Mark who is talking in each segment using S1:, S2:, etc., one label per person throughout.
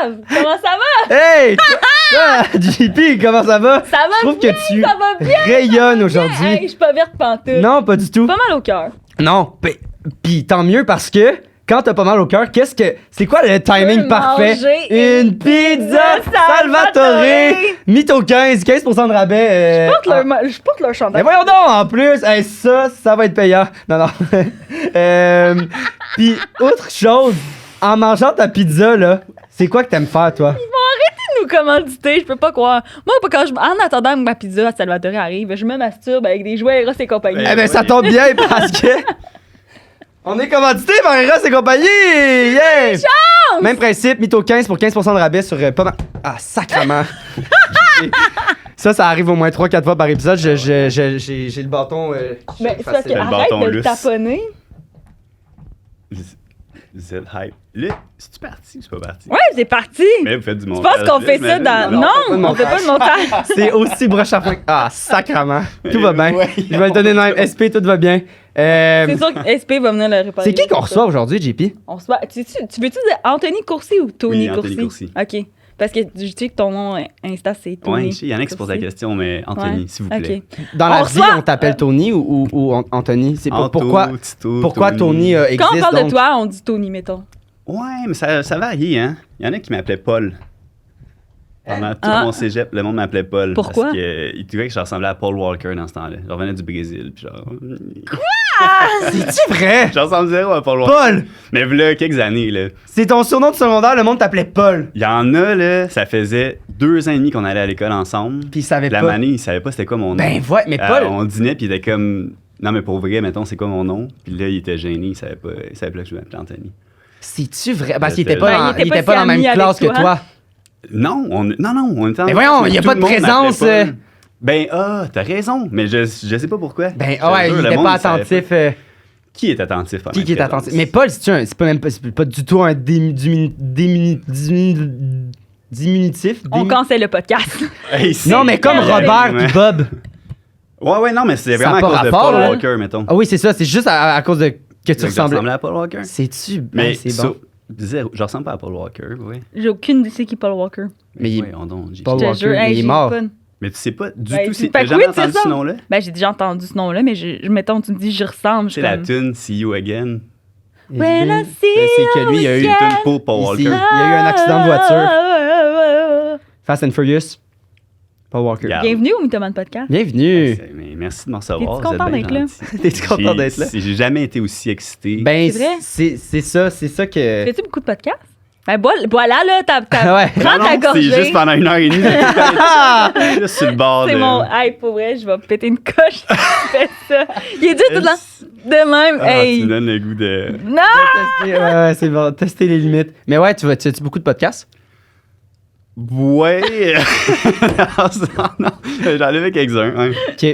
S1: Gave, comment ça va?
S2: Hey! JP, comment ça va?
S1: Ça va
S2: Je trouve
S1: bien,
S2: que tu
S1: ça va bien.
S2: rayonnes aujourd'hui.
S1: Hey, je suis pas verte pantoute.
S2: Non, pas du tout.
S1: Pas mal au cœur.
S2: Non, pis tant mieux parce que quand t'as pas mal au cœur, c'est quoi le timing
S1: peux
S2: parfait?
S1: manger
S2: Une pizza Salvatore! Mytho 15% de rabais.
S1: Je porte leur
S2: Mais
S1: chandail.
S2: voyons donc, en plus, hey, ça va être payant. Non. Puis, autre chose, en mangeant ta pizza, là, c'est quoi que t'aimes faire, toi?
S1: Nous commanditer, je peux pas croire. Moi, en attendant que ma pizza à Salvatore arrive, je me masturbe avec des jouets Eros et compagnie.
S2: Eh ben, ça tombe bien parce que... On est commandité par Eros et compagnie! Yeah! Même principe, Mytho 15 pour 15% de rabais sur pas mal... Ah, sacrement! Ça arrive au moins 3-4 fois par épisode. J'ai le bâton...
S1: Mais c'est parce que
S3: Le
S1: arrête
S3: bâton
S1: de le
S3: lousse.
S1: taponner.
S3: Z hype. Là, c'est-tu parti ou c'est pas parti?
S1: Ouais, c'est parti.
S3: Mais vous faites du
S1: Tu
S3: montage.
S1: penses qu'on
S3: là,
S1: fait ça
S3: j'imagine?
S1: dans...
S2: pas de
S1: Non, on fait pas de montage.
S2: C'est aussi broche à foin. Ah, sacrement. Tout va bien.
S3: Ouais.
S2: Je vais le donner le même. SP, tout va bien.
S1: C'est sûr que SP va venir le réparer.
S2: C'est qui qu'on reçoit aujourd'hui, JP?
S1: On reçoit... Tu veux-tu dire Anthony Courcy ou Tony
S3: Oui, Anthony Courcy.
S1: OK. Parce que je sais que ton nom Insta, c'est Tony.
S3: Ouais, il y en a qui se posent la question, mais Anthony,
S1: Ouais.
S3: s'il vous plaît.
S1: OK.
S2: Dans la
S1: On
S2: vie,
S1: reçoit-
S2: on t'appelle Tony ou Anthony? C'est
S3: Anto,
S2: pourquoi Tony existe
S1: Quand on parle
S2: donc?
S1: de toi, on dit Tony, mettons.
S3: Ouais, mais ça varie, hein. Il y en a qui m'appelaient Paul. Pendant tout
S1: Ah.
S3: mon cégep, le monde m'appelait Paul.
S1: Pourquoi?
S3: Parce qu'il trouvait que je ressemblais à Paul Walker dans ce temps-là. Je revenais du Brésil, puis genre...
S2: C'est-tu vrai?
S3: Je ressemble zéro à Paul Walker.
S2: Paul!
S3: Mais voilà, quelques années, là.
S2: C'est ton surnom de secondaire, le monde t'appelait Paul.
S3: Il y en a, là, ça faisait 2 ans et demi qu'on allait à l'école ensemble.
S2: Puis il savait
S3: La
S2: pas.
S3: manée, il savait pas c'était quoi mon nom.
S2: Ben ouais, mais Paul...
S3: On dînait, puis il était comme... Non, mais pour vrai, mettons, c'est quoi mon nom? Puis là, il était gêné, il savait pas que je m'appelais Anthony.
S2: C'est-tu vrai? Parce qu'il
S3: Ben,
S2: était pas dans,
S1: il était pas
S2: dans la
S1: si
S2: même
S1: ami
S2: classe
S1: avec
S2: que toi.
S3: Non, on était en
S2: Mais voyons, il y a
S3: tout
S2: pas
S3: le
S2: de
S3: monde
S2: présence,
S3: m'appelait Paul. Ben, t'as raison, mais je sais pas pourquoi.
S2: Ben
S3: Je te
S2: ouais,
S3: jure,
S2: il
S3: le
S2: était
S3: monde,
S2: pas
S3: il savait
S2: attentif.
S3: Qui est attentif pendant
S2: Qui
S3: une
S2: est
S3: présence?
S2: attentif? Mais Paul, c'est pas du tout un diminutif.
S1: On cancelle le podcast.
S3: Hey, c'est
S2: Non, mais comme
S3: terrible,
S2: Robert
S3: ouais.
S2: puis Bob.
S3: Ouais, non, mais c'est
S2: Ça a
S3: vraiment à
S2: pas
S3: cause de
S2: rapport,
S3: Paul
S2: là.
S3: Walker, mettons.
S2: Ah oui, c'est ça. C'est juste à cause de que tu ressemblais.
S3: à Paul Walker.
S2: C'est-tu?
S3: Mais
S2: c'est
S3: ça,
S2: bon.
S3: je ressemble pas à Paul Walker, oui.
S1: J'ai aucune idée c'est qui Paul Walker.
S2: Mais il-
S3: Voyons donc, j'ai-
S2: Paul
S1: Je te
S2: Walker,
S1: jure, hey,
S2: il est
S1: j'ai
S2: mort.
S1: pas-
S3: Mais tu sais pas du
S1: Ben,
S3: tout,
S1: c'est-
S3: t'as
S1: fait que
S3: jamais
S1: oui, c'est
S3: entendu
S1: ça.
S3: ce nom-là?
S1: Ben, j'ai déjà entendu ce nom-là, mais mettons, tu me dis je ressemble. je
S3: C'est
S1: suis
S3: la
S1: comme-
S3: tune See You Again.
S1: When I see
S2: Ben, c'est que lui, il y a eu
S3: C'est une tune pour Paul
S2: Ici.
S3: Walker.
S2: Il y a eu un accident de voiture.
S1: voiture.
S2: Fast and Furious. Paul Walker.
S3: Yeah.
S1: Bienvenue au Mythoman Podcast.
S2: Bienvenue.
S3: Mais merci de m'en recevoir.
S1: T'es-tu content
S3: vous êtes bien
S1: d'être là?
S3: gentil.
S2: T'es-tu content d'être là?
S3: J'ai jamais été aussi excité.
S2: Ben,
S1: C'est vrai?
S2: c'est ça que.
S1: Fais-tu beaucoup de podcasts? Ben, voilà, là, t'as
S2: Ouais.
S1: prends ta
S3: c'est
S1: gorgée.
S3: juste pendant 1h30. Juste sur le bord
S1: C'est
S3: de...
S1: mon. Hey, pour vrai, je vais péter une coche. Fais ça. Il est dur tout le temps. De même.
S3: Ah,
S1: Hey.
S3: tu me donnes le goût de...
S1: Non!
S2: Ouais, c'est bon. Tester les limites. Mais ouais, tu as-tu beaucoup de podcasts?
S3: Ouais. non, j'en avais quelques-uns. Hein.
S2: Ok.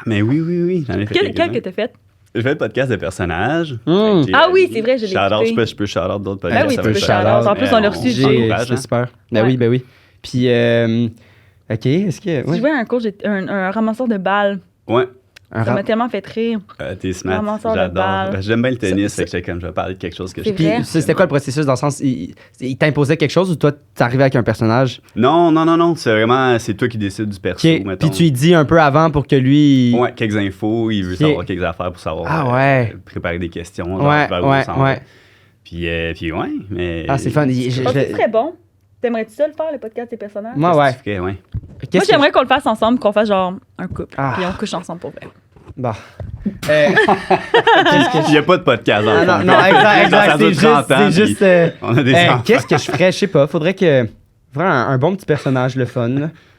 S3: Mais oui, j'en ai fait
S1: Quel que
S3: quelques-uns.
S1: t'as fait?
S3: J'ai fait le podcast de personnages.
S2: Mm.
S3: J'ai-
S1: Ah oui, c'est vrai, je l'ai
S3: Shout-out,
S1: écouté.
S3: je peux shout-out d'autres
S1: Ben
S3: podcasts.
S1: oui,
S3: ça
S1: tu
S3: va
S1: peux
S3: être
S1: shout-out. En plus, on l'a reçu,
S3: on
S1: j'ai-
S3: encourage,
S2: C'est
S3: hein.
S2: super. Ben
S1: Ouais.
S2: oui, ben oui. Puis, ok, est-ce que.
S1: Je
S2: Ouais.
S1: jouais à un cours, un ramasseur de balles.
S3: Ouais,
S2: Un
S1: Ça
S2: rap-
S1: m'a tellement fait rire.
S3: t'es smart.
S1: Ramasseur de
S3: J'adore.
S1: balles.
S3: Ben, j'aime bien le tennis,
S2: Ça-
S3: fait que j'étais comme, je vais parler de quelque chose que je
S1: C'est
S2: Puis,
S1: vrai.
S2: c'était quoi le processus dans le sens. Il t'imposait quelque chose ou toi, t'arrivais avec un personnage?
S3: Non, c'est vraiment, c'est toi qui décides du perso,
S2: Ok.
S3: mettons.
S2: Puis tu lui dis un peu avant pour que lui.
S3: Ouais, quelques infos, il veut
S2: Ok.
S3: savoir quelques affaires pour savoir
S2: Ah ouais.
S3: préparer des questions. genre,
S2: Ouais,
S3: vers où on
S2: ouais,
S3: s'en va.
S2: ouais.
S3: Puis ouais, mais...
S2: Ah, c'est fun.
S1: C'est très bon. T'aimerais-tu ça le faire, le podcast des personnages?
S2: Moi, ouais.
S3: Ok, ouais.
S1: Moi,
S2: Qu'est-ce que-
S1: j'aimerais qu'on le fasse ensemble, qu'on fasse genre un couple.
S2: Ah.
S1: Puis on couche ensemble pour vrai.
S2: Bon. Qu'est-ce que
S3: Il n'y a pas de podcast dans le
S2: Ah,
S3: fond.
S2: non, exact.
S3: Ça dure
S2: C'est
S3: 30 ans,
S2: juste. C'est
S3: puis
S2: juste
S3: on a des enfants.
S2: qu'est-ce que je ferais? Je sais pas. Faudrait que. Vraiment un bon petit personnage, le fun.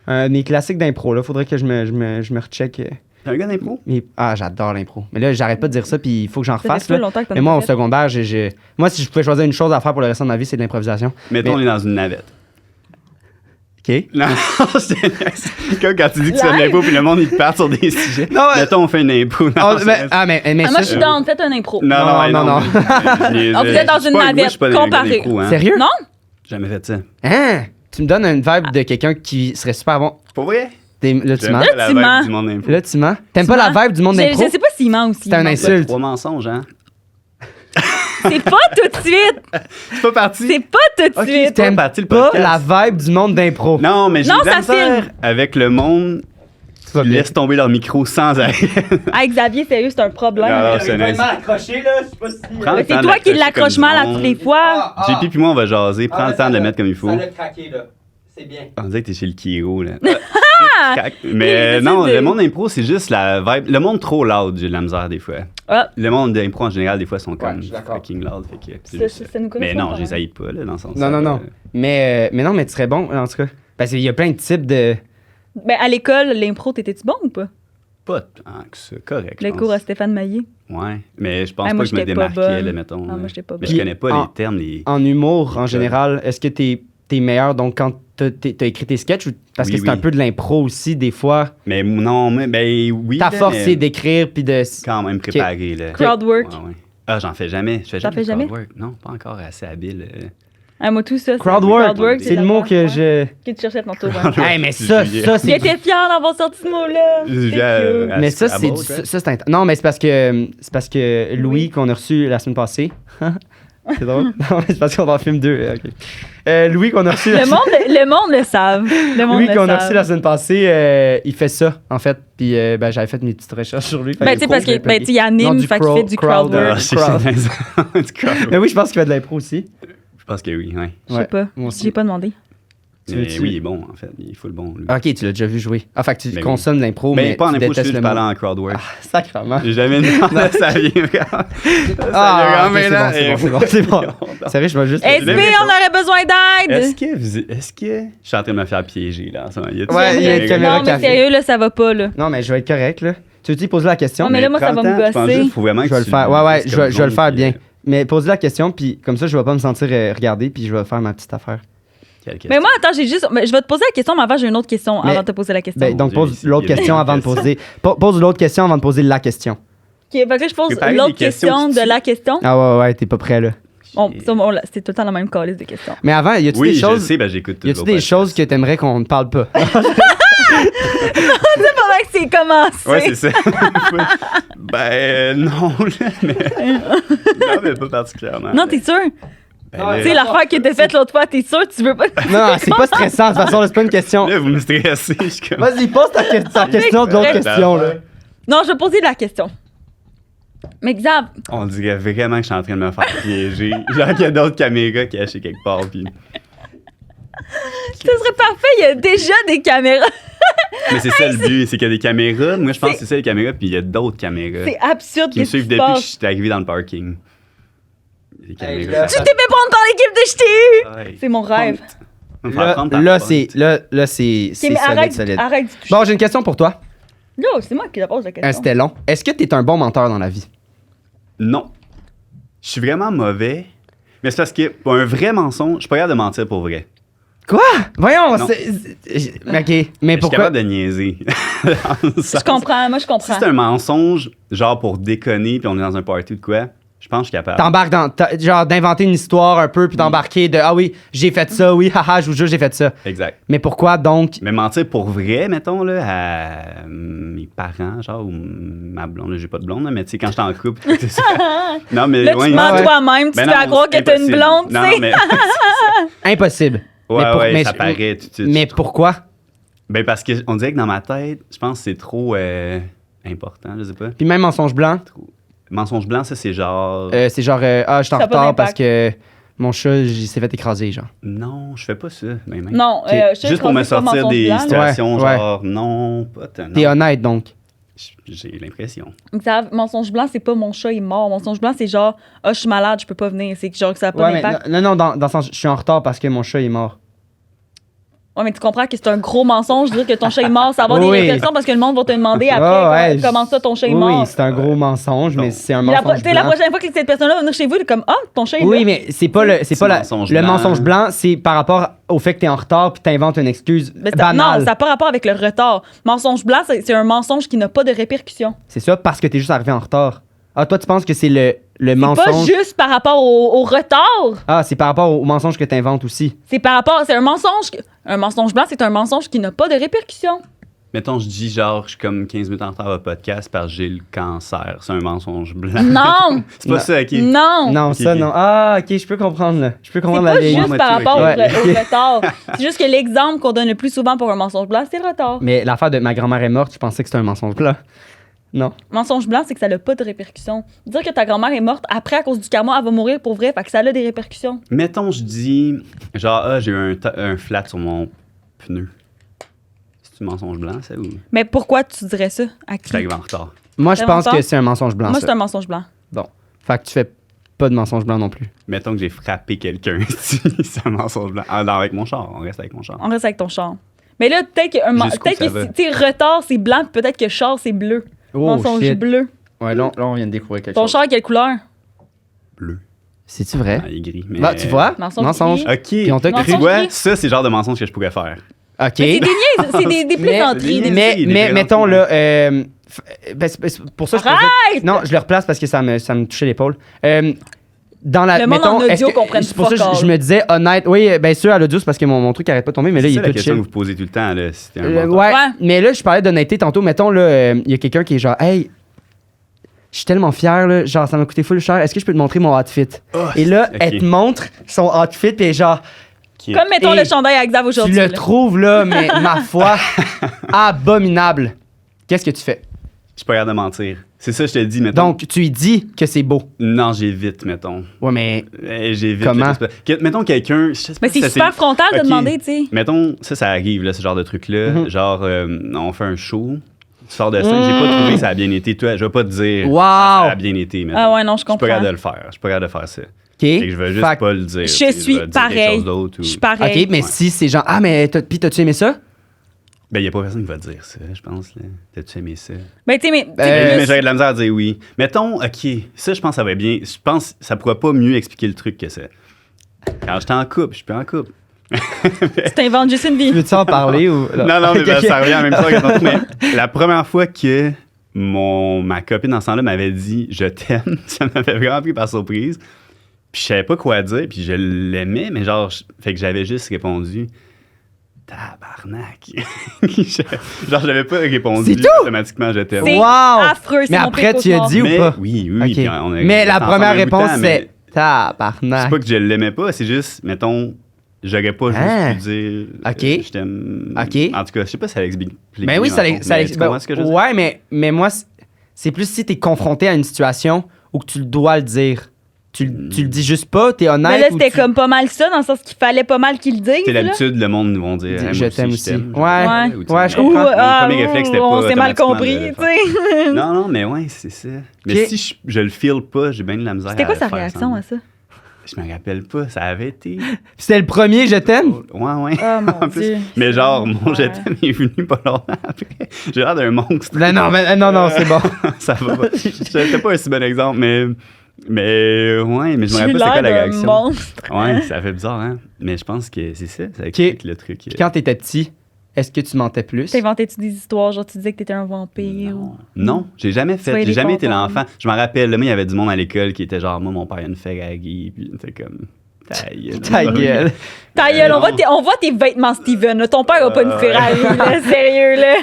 S2: Là. Mes classiques d'impro, là. Faudrait que je me recheck.
S3: T'es un gars d'impro?
S2: Ah, j'adore l'impro. Mais là, j'arrête pas de dire ça, puis il faut que j'en
S1: Ça fait
S2: refasse.
S1: plus
S2: Là.
S1: longtemps que t'en
S2: Mais
S1: as
S2: moi, au
S1: fait.
S2: secondaire, moi, si je pouvais choisir une chose à faire pour le restant de ma vie, c'est de l'improvisation.
S3: Mettons,
S2: Mais-
S3: on est dans une navette.
S2: OK?
S3: Non, c'est comme quand tu dis que tu fais de l'impro puis le monde il te part sur des sujets.
S2: Non, ouais.
S3: Mettons, on fait une impro. Non,
S2: Ah,
S3: c'est-
S2: mais
S1: Ah, moi,
S2: ça,
S1: je suis down. Faites un impro.
S3: non.
S2: Non.
S1: Ah, vous êtes dans une navette, comparée.
S2: Sérieux?
S1: Non?
S3: Jamais fait ça.
S2: Hein? Tu me donnes une vibe de quelqu'un qui serait super bon.
S3: Pour vrai?
S2: Là, tu
S3: J'aime
S2: mens.
S3: pas la
S1: tu
S3: vibe
S1: mens.
S3: du monde d'impro.
S2: Là, tu mens. T'aimes pas la vibe du monde
S1: Je
S2: d'impro?
S1: sais pas s'il ment aussi.
S2: C'est un insulte.
S3: 3 mensonges, hein?
S1: C'est pas tout de suite.
S3: C'est pas parti.
S1: C'est pas tout de
S2: Ok,
S1: suite.
S2: t'aimes
S3: parti le
S2: pas
S3: podcast.
S2: la vibe du monde d'impro.
S3: Non, mais j'ai
S1: Non,
S3: de la
S1: ça
S3: misère
S1: filme.
S3: avec le monde
S2: vas
S3: qui
S2: bien.
S3: laisse tomber leur micro sans arrêt.
S1: Avec Xavier, sérieux, c'est un problème.
S3: Non, c'est nice.
S2: accroché, là. Je sais pas si.
S3: Prends le
S1: Mais
S3: temps
S1: c'est
S3: de
S1: toi qui
S3: l'accrocher
S1: l'accroches
S3: comme
S1: mal à
S3: du
S1: toutes les
S3: monde.
S1: fois.
S3: JP puis moi, on va jaser. Prends le temps de le mettre comme il faut.
S2: Ça l'a craqué, là. C'est bien.
S3: On dirait que t'es chez le Kiro, là.
S1: Ah!
S3: Mais
S1: Oui,
S3: non,
S1: c'est-
S3: le monde d'impro, c'est juste la vibe. Le monde trop loud, j'ai de la misère des fois.
S1: Ah,
S3: Le monde d'impro en général, des fois, sont
S2: Ouais,
S3: comme
S2: je suis d'accord.
S3: fucking loud. Fait que c'est
S1: ça,
S3: juste
S1: ça,
S3: ça.
S1: ça nous
S3: Mais
S1: correspond
S3: non,
S1: pas,
S3: je les
S1: hein.
S3: haïs pas, là, dans le sens.
S2: Non, non, non. Mais non, mais tu serais bon, en tout cas. Parce qu'il y a plein de types de.
S1: Ben, à l'école, l'impro, t'étais-tu bon ou pas?
S3: Pas tant que ça, correct. je
S1: Le
S3: pense.
S1: cours à Stéphane Maillé.
S3: Ouais, mais je pense
S1: Ah,
S3: pas
S1: moi,
S3: que je me
S1: j'étais pas
S3: démarquais,
S1: bonne.
S3: là, mettons.
S1: Ah, moi, j'étais pas
S3: Mais
S1: bonne.
S3: je connais pas
S2: En-
S3: les termes, les.
S2: En humour, en
S3: École.
S2: général, est-ce que t'es meilleur donc quand t'as écrit tes sketchs ou parce
S3: Oui,
S2: que c'est un
S3: oui.
S2: peu de l'impro aussi, des fois.
S3: Mais non, mais ben oui.
S2: Ta
S3: là,
S2: force,
S3: mais
S2: c'est d'écrire puis de.
S3: quand même préparé, là.
S1: Crowdwork.
S3: Ouais, ouais. Ah, j'en fais jamais. Je fais
S1: T'en
S3: jamais.
S1: fais
S3: de
S1: jamais?
S3: crowdwork. Non, pas encore assez habile.
S1: Ah, moi, tout ça.
S2: Crowdwork, c'est le mot que je.
S1: Que tu cherchais tantôt. Ouais.
S2: Hey, mais ça, c'est.
S1: J'étais fière d'avoir sorti ce mot-là. C'est cute.
S2: Mais ça, c'est non, mais c'est parce que Louis, qu'on a reçu la semaine passée. C'est drôle. Non, mais c'est parce qu'on en filme deux. Ok. Louis, qu'on a reçu.
S1: Le monde le savent. Le monde
S2: Louis,
S1: le
S2: qu'on a
S1: savent.
S2: reçu la semaine passée, il fait ça, en fait. Puis ben, j'avais fait mes petites recherches sur lui.
S1: Ben, tu sais, parce que ben, tu sais, il
S2: Non,
S1: anime,
S2: du
S1: fait qu'il fait du crowdwork.
S3: crowdwork.
S2: Mais oui, je pense qu'il fait de l'impro aussi.
S3: Je pense que oui, ouais.
S1: Je sais pas.
S2: moi aussi.
S1: J'ai pas demandé.
S2: Tu
S3: Mais
S2: veux-tu-
S3: oui, il est bon, en fait. Il faut le bon, lui.
S2: Ok, tu l'as déjà vu jouer. Ah, fait que tu
S3: Mais oui.
S2: consommes de l'impro,
S3: Mais
S2: mais
S3: pas en
S2: tu
S3: impro, je
S2: détestes
S3: suis
S2: le
S3: parlant
S2: mot.
S3: en crowdwork.
S2: Sacrement.
S3: J'ai jamais demandé ça vient vraiment.
S2: Ah, ok, c'est bon. Sérieux, je vais juste.
S1: SP, on aurait besoin
S3: Est-ce
S1: d'aide!
S3: que je suis en train de me faire piéger, là, en ce moment?
S2: Ouais, il y a une caméra
S1: Non, mais
S2: café.
S1: sérieux, là, ça va pas, là.
S2: Non, mais je vais être correct, là. Tu veux-tu poser la question?
S1: Non, mais là, moi, ça va me gosser.
S3: Faut vraiment
S2: Je
S3: que
S2: vais le
S3: tu
S2: faire. Ouais, ouais,
S3: dises
S2: je vais
S3: comme
S2: le faire
S3: puis,
S2: bien. Mais pose la question, puis comme ça, je vais pas me sentir regardé, puis je vais faire ma petite affaire.
S3: quelle question?
S1: Mais moi, attends, j'ai juste. Mais je vais te poser la question, mais avant, j'ai une autre question
S2: Mais-
S1: avant de te poser la question.
S2: Ben, donc,
S3: Dieu,
S2: pose
S3: ici,
S2: l'autre
S3: il y a
S2: question
S3: des
S2: avant de
S3: questions.
S2: poser. Pose l'autre question avant de poser la question.
S1: Ok, fait que là, je pose
S3: Préparer
S1: l'autre
S3: des questions
S1: question
S3: qui
S1: de
S3: tuent.
S1: la question.
S2: Ah ouais, ouais, t'es pas prêt, là.
S1: Bon, ça, c'est tout le temps la même calice de questions.
S2: Mais avant, y a-tu
S3: Oui,
S2: des
S3: je
S2: choses.
S3: sais, ben j'écoute tout
S2: Y a-tu des choses que t'aimerais qu'on ne parle pas?
S1: C'est pendant que c'est commencé.
S3: Ouais, c'est ça. Ben, non, là, mais. Non, mais pas particulièrement.
S1: Non, t'es sûr?
S3: Ben, là,
S1: Tu sais, l'affaire qui était faite l'autre fois, t'es sûr? Tu veux pas.
S2: Non, c'est pas stressant. De toute façon, là, c'est pas une question.
S3: Là, vous me stressez. Je suis comme.
S2: Vas-y, pose ta question de l'autre
S1: Ouais.
S2: question, là.
S1: Non, je vais poser la question. Mais Xav,
S3: On dirait vraiment que je suis en train de me faire piéger. Genre qu'il y a d'autres caméras cachées quelque part. Puis...
S1: ce serait parfait, il y a déjà des caméras.
S3: Mais c'est ça le but, c'est qu'il y a des caméras. Moi, je pense que c'est ça les caméras, puis il y a d'autres caméras
S1: C'est absurde
S3: qui me
S1: que tu
S3: suivent depuis que je
S1: passes.
S3: suis arrivé dans le parking. Les caméras.
S2: là-
S1: Tu t'es fait prendre par l'équipe de JTU!
S3: Ouais.
S1: C'est mon rêve.
S3: On va me faire
S2: Là,
S3: prendre par
S2: là,
S3: la
S2: c'est
S3: porte.
S2: là, c'est
S1: Ok, mais
S2: solide, solide.
S1: arrête du toucher.
S2: Bon, j'ai une question pour toi.
S1: Yo, c'est moi qui la pose la question.
S2: C'était long. Est-ce que t'es un bon menteur dans la vie?
S3: Non. Je suis vraiment mauvais. Mais c'est parce que pour un vrai mensonge, je suis pas capable de mentir pour vrai.
S2: Quoi? Voyons,
S3: Non.
S2: OK, mais
S3: Je suis
S2: pourquoi?
S3: capable de niaiser.
S1: Je comprends, moi je
S3: Si
S1: comprends.
S3: c'est un mensonge, genre pour déconner, puis on est dans un party ou de quoi, je pense que je suis capable.
S2: T'embarques genre d'inventer une histoire un peu, puis d'embarquer de « Ah oui, j'ai fait ça, oui, haha, je vous jure, j'ai fait ça.
S3: Exact. »
S2: Mais pourquoi donc?
S3: Mais mentir pour vrai, mettons, là, à mes parents, genre, ou ma blonde, là, j'ai pas de blonde, là, mais tu sais, quand j'étais en couple, c'est ça. Non, mais
S1: Là, tu
S3: ouais,
S1: te mens
S2: ouais.
S1: toi-même, tu
S3: Ben
S1: te fais
S3: non,
S1: à croire que
S3: c'est
S1: t'as une
S3: impossible.
S1: blonde, tu
S3: Non,
S1: sais.
S3: mais.
S2: Impossible.
S3: Ouais,
S2: mais
S3: ouais,
S2: mais
S3: ça
S2: je-
S3: paraît tout de suite.
S2: Mais pourquoi?
S3: Ben, parce qu'on dirait que dans ma tête, je pense que c'est trop important, je sais pas.
S2: Puis même mensonge blanc,
S3: Mensonge blanc, ça, c'est genre.
S2: c'est genre Ah, je suis en
S1: Ça a pas
S2: retard
S1: d'impact.
S2: parce que mon chat, il s'est fait écraser, genre.
S3: Non, je fais pas ça. Ben, même.
S1: Non,
S2: Ok.
S1: je sais
S3: Juste pour
S1: que
S3: me
S1: c'est pas
S3: sortir
S1: mensonge
S3: des
S1: blanc, là.
S3: situations,
S2: Ouais,
S3: genre, non, pas tant.
S2: T'es honnête, donc.
S3: J'ai l'impression.
S1: Xav, mensonge blanc, c'est pas mon chat est mort. Mensonge blanc, c'est genre, ah, je suis malade, je peux pas venir. C'est genre que ça a pas
S2: Ouais, mais
S1: d'impact.
S2: non, dans le sens, je suis en retard parce que mon chat est mort.
S1: Ouais, mais tu comprends que c'est un gros mensonge, dire que ton chat est mort, ça va avoir
S2: Oui.
S1: des réflexions parce que le monde va te demander après
S2: Ouais, ouais,
S1: comment ça ton chat est
S2: Oui,
S1: mort.
S2: c'est un gros mensonge, mais
S3: Bon.
S2: c'est un
S1: Puis
S2: mensonge
S1: tu sais, la
S2: blanc.
S1: prochaine fois que cette personne-là va venir chez vous, elle est comme, ah, ton chat est
S2: Oui,
S1: là.
S2: mais c'est pas le
S3: mensonge
S2: le
S3: blanc.
S2: mensonge blanc, c'est par rapport au fait que t'es en retard puis t'inventes une excuse
S1: Mais ça-
S2: banale.
S1: non, ça n'a pas rapport avec le retard. Mensonge blanc, c'est un mensonge qui n'a pas de répercussions.
S2: C'est ça parce que t'es juste arrivé en retard. Ah, toi, tu penses que c'est le
S1: C'est pas
S2: mensonge.
S1: juste par rapport au retard.
S2: Ah, c'est par rapport au mensonge que t'inventes aussi.
S1: C'est par rapport. C'est un mensonge. Un mensonge blanc, c'est un mensonge qui n'a pas de répercussions.
S3: Mettons, je dis genre, je suis comme 15 minutes en retard au podcast parce que j'ai le cancer. C'est un mensonge blanc.
S1: Non!
S3: C'est pas ça, OK?
S1: Non!
S2: Non,
S3: Ok,
S2: ça,
S3: ok.
S2: non. Ah, ok, je peux comprendre, là. Je peux
S1: C'est
S2: comprendre
S1: pas
S2: la ligne.
S1: juste
S3: Ouais,
S1: par
S3: moi,
S1: rapport
S3: tu-
S1: au
S2: ouais.
S1: retard. C'est juste que l'exemple qu'on donne le plus souvent pour un mensonge blanc, c'est le retard.
S2: Mais l'affaire de ma grand-mère est morte, je pensais que c'était un mensonge blanc. Non.
S1: Mensonge blanc, c'est que ça n'a pas de répercussions. Dire que ta grand-mère est morte après à cause du karma, elle va mourir pour vrai, fait que ça a des répercussions.
S3: Mettons, je dis, genre, j'ai eu un flat sur mon pneu. C'est un mensonge blanc, ça, ou
S1: Mais pourquoi tu dirais ça à
S3: je
S1: qui?
S3: suis arrivé en retard?
S2: Moi, je
S1: C'est
S2: pense
S1: menteur?
S2: que c'est un mensonge blanc.
S1: Moi,
S2: ça.
S1: c'est un mensonge blanc.
S2: Bon. Fait que tu fais pas de mensonge blanc non plus.
S3: Mettons que j'ai frappé quelqu'un. C'est un mensonge blanc. Ah, non, avec mon char. On reste avec mon char.
S1: On reste avec ton char. Mais là, peut-être
S3: Jusqu'où
S1: peut-être
S3: ça
S1: que
S3: va?
S1: tu sais, retard, c'est blanc, puis peut-être que char, c'est bleu. Mensonge
S2: shit.
S1: bleu.
S2: Ouais, là, on vient de découvrir quelque
S1: Ton
S2: chose.
S1: char, quelle couleur?
S3: Bleu.
S2: C'est-tu vrai?
S3: Ah, il est gris. Mais...
S2: Bah, tu vois?
S1: Mensonge gris.
S3: OK.
S2: Puis on t'a
S1: Mensonge
S2: cru.
S3: Ouais,
S1: gris.
S3: ça, c'est le genre de mensonge que je pourrais faire.
S2: OK.
S1: Mais c'est des niaises, c'est des plaisanteries.
S3: Mais-
S2: Mais,
S3: des
S2: mais
S3: plaisanteries.
S2: mettons, là... ben, c'est pour ça, je
S1: Arrête!
S2: posais- Non, je le replace parce que ça me touchait l'épaule. Dans la,
S1: Le monde
S2: mettons,
S1: en audio
S2: est-ce que-
S1: comprenne
S2: c'est pour ça que
S1: fuck
S2: je
S1: all.
S2: me disais honnête. Oui, bien sûr, à l'audio, c'est parce que mon truc arrête pas de tomber, mais là,
S3: C'est
S2: il
S3: ça
S2: est
S3: la
S2: tout
S3: question
S2: chill.
S3: que vous posez tout le temps, là, si t'es un menteur.
S2: Ouais,
S1: Ouais.
S2: mais là, je parlais d'honnêteté tantôt. Mettons, là, il y a quelqu'un qui est genre, hey, je suis tellement fier, là, genre, ça m'a coûté full cher. Est-ce que je peux te montrer mon outfit?
S3: Oh,
S2: Et là,
S3: ok.
S2: elle te montre son outfit, puis elle est genre,
S3: Ok.
S1: Comme mettons
S2: Et
S1: le chandail à Xav
S2: tu
S1: aujourd'hui.
S2: le
S1: là.
S2: trouves, là, mais ma foi, abominable. Qu'est-ce que tu fais?
S3: Je suis pas capable de mentir. C'est ça, je te dis, mettons.
S2: Donc, tu lui dis que c'est beau.
S3: Non, j'évite, mettons.
S2: Ouais, mais
S3: J'évite.
S2: Comment?
S3: là, mettons quelqu'un... je sais pas
S1: Mais
S3: si
S1: c'est
S3: ça,
S1: super frontal de
S3: Ok.
S1: demander, tu sais.
S3: Mettons, ça arrive, là, ce genre de truc-là.
S2: Mhm.
S3: Genre, on fait un show, tu sors de scène, j'ai pas trouvé que ça a bien été. Toi, je vais pas te dire
S2: Wow!
S3: ça a bien été, mettons.
S1: Ah ouais, non, je
S3: Je suis pas
S1: comprends.
S3: capable de le faire. Je suis pas capable de faire ça.
S2: OK.
S3: Fait que je vais juste
S2: Fait que-
S3: pas le dire.
S1: Je
S3: tu sais,
S1: suis
S3: vais dire quelque
S1: pareil.
S3: chose d'autre ou-
S1: Je suis pareil.
S2: OK, mais
S3: Ouais.
S2: si c'est genre, ah, mais puis t'as-tu aimé ça?
S3: Ben, y a pas personne qui va te dire ça, je pense. Là. T'as-tu aimé ça?
S1: Ben, tu sais, mais.
S3: Mais j'aurais de la misère à dire oui. Mettons, OK, ça, je pense que ça va bien. Je pense que ça pourrait pas mieux expliquer le truc que ça. Quand j'étais en couple, je suis plus en couple.
S1: tu t'inventes juste une vie.
S2: Veux-tu en parler ou.
S3: Non, mais
S2: Ok,
S3: ben,
S2: ok.
S3: ça revient à la même chose que tantôt, mais la première fois que ma copine dans ce temps-là m'avait dit « je t'aime », ça m'avait vraiment pris par surprise. Puis je savais pas quoi dire, puis je l'aimais, mais genre, fait que j'avais juste répondu « tabarnak ». Genre, j'avais pas répondu
S2: C'est tout?
S3: automatiquement « je t'aime
S1: C'est
S2: Wow!
S1: affreux, c'est
S2: Mais
S1: mon
S2: après,
S1: pire
S2: tu as
S1: cauchemar.
S2: dit ou
S3: Mais
S2: pas?
S3: oui,
S2: Ok.
S3: puis on a
S2: Mais la
S3: resté
S2: première
S3: ensemble un bout de
S2: réponse,
S3: temps,
S2: c'est
S3: mais c'est
S2: tabarnak.
S3: pas que je l'aimais pas, c'est juste, mettons, j'aurais pas juste
S2: Hein?
S3: pu dire
S2: Ok.
S3: je t'aime.
S2: Ok.
S3: En tout cas, je sais pas si ça l'explique.
S2: Ben oui, ça
S3: l'explique.
S2: ben, ouais, mais moi, c'est plus si t'es confronté à une situation où que tu le dois le dire. Tu le dis juste pas, t'es honnête.
S1: Mais là,
S2: ou
S1: c'était
S2: tu-
S1: comme pas mal ça, dans le sens qu'il fallait pas mal qu'il le dise.
S3: C'est
S1: là.
S3: l'habitude, le monde vont dire
S2: Dis,
S3: moi
S2: je t'aime aussi.
S3: t'aime.
S2: Ouais.
S3: Ou tu
S2: Ouais,
S3: sais,
S2: je
S1: Ou,
S2: comprends.
S3: Mon premier réflexe, c'était pas
S1: on s'est mal
S3: automatiquement
S1: compris,
S3: de
S1: tu
S3: faire.
S1: sais.
S3: Non, mais ouais, c'est ça. Mais
S2: Ok.
S3: si je le feel pas, j'ai bien de la misère
S1: C'était quoi
S3: à
S1: sa
S3: faire
S1: réaction
S3: semblant.
S1: à ça?
S3: Je me rappelle pas, ça avait été.
S2: C'était le premier, je t'aime.
S3: Ouais, ouais.
S1: Oh mon
S3: En plus.
S1: Dieu.
S3: Mais genre, mon
S1: Ouais.
S3: je t'aime est venu pas longtemps après. J'ai l'air d'un monstre.
S2: Non, c'est bon.
S3: Ça va pas. C'était pas un si bon exemple, mais ouais, mais je me
S1: J'ai
S3: rappelle pas c'est quoi la
S1: l'air d'un
S3: réaction.
S1: monstre.
S3: Ouais, ça fait bizarre, hein. Mais je pense que c'est ça, ça explique le truc.
S2: Puis quand t'étais petit, est-ce que tu mentais plus?
S1: T'inventais-tu des histoires? Genre, tu disais que t'étais un vampire?
S3: Non, non, j'ai jamais fait.
S1: Soyez
S3: J'ai jamais été
S1: contents.
S3: l'enfant. Je me rappelle, là, moi, il y avait du monde à l'école qui était genre, moi, mon père, il a une Ferrari, puis c'était comme. Ta gueule.
S2: Ta gueule.
S1: Ta gueule, on
S3: non.
S1: voit tes vêtements, Steven. là. Ton père a pas une
S3: Ouais.
S1: Ferrari, là. Sérieux, là.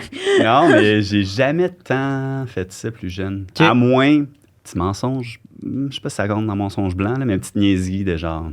S3: Non, mais j'ai jamais tant fait ça plus jeune.
S2: Ok.
S3: À moins, petit mensonge, je sais pas si ça compte dans mensonge blanc, là, mais une petite niaiserie de genre,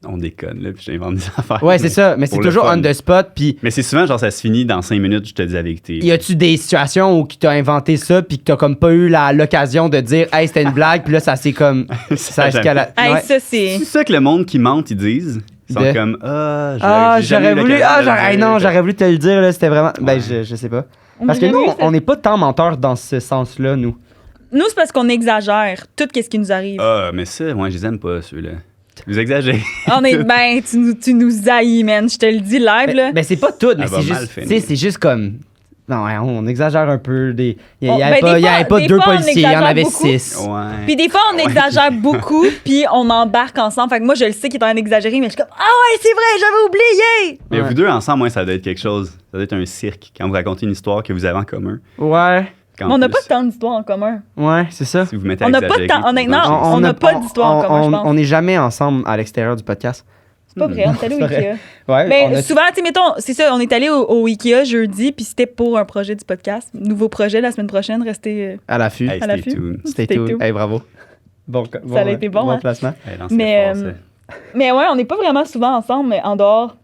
S3: on déconne, là, puis j'invente des affaires.
S2: Ouais, c'est ça. Mais c'est
S3: Pour le
S2: toujours
S3: fun.
S2: on the spot. Puis
S3: Mais c'est souvent, genre, ça se finit dans 5 minutes, je te dis la vérité.
S2: y a-tu des situations où tu t'as inventé ça puis que t'as comme pas eu l'occasion de dire hey, c'était une blague, puis là, ça c'est comme. Ça
S3: jamais.
S2: escalade.
S1: Hey,
S2: Ouais.
S1: ça, c'est.
S3: C'est ça que le monde qui mente, ils disent. Ils sont
S2: De-
S3: comme,
S2: Ah,
S3: j'ai jamais
S2: j'aurais
S3: eu
S2: voulu.
S3: l'occasion
S2: Ah,
S3: de le
S2: hey,
S3: dire.
S2: non, j'aurais voulu te le dire, là. C'était vraiment. Ben,
S3: Ouais.
S2: je sais pas.
S1: On
S2: Parce
S1: a
S2: que
S1: jamais
S2: nous,
S1: eu ça.
S2: on n'est pas tant menteurs dans ce sens-là, nous.
S1: Nous, c'est parce qu'on exagère tout ce qui nous arrive.
S3: Ah, mais ça, moi, je les aime pas, ceux-là. Vous exagérez.
S1: On est ben, tu nous haïs, man. Je te le dis live, là.
S2: Ben, c'est pas tout, mais
S3: Elle va
S2: c'est
S3: mal
S2: juste.
S3: finir.
S2: Tu sais, c'est juste comme. Non, ouais, on exagère un peu. Il n'y
S1: Bon,
S2: avait
S1: ben, des
S2: pas
S1: fois- des
S2: deux
S1: fois, on
S2: policiers, il y en
S1: exagère
S2: avait
S1: beaucoup.
S2: 6.
S3: Ouais.
S1: Puis des fois, on exagère beaucoup, puis on embarque ensemble. Fait que moi, je le sais qu'il est en train d'exagérer, mais je suis comme, ah ouais, c'est vrai, j'avais oublié!
S3: Mais
S2: Ouais.
S3: vous deux ensemble, moi, ça doit être quelque chose. Ça doit être un cirque quand vous racontez une histoire que vous avez en commun.
S2: Ouais,
S3: Qu'en
S1: Mais on n'a
S3: plus,
S1: pas tant d'histoires en commun.
S2: ouais, c'est ça.
S3: Si vous mettez à
S1: On n'a pas de
S3: exagérer,
S1: temps- honnêtement,
S3: vous en-
S1: on n'a pas d'histoire en commun, je pense.
S2: On n'est jamais ensemble à l'extérieur du podcast.
S1: C'est pas vrai, on est allé au
S2: C'est vrai.
S1: Ikea.
S2: Ouais,
S1: Mais
S2: on a-
S1: souvent, tu sais, mettons, c'est ça, on est allé au Ikea jeudi, puis c'était pour un projet du podcast. Nouveau projet la semaine prochaine, restez.
S2: à l'affût.
S3: Hey,
S1: À
S3: stay
S1: l'affût.
S3: tuned.
S2: C'était
S1: Stay
S2: tout.
S1: tuned.
S2: Hey, bravo.
S1: Ça a été bon, hein?
S2: placement.
S3: Hey, non, c'est
S1: Mais,
S3: fort, ça.
S1: Mais ouais, on n'est pas vraiment souvent ensemble, mais en dehors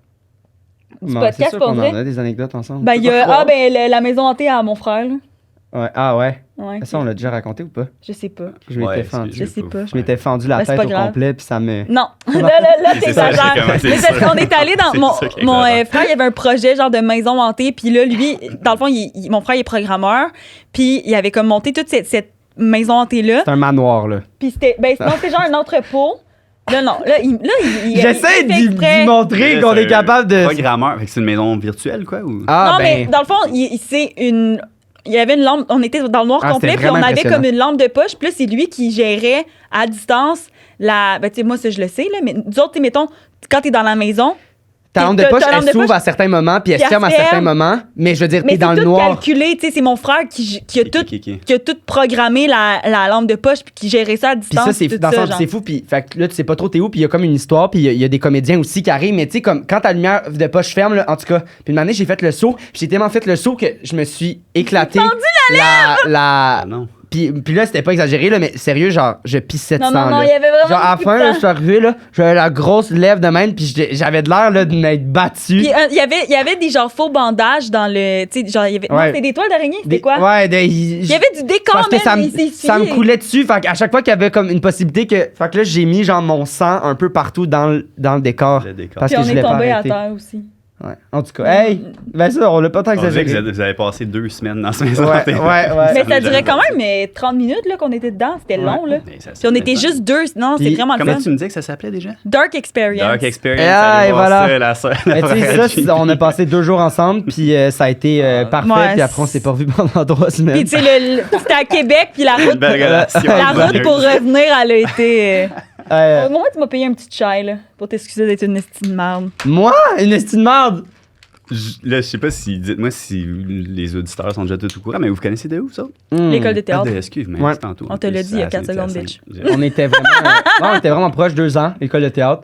S1: du
S2: Bon,
S1: podcast,
S2: c'est sûr
S1: pour
S2: qu'on
S1: vrai.
S2: en a des anecdotes ensemble.
S1: Ben, il y a. La maison hantée à mon frère, là.
S2: Ouais. Ah ouais.
S1: Ouais.
S2: Ça, on l'a déjà raconté ou pas?
S1: Je sais pas.
S2: Je m'étais
S3: Ouais,
S2: fendu.
S1: Je sais pas.
S2: Je m'étais fendu la
S1: Ben, c'est
S2: tête
S1: pas
S2: au
S1: grave.
S2: complet, puis ça me...
S1: Non. là,
S3: C'est ça,
S1: t'exagères.
S3: j'ai commencé
S1: Mais
S3: ça.
S1: parce qu'on est allé dans.
S3: C'est
S1: Mon,
S3: ça qui
S1: mon
S3: exagère.
S1: frère, il avait un projet genre de maison hantée, puis là, lui, dans le fond, mon frère, il est programmeur, puis il avait comme monté toute cette maison hantée-là.
S2: C'est un manoir, là.
S1: Puis c'était. Ben, non, c'était genre un entrepôt. Là, non. Là, il
S2: J'essaie
S1: il fait exprès.
S2: d'y montrer qu'on est capable de...
S3: Programmeur, fait que c'est une maison virtuelle, quoi? Ou...
S2: Ah,
S1: Non,
S2: ben...
S1: mais dans le fond, c'est une. Il y avait une lampe, on était dans le noir
S2: Ah,
S1: complet,
S2: c'était
S1: puis on
S2: vraiment
S1: avait
S2: impressionnant.
S1: comme une lampe de poche, puis là, c'est lui qui gérait à distance la. Ben, tu sais, moi, ça, je le sais, là, mais nous autres, tu sais, mettons, quand t'es dans la maison,
S2: Ta lampe de
S1: ta
S2: poche,
S1: lampe
S2: elle
S1: de
S2: s'ouvre
S1: poche,
S2: à certains moments, puis elle
S1: puis
S2: se ferme à
S1: elle
S2: certains
S1: ferme.
S2: moments. Mais je veux dire,
S1: mais
S2: t'es dans
S1: c'est
S2: le
S1: tout
S2: noir.
S1: calculé, tu sais, c'est mon frère qui a tout.
S3: Ok.
S1: Qui a tout programmé la lampe de poche puis qui gérait ça à
S2: Puis
S1: distance.
S2: ça, c'est
S1: tout
S2: dans le sens,
S1: genre.
S2: c'est fou. Puis fait que là, tu sais pas trop t'es où. Puis il y a comme une histoire. Puis il y a des comédiens aussi qui arrivent. Mais tu sais, comme quand ta lumière de poche ferme, là, en tout cas. Puis une année, j'ai fait le saut. Puis j'ai tellement fait le saut que je me suis éclaté. la
S3: Ah non.
S2: Puis là, c'était pas exagéré, là, mais sérieux, genre, je pissais de
S1: Non,
S2: sang.
S1: non, non,
S2: là.
S1: il y avait vraiment.
S2: Genre, à la
S1: beaucoup
S2: fin,
S1: de
S2: là,
S1: temps.
S2: je suis arrivé, là, j'avais la grosse lèvre de même, puis j'avais de l'air, là, de m'être battu.
S1: Puis il y avait des genre faux bandages dans le. Tu sais, genre, il y avait. Non,
S2: Ouais.
S1: c'était des toiles d'araignée, c'était
S2: Des-
S1: quoi?
S2: Ouais,
S1: Il y avait du décor,
S2: parce que
S1: même.
S2: ça me coulait dessus. Fait qu'à chaque fois qu'il y avait comme une possibilité que. Fait que là, j'ai mis genre mon sang un peu partout dans le décor.
S3: Le décor.
S2: Parce
S1: Puis
S2: que
S1: on
S2: je
S1: est
S2: l'ai pas
S1: tombé à
S2: arrêté.
S1: terre aussi.
S2: Ouais. En tout cas, hey! Ben ça, on l'a pas tant
S3: On dirait que
S2: exagéré.
S3: vous avez passé 2 semaines dans ce maison.
S2: Ouais, ouais.
S1: Mais ça durait quand même 30 minutes là, qu'on était dedans. C'était long, là. Puis on était juste deux. Non, c'est
S2: Puis-
S1: vraiment le
S3: Comment
S1: fun.
S3: tu me disais que ça s'appelait déjà?
S1: Dark Experience.
S3: Dark Experience.
S2: Ah,
S3: allez
S2: et
S3: voir
S2: voilà.
S3: ça, la sœur.
S2: Mais tu sais, ça, on a passé 2 jours ensemble, puis ça a été parfait,
S1: Ouais,
S2: puis après, on s'est pas revu pendant 3 semaines.
S1: Puis tu sais, c'était à Québec, puis la route,
S3: Belle relation.
S1: la route pour revenir, elle a été.
S2: Euh,
S1: Au moins, tu m'as payé un petit chai, là, pour t'excuser d'être une estime merde.
S2: moi, une estime merde!
S3: Là, je sais pas si. Dites-moi si les auditeurs sont déjà tous au courant, mais vous connaissez de où, ça?
S1: L'école de
S3: Ah,
S1: théâtre.
S3: de SQ, mais
S2: Ouais.
S3: c'est tantôt.
S1: On te l'a dit il y a 4 secondes, bitch.
S2: On était vraiment, non, on était vraiment proches, 2 ans, école de théâtre.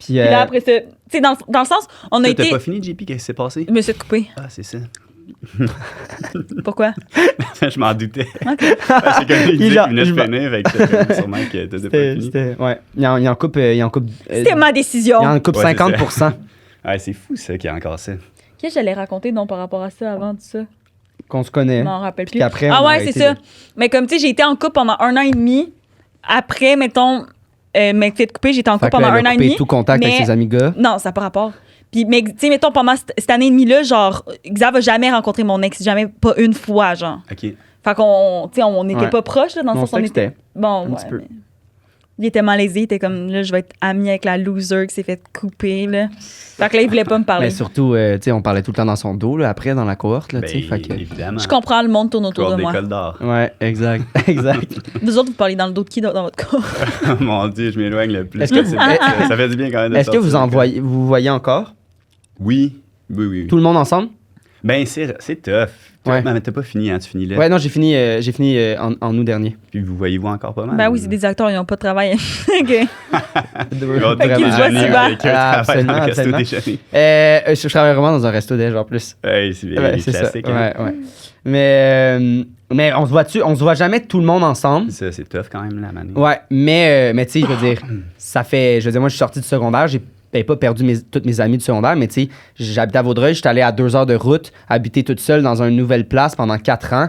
S2: Puis,
S1: Puis là, après ça, tu sais, dans le sens, on a
S3: T'as
S1: été.
S3: pas fini, JP, qu'est-ce qui s'est passé?
S1: Je me suis coupé.
S3: Ah, c'est ça.
S1: Pourquoi?
S3: Je m'en doutais.
S1: Ok.
S3: C'est comme il
S2: Il
S3: disait
S2: a-
S3: qu'il venait
S2: je
S3: de finir, fait que sûrement que t'étais pas
S2: c'était,
S3: fini.
S2: c'était, ouais. Il en coupe,
S1: C'était ma décision.
S2: il en coupe
S3: Ouais, c'est
S2: 50%.
S3: Ouais, c'est fou, ça, qu'il y a encore ça.
S1: Qu'est-ce que j'allais raconter donc par rapport à ça avant tout ça?
S2: Qu'on se connaît.
S1: Je m'en rappelle plus.
S2: qu'après,
S1: Ah
S2: on a
S1: ouais, c'est
S2: arrêté
S1: ça.
S2: de-
S1: Mais comme tu sais, j'ai été en couple pendant 1 an et demi. Après, mettons, mais fait couper, j'étais en
S2: Fait
S1: couple
S2: que là,
S1: pendant
S2: elle
S1: 1
S2: a
S1: an et
S2: coupé
S1: demi.
S2: tout contact avec
S1: mais-
S2: ses amis gars.
S1: Non, ça n'a pas rapport. Puis, mais tu sais, mettons, pendant cette année et demie là, genre, Xav a jamais rencontré mon ex, jamais, pas une fois, genre.
S3: OK.
S1: Fait qu'on, tu sais, on n'était
S2: Ouais.
S1: pas proches, là, dans le
S2: On
S1: sens où on
S2: se
S1: était.
S2: textait.
S1: Bon,
S2: un
S1: ouais.
S2: petit peu.
S1: mais- Il était malaisé, il était comme, là, je vais être ami avec la loser qui s'est fait couper, là. Fait que là, il voulait pas me parler.
S2: Mais surtout, tu sais, on parlait tout le temps dans son dos, là, après, dans la cohorte, là, tu sais.
S3: Ben,
S2: Fait que...
S3: évidemment.
S1: Je comprends, le monde tourne autour de moi.
S3: d'école d'art.
S2: Ouais, exact, exact.
S1: Vous autres, vous parlez dans le dos de qui dans votre corps?
S3: Oh mon Dieu, je m'éloigne le plus.
S2: Est-ce que
S3: possible.
S2: vous-
S3: Ça fait du bien quand même de
S2: Est-ce que
S3: sortir
S2: vous
S3: de
S2: en
S3: l'école.
S2: voyez, vous voyez encore?
S3: Oui. Oui.
S2: Tout le monde ensemble?
S3: Ben, c'est tough.
S2: Ouais.
S3: Mais t'as pas fini, hein, tu finis là.
S2: Ouais, non, j'ai fini en août dernier.
S3: Puis vous voyez-vous encore pas mal?
S1: Ben oui, c'est des acteurs, ils n'ont pas de travail. OK.
S3: Gros,
S1: Fait qu'ils se voient si bas.
S3: Absolument,
S2: Absolument, absolument.
S3: déjeuner.
S2: Je travaille vraiment dans un resto déjà, en plus.
S3: Hey, c'est bien
S2: Ouais, c'est ça.
S3: classique. Hein?
S2: Ouais, ouais. Mais on se voit jamais tout le monde ensemble.
S3: Ça, c'est tough quand même, la manée.
S2: Ouais, mais tu sais, je veux dire, moi, je suis sorti du secondaire, j'ai pas perdu toutes mes amies du secondaire, mais tu sais, j'habitais à Vaudreuil, j'étais allé à 2 heures de route, habiter toute seule dans une nouvelle place pendant 4 ans.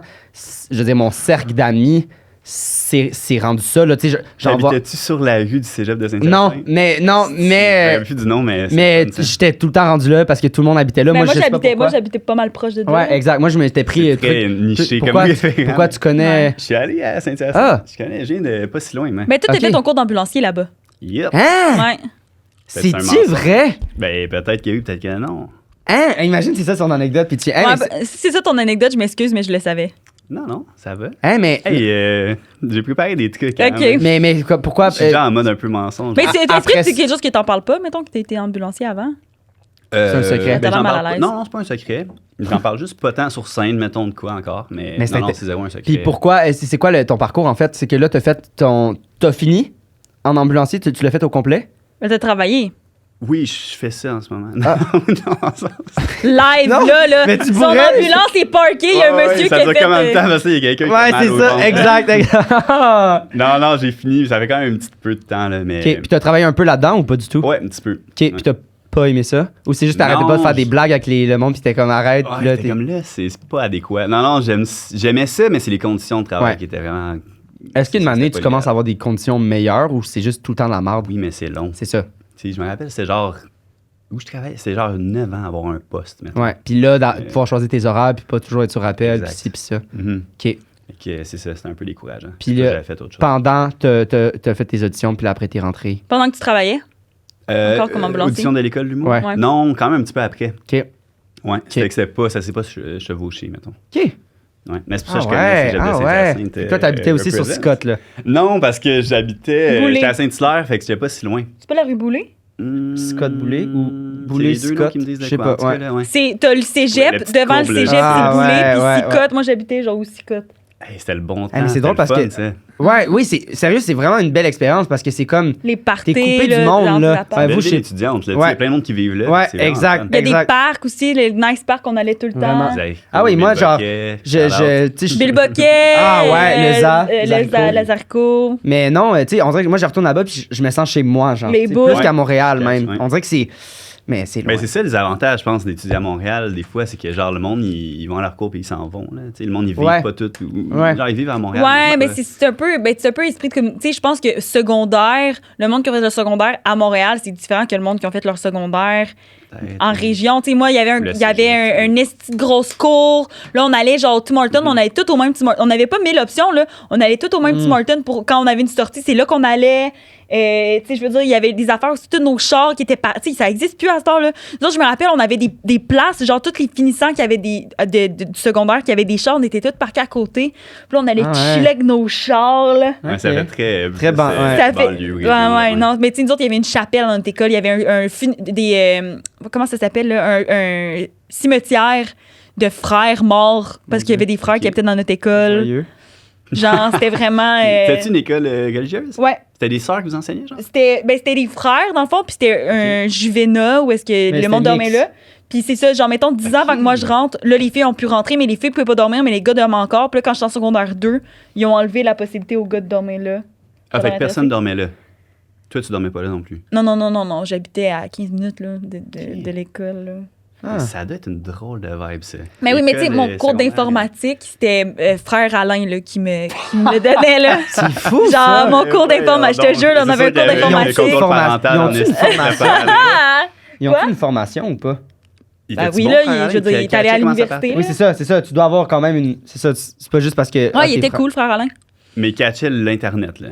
S2: Je veux dire, mon cercle d'amis, c'est rendu ça, là, tu sais, j'en vois...
S3: Habitais-tu sur la rue du cégep de Saint-Hyacinthe?
S2: Non, mais...
S3: J'avais plus du nom, mais...
S2: Mais j'étais tout le temps rendu là parce que tout le monde habitait là.
S1: Ben,
S2: moi, je sais pas
S1: moi,
S2: pourquoi.
S1: j'habitais pas mal proche de toi.
S2: Ouais, exact. Moi, je m'étais pris...
S3: C'est très niché comme
S2: pourquoi,
S3: lui.
S2: pourquoi tu connais...
S3: Je suis allé à Saint-Hyacinthe.
S2: Ah.
S3: Je connais, je viens de pas si loin, mais...
S1: Mais toi, t'as
S2: Ok.
S1: fait ton cours d'ambulancier là-bas.
S3: Yep.
S2: Hein?
S1: Ouais.
S3: C'est un
S2: C'est-tu
S3: mensonge.
S2: vrai?
S3: Ben, peut-être qu'il y a eu, peut-être que non.
S2: Hein? Imagine, c'est ça son anecdote. Puis tu... Hein,
S1: Ouais,
S2: mais,
S1: ben, si c'est ça ton anecdote, je m'excuse, mais je le savais.
S3: Non, ça va.
S2: hein, mais...
S3: Hey, j'ai préparé des trucs.
S1: Ok.
S2: Mais pourquoi...
S3: Je suis déjà en mode un peu mensonge.
S1: Mais est-ce
S2: après,
S1: que c'est quelque chose que t'en parles pas, mettons que t'as été ambulancier avant?
S2: C'est un secret.
S1: T'as l'air
S3: j'en
S1: mal
S3: parle
S1: à
S3: pas-
S1: l'aise.
S3: Non, c'est pas un secret. J'en parle juste pas tant sur scène, mettons de quoi encore. Mais
S2: Mais
S3: non,
S2: c'était-
S3: c'est zéro un secret.
S2: Puis pourquoi... C'est quoi ton parcours, en fait? C'est que là, t'as fini en ambulancier, tu l'as fait au complet?
S1: Mais t'as travaillé.
S3: Oui, je fais ça en ce moment.
S2: Ah.
S3: Non, ça...
S1: Live,
S2: Non,
S1: là.
S2: mais tu
S1: Son
S2: pourrais-
S1: ambulance est parkée, il y a un
S3: Ouais,
S1: monsieur qui
S3: ça
S1: a
S3: dure
S1: fait...
S3: combien de temps? Parce qu'il y a quelqu'un qui a
S2: Ouais,
S3: mal
S2: c'est
S3: au
S2: ça,
S3: ventre.
S2: exact.
S3: Non, j'ai fini. Ça fait quand même un petit peu de temps, là, mais...
S2: OK, puis t'as travaillé un peu là-dedans ou pas du tout?
S3: Ouais, un petit peu.
S2: OK, puis t'as pas aimé ça? Ou c'est juste t'arrêtais
S3: Non,
S2: pas de faire des blagues avec le monde puis t'es comme arrête,
S3: Ouais,
S2: puis là,
S3: t'es comme là, c'est pas adéquat. Non, j'aimais ça, mais c'est les conditions de travail
S2: Ouais.
S3: qui étaient vraiment...
S2: Est-ce qu'une année,
S3: C'était
S2: tu
S3: pas
S2: commences à
S3: idéal.
S2: avoir des conditions meilleures ou c'est juste tout le temps de la merde?
S3: Oui, mais c'est long.
S2: C'est ça.
S3: Tu sais, je me rappelle, c'est genre... Où je travaillais, c'est genre 9 ans avoir un poste, maintenant.
S2: Ouais. Puis là, pouvoir choisir tes horaires puis pas toujours être sur rappel, puis
S3: Exact.
S2: ci, puis ça.
S3: Mhm.
S2: OK.
S3: Fait que c'est ça, c'était un peu décourageant.
S2: Puis
S3: Puis
S2: là,
S3: j'avais fait autre chose.
S2: Pendant, t'as fait tes auditions, puis là, après, t'es rentré.
S1: Pendant que tu travaillais? Encore comme ambulancier?
S3: Audition de l'école de l'humour?
S2: Ouais.
S1: Ouais.
S3: Non, quand même un petit peu après.
S2: OK.
S3: Ouais, c'était que ça s'est pas chevauché, mettons.
S2: OK.
S3: Ouais. Mais c'est pour ça que je connais Cégep de Saint-Hyacinthe.
S2: Puis toi, t'habitais aussi sur
S3: represent.
S2: Scott, là.
S3: Non, parce que j'habitais...
S1: Boulay.
S3: J'étais à Saint-Hilaire, fait que j'étais pas si loin.
S1: C'est pas la rue Boulay?
S2: Scott Boulay ou
S3: C'est
S2: Boulay
S3: les deux noms
S2: Scott?
S3: qui me disent de
S2: Je sais
S3: quoi, en
S2: pas,
S3: tout cas,
S2: ouais.
S3: là, ouais.
S1: T'as le cégep,
S3: Ouais, la petite
S1: devant le
S3: courbe, là.
S1: cégep,
S2: Ah,
S1: c'est Boulay,
S2: ouais,
S1: puis
S2: ouais,
S1: Sicotte. Moi, j'habitais genre où Sicotte.
S3: Hey, c'était le bon temps.
S2: Ah, mais c'est drôle
S3: c'était
S2: parce
S3: le
S2: que-
S3: fun, ça.
S2: Ouais, oui, sérieux, c'est vraiment une belle expérience parce que c'est comme.
S1: Les parties,
S2: T'es coupé
S1: là,
S2: du monde,
S1: dans
S2: là.
S1: la part.
S2: Ouais,
S3: Belle
S2: vous,
S3: ville
S2: chez-
S3: étudiante, là.
S2: Ouais.
S3: Il y a plein de monde qui vivent là.
S2: Ouais,
S3: c'est vraiment
S2: exact.
S3: fun.
S1: Il y a des
S2: Exact.
S1: parcs aussi, les nice parks qu'on allait tout le
S2: Vraiment.
S1: temps.
S3: Vous avez-
S2: Ah oui,
S3: Bill
S2: moi, genre,
S3: Boquet,
S2: tu sais,
S1: Bill Boquet.
S2: Ah ouais, le ZA, Zarco.
S1: Lazarco.
S2: Mais non, tu sais, on dirait que moi, je retourne là-bas puis je me sens chez moi, genre.
S1: Les
S2: Tu sais,
S1: boules.
S2: plus qu'à Montréal,
S3: Ouais.
S2: même.
S3: Ouais.
S2: On dirait que c'est. Mais c'est loin.
S3: Mais c'est ça les avantages, je pense, d'étudier à Montréal. Des fois, c'est que genre le monde, ils vont à leur cours et ils s'en vont. Là. Tu sais, le monde, ils vivent
S2: Ouais.
S3: pas tout.
S2: Ouais.
S3: Genre, ils vivent à Montréal.
S1: Ouais, mais
S3: c'est
S1: c'est un peu esprit de tu sais, je pense que secondaire, le monde qui a fait le secondaire à Montréal, c'est différent que le monde qui a fait leur secondaire en région. Tu sais, moi, il y avait
S3: Le
S1: un esti de grosse cour. Là, on allait genre au Tim Hortons, on allait tout au même Tim Hortons. On n'avait pas 1000 options, là. On allait tout au même Tim Hortons pour quand on avait une sortie. C'est là qu'on allait. Tu sais, je veux dire, il y avait des affaires aussi, tous nos chars qui étaient tu sais, ça existe plus à ce temps-là. Nous autres, je me rappelle, on avait des places, genre, tous les finissants qui avaient du secondaire, qui avaient des chars, on était tous parqués à côté. Puis là, on allait
S2: Ah ouais.
S1: chiller avec nos chars, là.
S3: Ouais, ça
S2: Ok.
S3: fait très.
S2: Très ban- ouais.
S1: Ça fait.
S3: banlieue,
S1: Ouais,
S3: région,
S1: ouais, non. Mais tu sais, nous autres, il y avait une chapelle dans notre école. Il y avait comment ça s'appelle, là? Un cimetière de frères morts parce qu'il y avait des frères qui
S3: Ok.
S1: habitaient dans notre école.
S2: Sérieux?
S1: Genre, c'était vraiment.
S3: T'as-tu une école religieuse?
S1: Ouais.
S3: C'était des sœurs qui vous enseignaient, genre?
S1: C'était des frères, dans le fond, puis c'était un juvénat où est-ce que
S2: Mais
S1: le
S2: c'était
S1: monde dormait
S2: mix.
S1: là. Puis c'est ça, genre, mettons, 10 ans avant que moi je rentre, là, les filles ont pu rentrer, mais les filles pouvaient pas dormir, mais les gars dormaient encore. Puis là, quand j'étais en secondaire 2, ils ont enlevé la possibilité aux gars de dormir là.
S3: Ah,
S1: Ça
S3: fait
S1: m'a
S3: que personne
S1: intéressé.
S3: dormait là. Toi, tu dormais pas là non plus.
S1: Non. J'habitais à 15 minutes là, de l'école. Là.
S2: Ah.
S3: Ça doit être une drôle de vibe, ça.
S1: Mais oui, mais tu sais,
S3: L'école,
S1: mon cours
S3: secondaire,
S1: d'informatique, c'était frère Alain là, qui me donnait. Là.
S2: C'est fou,
S1: Genre,
S2: ça!
S1: mon cours d'informatique, je te jure, là, on avait un cours d'informatique.
S2: Ils ont
S3: d'informatique.
S2: une formation.
S1: Ah!
S2: Ils ont
S1: Quoi?
S2: fait une formation ou pas?
S1: Ben oui, là, je veux dire, il est allé à l'université.
S2: Oui, c'est ça. Tu dois avoir quand même une. C'est ça, c'est pas juste parce que.
S1: Ouais, il était cool, frère Alain.
S3: Mais il catchait l'Internet, là.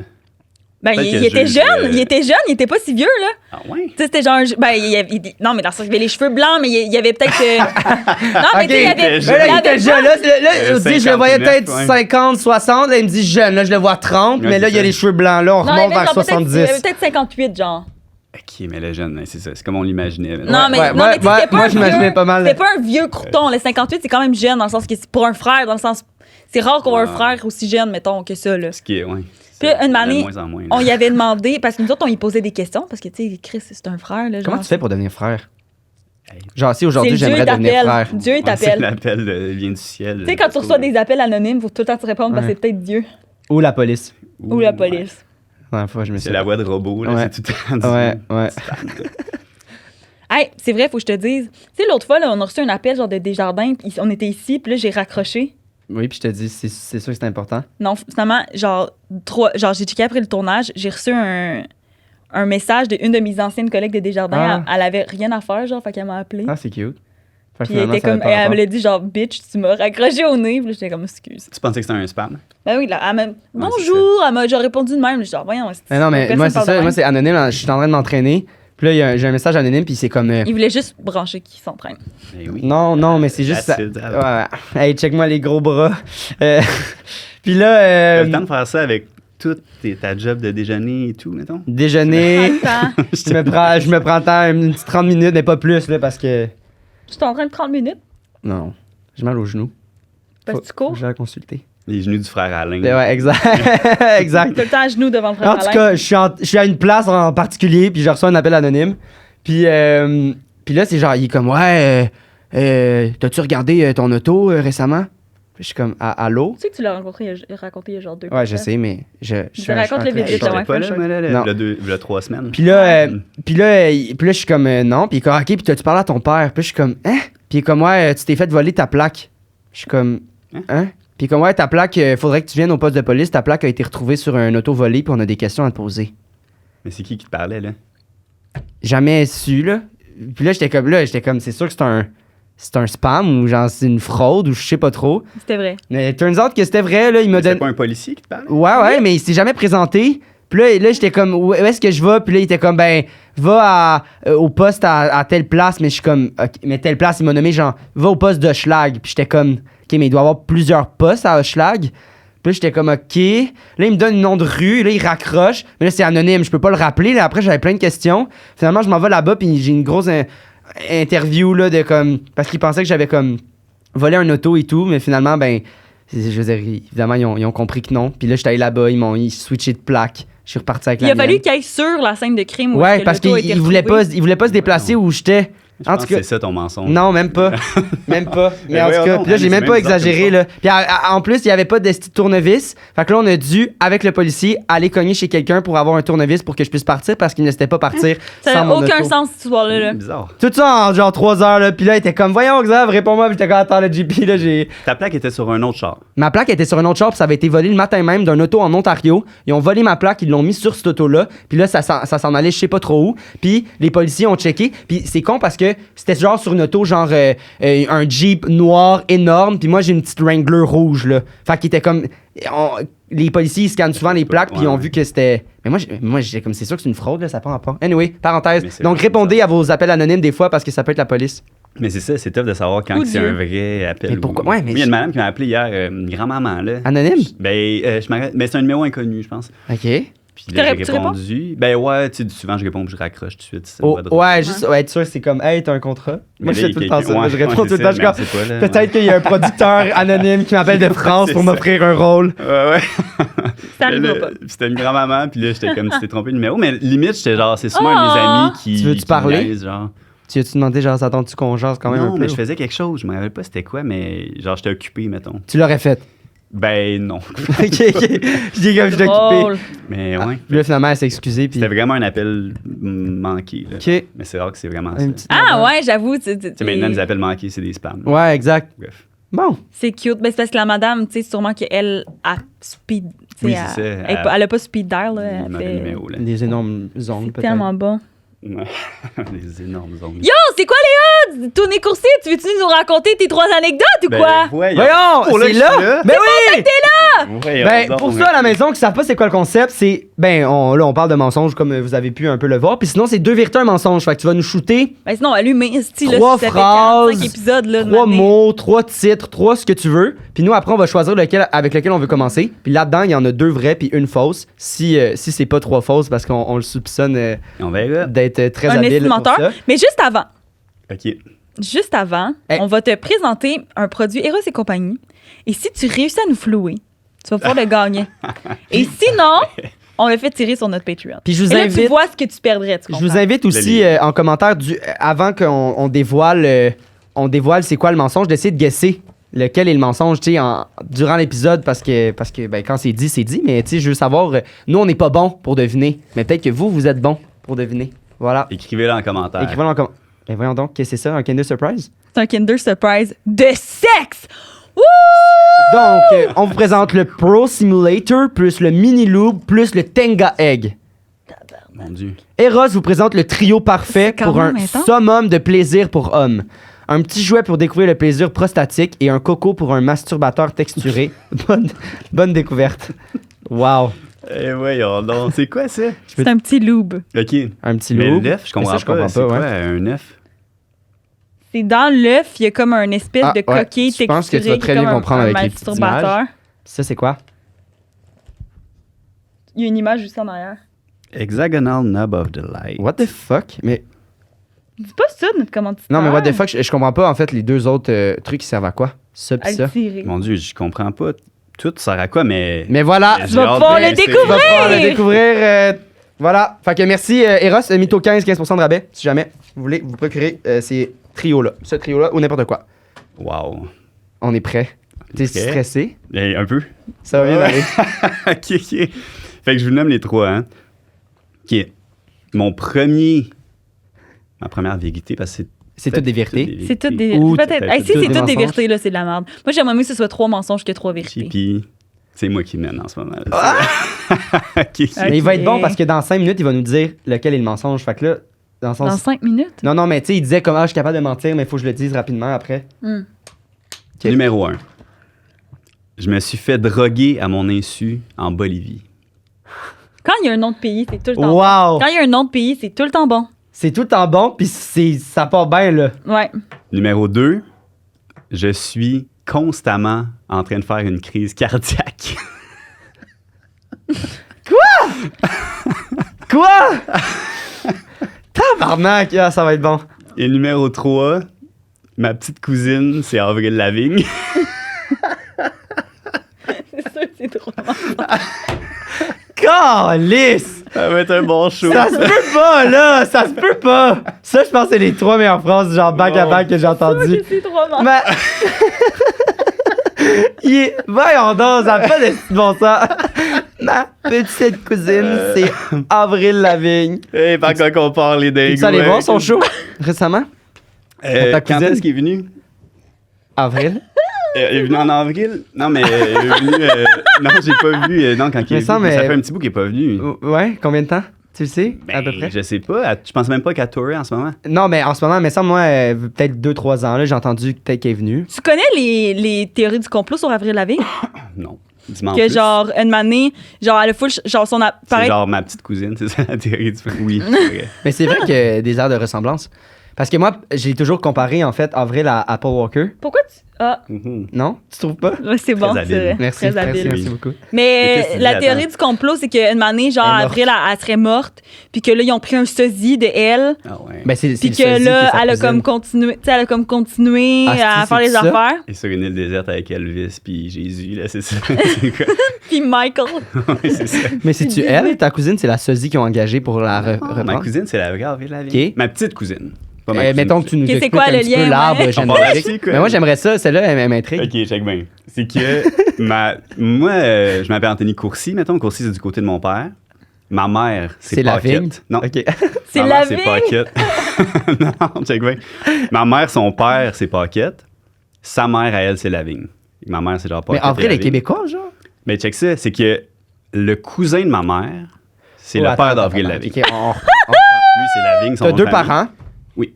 S1: Ben,
S3: Peut-être
S1: il
S3: que
S1: était
S3: je-
S1: jeune, il était pas si vieux, là.
S3: Ah ouais?
S1: Tu sais, c'était genre. Ben, non, mais dans le sens, il avait les cheveux blancs, mais il y avait peut-être. Non, mais tu sais, il y avait.
S3: était
S2: Mais là, il
S1: il y
S2: était
S1: avait
S2: jeune. Là, je dis, je le voyais
S3: 59,
S2: peut-être
S3: ouais.
S2: 50, 60. Là, il me dit jeune. Là, je le vois 30.
S3: Ouais,
S2: mais là,
S3: c'est
S2: il y a
S3: ça.
S2: les cheveux blancs. Là, on
S1: Non, il y
S2: remonte
S1: avait
S2: vers
S1: genre peut-être- il y
S2: 70.
S1: avait peut-être 58, genre.
S3: Ok, mais le jeune, c'est ça. C'est comme on l'imaginait.
S1: Non, mais,
S2: ouais,
S1: non, mais tu sais,
S2: ouais,
S1: c'était pas
S2: moi,
S1: un
S2: j'imaginais
S1: vieux-
S2: pas mal.
S1: C'était pas un vieux crouton. Le 58, c'est quand même jeune, dans le sens que c'est pour un frère, dans le sens. C'est rare qu'on voit un
S3: Ouais.
S1: frère aussi jeune, mettons, que ça, là.
S3: Ce qui est, ouais.
S1: Puis là, une année,
S3: De moins en moins. là.
S1: on y avait demandé, parce que nous autres, on y posait des questions, parce que, tu sais, Chris, c'est un frère, là.
S2: Comment
S1: genre.
S2: tu fais pour devenir frère?
S3: Hey.
S2: Genre, si
S1: C'est
S2: aujourd'hui,
S1: le Dieu
S2: j'aimerais devenir
S1: t'appelle.
S2: frère.
S1: Dieu, il
S3: Ouais, c'est
S1: t'appelle.
S3: l'appel vient du ciel.
S1: Tu sais, quand tu reçois des appels anonymes, faut tout le temps te répondre parce que c'est peut-être Dieu
S2: Ou la police.
S1: ou la police.
S2: Ouais, fois, je me
S3: C'est
S2: suis.
S3: la voix de robot, là.
S2: Ouais.
S3: C'est tout le temps.
S2: Ouais.
S1: Hey, c'est vrai, faut que je te dise. Tu sais, l'autre fois, là, on a reçu un appel genre de Desjardins, puis on était ici, puis là, j'ai raccroché.
S2: Oui, puis je te dis, c'est sûr que c'est important.
S1: Non, finalement, genre j'ai checké après le tournage, j'ai reçu un message d'une de mes anciennes collègues de Desjardins.
S2: Ah.
S1: Elle avait rien à faire, genre, fait qu'elle m'a appelé.
S2: Ah, c'est cute. Fait que
S1: Puis elle
S2: finalement,
S1: était
S2: ça avait
S1: comme,
S2: pas
S1: elle
S2: rapport.
S1: me l'a dit, genre, bitch, tu m'as raccroché au nez. Puis là, j'étais comme, excuse.
S3: Tu pensais que c'était un spam?
S1: Ben oui, là, elle m'a,
S3: c'est
S1: bonjour, elle m'a genre répondu de même. Genre, voyons,
S2: Mais non, mais
S1: personne
S2: moi, c'est
S1: parle de
S2: ça.
S1: même.
S2: Moi, c'est anonyme. Là, je suis en train de m'entraîner. Puis là, j'ai un message anonyme, puis c'est comme.
S1: Il voulait juste brancher qui s'entraîne.
S3: Eh oui.
S2: Non, mais c'est juste. Ça...
S3: Acide,
S2: Ouais. Hey, check-moi les gros bras. Puis là,
S3: T'as le temps de faire ça avec toute ta job de déjeuner et tout, mettons?
S2: déjeuner.
S1: Attends,
S2: je me prends le temps, une petite 30 minutes, mais pas plus, là, parce que.
S1: je suis en train de 30 minutes.
S2: Non, j'ai mal aux genoux.
S1: Parce que tu cours.
S2: Je vais la consulter.
S3: Les genoux du frère Alain.
S2: Ouais, exact. exact.
S1: Tout le temps à genoux devant le frère
S2: En tout
S1: Alain.
S2: cas, je suis à une place en particulier, puis je reçois un appel anonyme. Puis là, c'est genre, il est comme, ouais, t'as-tu regardé ton auto récemment? Puis je suis comme, allô?
S1: Tu sais que tu l'as raconté il y a genre 2
S2: Ouais, je sais, mais je
S1: raconte le vite,
S3: J'étais
S1: ouais,
S3: pas là,
S1: for
S3: moi, là,
S2: Non.
S3: il y a 3 semaines.
S2: Puis là, je suis comme, non. Puis il est comme, OK, puis t'as-tu parlé à ton père? Puis je suis comme, hein? Puis il est comme, ouais, tu t'es fait voler ta plaque. Je suis comme, hein? Puis il est comme, ouais, ta plaque, faudrait que tu viennes au poste de police. Ta plaque a été retrouvée sur un auto volé, puis on a des questions à te poser.
S3: Mais c'est qui te parlait, là?
S2: Jamais su, là. Puis là, j'étais comme, c'est sûr que c'est un spam ou genre c'est une fraude ou je sais pas trop.
S1: C'était vrai.
S2: Mais turns out que c'était vrai, là. Il m'a
S3: C'était
S2: donné.
S3: pas un policier qui te parlait?
S2: Ouais, mais il s'est jamais présenté. Puis là j'étais comme, où est-ce que je vais? Puis là, il était comme, ben, va au poste à telle place. Mais je suis comme, OK, mais telle place, il m'a nommé genre, va au poste d'Hochelag. Puis j'étais comme, OK, mais il doit y avoir plusieurs postes à Hochelag. Puis là, j'étais comme, OK. Là, il me donne le nom de rue. Là, il raccroche. Mais là, c'est anonyme. Je peux pas le rappeler. Là, après, j'avais plein de questions. Finalement, je m'en vais là-bas. Puis j'ai une grosse interview, là, de comme. Parce qu'il pensait que j'avais comme volé un auto et tout. Mais finalement, ben, je veux dire, évidemment, ils ont compris que non. Puis là, j'étais allé là-bas. Ils switché de plaque. Je suis reparti avec la
S1: Il a fallu
S2: mienne.
S1: qu'il aille sur la scène de crime où
S2: Ouais,
S1: est-ce que
S2: parce
S1: l'auto a été
S2: qu'il voulait
S1: retrouvée.
S2: pas se déplacer où j'étais.
S3: Je pense que c'est ça ton mensonge.
S2: Non, même pas. Même pas. Mais en
S3: voyons
S2: tout cas,
S3: donc,
S2: puis là, j'ai
S3: c'est
S2: même
S3: même
S2: pas
S3: bizarre
S2: exagéré,
S3: comme
S2: là. Puis en plus, il y avait pas de petit tournevis. Fait que là, on a dû, avec le policier, aller cogner chez quelqu'un pour avoir un tournevis pour que je puisse partir parce qu'il ne laissait pas partir
S1: Ça
S2: sans
S1: n'a
S2: mon
S1: aucun
S2: auto.
S1: sens, cette histoire-là. là.
S3: Bizarre.
S2: Tout ça en genre 3 heures, là. Puis là, il était comme, voyons, Xav, réponds-moi. Puis j'étais comme, attends, le GP, là, j'ai.
S3: Ta plaque était sur un autre char.
S2: Ma plaque était sur un autre char, puis ça avait été volé le matin même d'un auto en Ontario. Ils ont volé ma plaque, ils l'ont mis sur cette auto-là. Puis là, ça s'en allait je sais pas trop où. Puis les policiers ont checké. Puis c'est con parce que c'était genre sur une auto, genre un Jeep noir énorme. Puis moi, j'ai une petite Wrangler rouge, là. Fait qu'il était comme. Les policiers, ils scannent souvent les plaques, puis ils ont vu que c'était. Mais moi, j'étais comme, c'est sûr que c'est une fraude, là, ça prend pas. Anyway,
S3: Mais
S2: parenthèse.
S3: c'est
S2: Donc,
S3: vraiment
S2: répondez à vos appels anonymes des fois parce que ça peut être la police.
S3: Mais c'est ça, c'est tough de savoir quand
S1: Ou
S3: c'est
S1: Dieu.
S3: un vrai appel.
S2: Mais pourquoi?
S3: ou-
S2: Ouais, mais
S3: Oui, il y a une madame qui m'a appelé hier, une grand-maman, là.
S2: Anonyme?
S3: Mais c'est un numéro inconnu, je pense.
S2: OK.
S3: Puis là, j'ai
S1: Tu réponds?
S3: répondu. Ben ouais, tu sais, souvent, je réponds puis je raccroche tout de suite. ça me
S2: Oh,
S3: va drôle.
S2: ouais, juste être sûr, c'est comme, hey, t'as un contrat.
S3: Mais
S2: Moi, je
S3: là,
S2: fais tout le temps ça.
S3: ouais,
S2: Je réponds
S3: ouais,
S2: tout le
S3: c'est
S2: temps.
S3: ça,
S2: Je
S3: mais
S2: suis
S3: c'est pas, là,
S2: peut-être
S3: ouais.
S2: qu'il y a un producteur anonyme qui m'appelle de France
S3: C'est
S2: pour
S3: ça.
S2: m'offrir un rôle.
S3: Ouais.
S1: Ça
S3: Là,
S1: arrivera pas.
S3: c'était une grand-maman, puis là, j'étais comme, tu t'es trompé de numéro. Mais limite, j'étais genre, c'est souvent un de mes
S1: Ah!
S3: amis qui.
S2: Tu veux-tu
S3: qui
S2: parler?
S3: me niaise, genre.
S2: Tu as-tu demandé, genre, s'attends-tu qu'on jase quand même
S3: Non,
S2: un peu?
S3: mais je faisais quelque chose. Je me rappelle pas c'était quoi, mais genre, j'étais occupé, mettons.
S2: Tu l'aurais fait.
S3: Ben non.
S2: OK. Je dis comme je t'ai occupé.
S1: Drôle.
S3: Mais ouais.
S2: Puis là, finalement, elle s'est excusée. Puis...
S3: C'était vraiment un appel manqué. Là.
S2: OK.
S3: Mais c'est rare que c'est vraiment ça.
S2: Une
S3: Tu
S2: petite
S1: Ah
S2: madame.
S1: ouais, j'avoue.
S3: sais, maintenant, les appels manqués, c'est des spams.
S2: Ouais, exact.
S3: Bref.
S2: Bon.
S1: C'est cute. Ben, c'est parce que la madame, tu sais, sûrement qu'elle a speed. tu sais,
S3: Oui,
S1: elle-
S3: c'est ça.
S1: Elle a pas speed dial, là.
S3: Il
S1: Elle
S3: m'avait le
S1: fait...
S3: numéro, là.
S2: Des énormes ongles,
S1: C'est
S2: peut-être.
S1: tellement bon.
S3: Des énormes ongles.
S1: Yo, c'est quoi, Léa? Tournée coursier, tu veux-tu nous raconter tes 3 anecdotes ou
S3: Ben,
S1: quoi?
S3: voyons.
S2: Voyons,
S3: Pour
S2: c'est
S3: que je
S2: là?
S3: suis là.
S2: Ben oui!
S3: Voyons
S2: Ben,
S3: donc,
S2: pour
S3: mais-
S2: ceux à la maison qui savent pas c'est quoi le concept, c'est. Ben, là, on parle de mensonges comme vous avez pu un peu le voir. Puis sinon, c'est 2 vérités, un mensonge. Fait que tu vas nous shooter
S1: Ben sinon, allumer, style, là,
S2: 3
S1: si ça fait
S2: phrases,
S1: 45 épisodes, là, de
S2: 3
S1: m'amener.
S2: mots, 3 titres, 3 ce que tu veux. Puis nous, après, on va choisir avec lequel on veut commencer. Puis là-dedans, il y en a 2 vrais puis une fausse. Si c'est pas 3 fausses, parce qu'on le soupçonne
S3: On verra.
S2: d'être très
S1: Un
S2: habile pour
S1: estimateur.
S2: ça.
S1: Mais
S3: OK.
S1: juste avant,
S2: Hey.
S1: on va te présenter un produit Eros et compagnie. Et si tu réussis à nous flouer, tu vas pouvoir le gagner. Et sinon, on le fait tirer sur notre Patreon.
S2: Puis je vous
S1: Et là, tu
S2: invite.
S1: vois ce que tu perdrais, tu
S2: Je
S1: comprends?
S2: vous invite aussi en commentaire avant qu'on dévoile c'est quoi le mensonge, d'essayer de guesser lequel est le mensonge, tu sais, durant l'épisode parce que ben, quand c'est dit, mais tu sais, je veux savoir, nous on n'est pas bon pour deviner, mais peut-être que vous êtes bon pour deviner. Voilà.
S3: Écrivez-le en commentaire.
S2: Écrivez-le en commentaire. Ben voyons donc, qu'est-ce que c'est ça, un Kinder Surprise?
S1: C'est un Kinder Surprise de sexe! Wouh!
S2: Donc, on vous présente le Pro Simulator plus le Mini Lube plus le Tenga Egg.
S3: Mon Dieu.
S2: Eros vous présente le trio parfait
S1: C'est quand
S2: pour un
S1: même intense.
S2: summum de plaisir pour hommes. Un petit jouet pour découvrir le plaisir prostatique et un coco pour un masturbateur texturé. bonne découverte. Wow.
S3: Eh voyons donc. C'est quoi ça?
S1: C'est un petit lube.
S3: OK.
S2: Un petit
S3: Mais
S2: loup.
S3: l'œuf, je comprends
S2: Mais ça,
S3: pas. C'est quoi
S2: ouais.
S3: un œuf?
S1: C'est dans l'œuf, il y a comme un espèce
S2: Ah,
S1: de
S2: ouais.
S1: coquille
S2: Je pense que tu vas
S1: texturée
S2: très
S1: qui est
S2: bien
S1: comme
S2: comprendre
S1: un
S2: avec les petites
S1: masturbateur.
S2: Ça, c'est quoi?
S1: Il y a une image juste en arrière.
S3: Hexagonal knob of the light.
S2: What the fuck? Mais,
S1: Dis pas ça, notre commanditaire.
S2: non, mais what the fuck, je comprends pas en fait les 2 autres trucs qui servent à quoi? Ça
S1: À
S2: pis
S1: le
S2: ça.
S1: tirer.
S3: Mon Dieu, je comprends pas. Tout sert à quoi, mais.
S2: Mais voilà,
S3: J'ai
S1: tu vas
S3: hâte
S1: pouvoir
S3: de
S1: le
S3: essayer.
S2: tu vas pouvoir le
S1: découvrir!
S2: découvrir Voilà. Fait que merci, Eros. Mytho 15% de rabais, si jamais vous voulez vous procurer ces trios-là. Ce trio-là ou n'importe quoi.
S3: Wow.
S2: On est prêt. T'es stressé?
S3: Un peu.
S2: Ça va bien aller.
S3: OK. Fait que je vous nomme les 3, hein. OK. Ma première vérité, parce que
S2: C'est toutes des vérités.
S1: C'est toutes des.
S2: Ou
S1: Peut-être.
S3: peut-être
S1: Si
S2: toutes
S1: c'est
S2: des
S1: toutes des
S2: mensonges.
S1: vérités, là, c'est de la merde. Moi, j'aimerais mieux que ce soit 3 mensonges que 3 vérités.
S3: Puis c'est moi qui mène en ce moment. Là. OK.
S2: Mais il va être bon
S1: Ok.
S2: parce que dans 5 minutes, il va nous dire lequel est le mensonge. Fait que là, dans le sens.
S1: Dans 5 minutes?
S2: Non, mais tu sais, il disait comment je suis capable de mentir, mais il faut que je le dise rapidement après.
S1: Hmm.
S2: Ok.
S3: Numéro 1. Je me suis fait droguer à mon insu en Bolivie.
S1: Quand il y a un nom de pays, c'est tout le temps bon.
S2: Wow!
S1: Quand il y a un nom de pays, c'est tout le temps bon.
S2: C'est tout le temps bon, puis ça part bien, là.
S1: Ouais.
S3: Numéro 2. Je suis constamment en train de faire une crise cardiaque.
S2: Quoi? Tabarnak! Ah, ça va être bon.
S3: Et numéro 3. Ma petite cousine, c'est Avril Lavigne.
S1: C'est sûr que c'est trop bon.
S2: Calice!
S3: Ça va être un bon show.
S2: Ça se peut pas, là! Ça se peut pas! Ça, je pense que c'est les 3 meilleures phrases, genre back à back, que j'ai entendues.
S1: C'est trop bon.
S2: Mais. Voyons donc, ça n'a pas de petit bon sens. Ma petite cousine, c'est Avril Lavigne.
S3: Hey, par quoi qu'on parle, les dingues.
S2: Tu allé voir son show récemment? Ta
S3: Quand
S2: cousine?
S3: est-ce qu'il est venu?
S2: Avril?
S3: Il est venu en avril? Non, mais il est venu... non, j'ai pas vu. Non, quand il est
S2: Mais ça,
S3: venu.
S2: mais-
S3: Ça fait un petit bout qu'il est pas venu.
S2: Ouais, combien de temps? Tu le sais, à peu
S3: Ben,
S2: près?
S3: je sais pas. Je pense même pas qu'elle tourait en ce moment.
S2: Non, mais en ce moment, mais ça, moi, peut-être 2-3 ans, là, j'ai entendu peut-être qu'elle est venue.
S1: Tu connais les théories du complot sur Avril Lavigne?
S3: Non. Dis-moi en
S1: Que
S3: plus.
S1: genre, une année, genre, elle a full, genre, son
S3: C'est
S1: appareil.
S3: genre ma petite cousine, c'est ça la théorie du... Oui, c'est vrai.
S2: Mais c'est vrai qu'il y a des airs de ressemblance. Parce que moi, j'ai toujours comparé, en fait, Avril à Paul Walker.
S1: Pourquoi tu. Ah,
S3: Mhm.
S2: Non? Tu trouves pas?
S1: ouais, c'est bon,
S3: habile.
S1: c'est vrai.
S2: Merci,
S1: Très
S2: merci,
S1: habile.
S2: merci beaucoup.
S1: Mais
S3: Qu'est-ce que tu
S1: la
S3: dis,
S1: théorie
S3: attends?
S1: du complot, c'est qu'une année, genre,
S2: Elle est morte.
S1: Avril, elle serait morte, puis que là, ils ont pris un sosie de elle,
S3: Ah ouais.
S2: Ben, c'est
S1: puis
S2: le
S1: que
S2: sosie qui est
S1: là,
S2: sa
S1: elle a
S2: cousine.
S1: comme continué, tu sais, elle a comme continué
S2: Ah,
S1: à faire
S2: c'est
S1: les
S2: ça?
S1: affaires.
S3: Et sur une île déserte avec Elvis puis Jésus, là, c'est ça. C'est quoi?
S1: Puis Michael.
S3: Ouais, c'est ça.
S2: Mais c'est-tu
S1: C'est
S2: elle,
S1: Disney.
S2: ta cousine? C'est la sosie qu'ils ont engagée pour la
S3: Ma
S2: reprendre?
S3: cousine, c'est la vraie Avril Lavigne.
S2: Ok.
S3: Ma petite cousine. Pas ma cousine.
S2: Mettons que tu nous
S1: Ok, c'est
S2: expliques
S1: quoi
S2: un
S1: le
S2: petit
S1: lien,
S2: peu l'arbre
S1: ouais?
S3: On parle
S2: généalogique.
S3: là-dessus, quoi.
S2: Mais moi, j'aimerais ça. Celle-là, elle m'intrigue.
S3: Ok, check bien. C'est que moi, je m'appelle Anthony Courcy, mettons. Courcy, c'est du côté de mon père. Ma mère, c'est
S2: la
S3: Paquette.
S2: vigne?
S3: Non.
S2: OK.
S1: C'est
S3: Ma
S1: la
S3: mère, c'est
S1: vigne.
S3: Paquette. Non, check bien. Ma mère, son père, c'est Paquette. Sa mère, à elle, c'est la vigne. Ma mère, c'est genre
S2: Mais
S3: Paquette.
S2: Avril
S3: et
S2: est
S3: Lavigne.
S2: québécois, genre?
S3: Mais check ça, c'est que le cousin de ma mère, c'est
S2: Oh,
S3: le
S2: attends,
S3: père d'Avril
S2: attends,
S3: Lavigne.
S2: OK,
S3: Lui, c'est Lavigne, son
S2: T'as
S3: nom
S2: deux
S3: de famille.
S2: parents?
S3: Oui.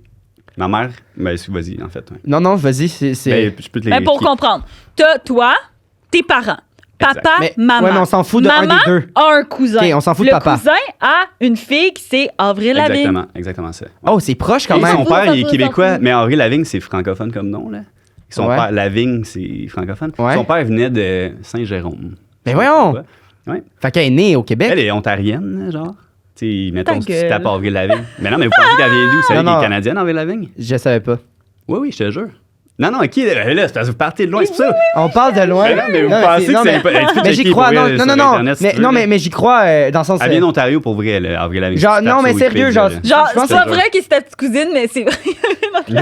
S3: Ma mère, ben, vas-y, en fait. Ouais.
S2: Non, vas-y, c'est...
S3: Ben, je peux te les
S1: Mais pour
S3: expliquer.
S1: comprendre, t'as toi, tes parents, papa,
S2: Mais-
S1: maman.
S2: ouais, mais on s'en fout de un
S1: Maman
S2: des deux.
S1: a un cousin.
S2: Ok, on s'en fout de
S1: Le
S2: papa.
S1: cousin a une fille qui c'est Avril Lavigne.
S3: Exactement ça.
S2: Oh, c'est proche quand
S3: Et
S2: même.
S3: son
S1: fout,
S3: père,
S1: ça
S3: il est
S1: fout,
S3: québécois,
S1: ça fout.
S3: mais Avril Lavigne, c'est francophone comme nom, là. Son
S2: Ouais.
S3: père, Lavigne, c'est francophone.
S2: Ouais.
S3: Son père venait de Saint-Jérôme.
S2: Mais voyons!
S3: Ouais.
S2: Fait qu'elle est née au Québec.
S3: Elle est ontarienne, genre. Tu sais, mettons,
S1: Ta
S3: si tu
S1: gueule.
S3: tapes Avril Lavigne. Mais non, mais vous pensez qu'elle vient d'où? Vous savez
S2: Non,
S3: qu'elle est
S2: non.
S3: canadienne, Avril Lavigne?
S2: Je savais pas.
S3: Oui, je te jure. Non, non, qui là, c'est parce que vous partez de loin, c'est pour ça.
S2: On parle de loin.
S3: Mais non, mais vous
S2: Non,
S3: pensez que
S2: non,
S3: c'est
S2: mais-
S3: pas. Hey, tu peux
S2: Mais j'y
S3: checker
S2: crois,
S3: pour
S2: non,
S3: elle
S2: non,
S3: sur
S2: non,
S3: Internet, si
S2: mais,
S3: tu veux,
S2: non,
S3: là.
S2: mais j'y crois dans le sens...
S3: Elle vient d'Ontario pour vrai, là, Avril Lavigne.
S2: Genre,
S3: Si tu
S2: non,
S3: tapes
S2: mais
S3: sur
S2: sérieux,
S3: Wikipédia,
S2: genre-
S3: là.
S1: Genre,
S2: Je pense
S1: c'est
S2: que-
S1: pas vrai que c'est ta petite cousine, mais c'est vrai.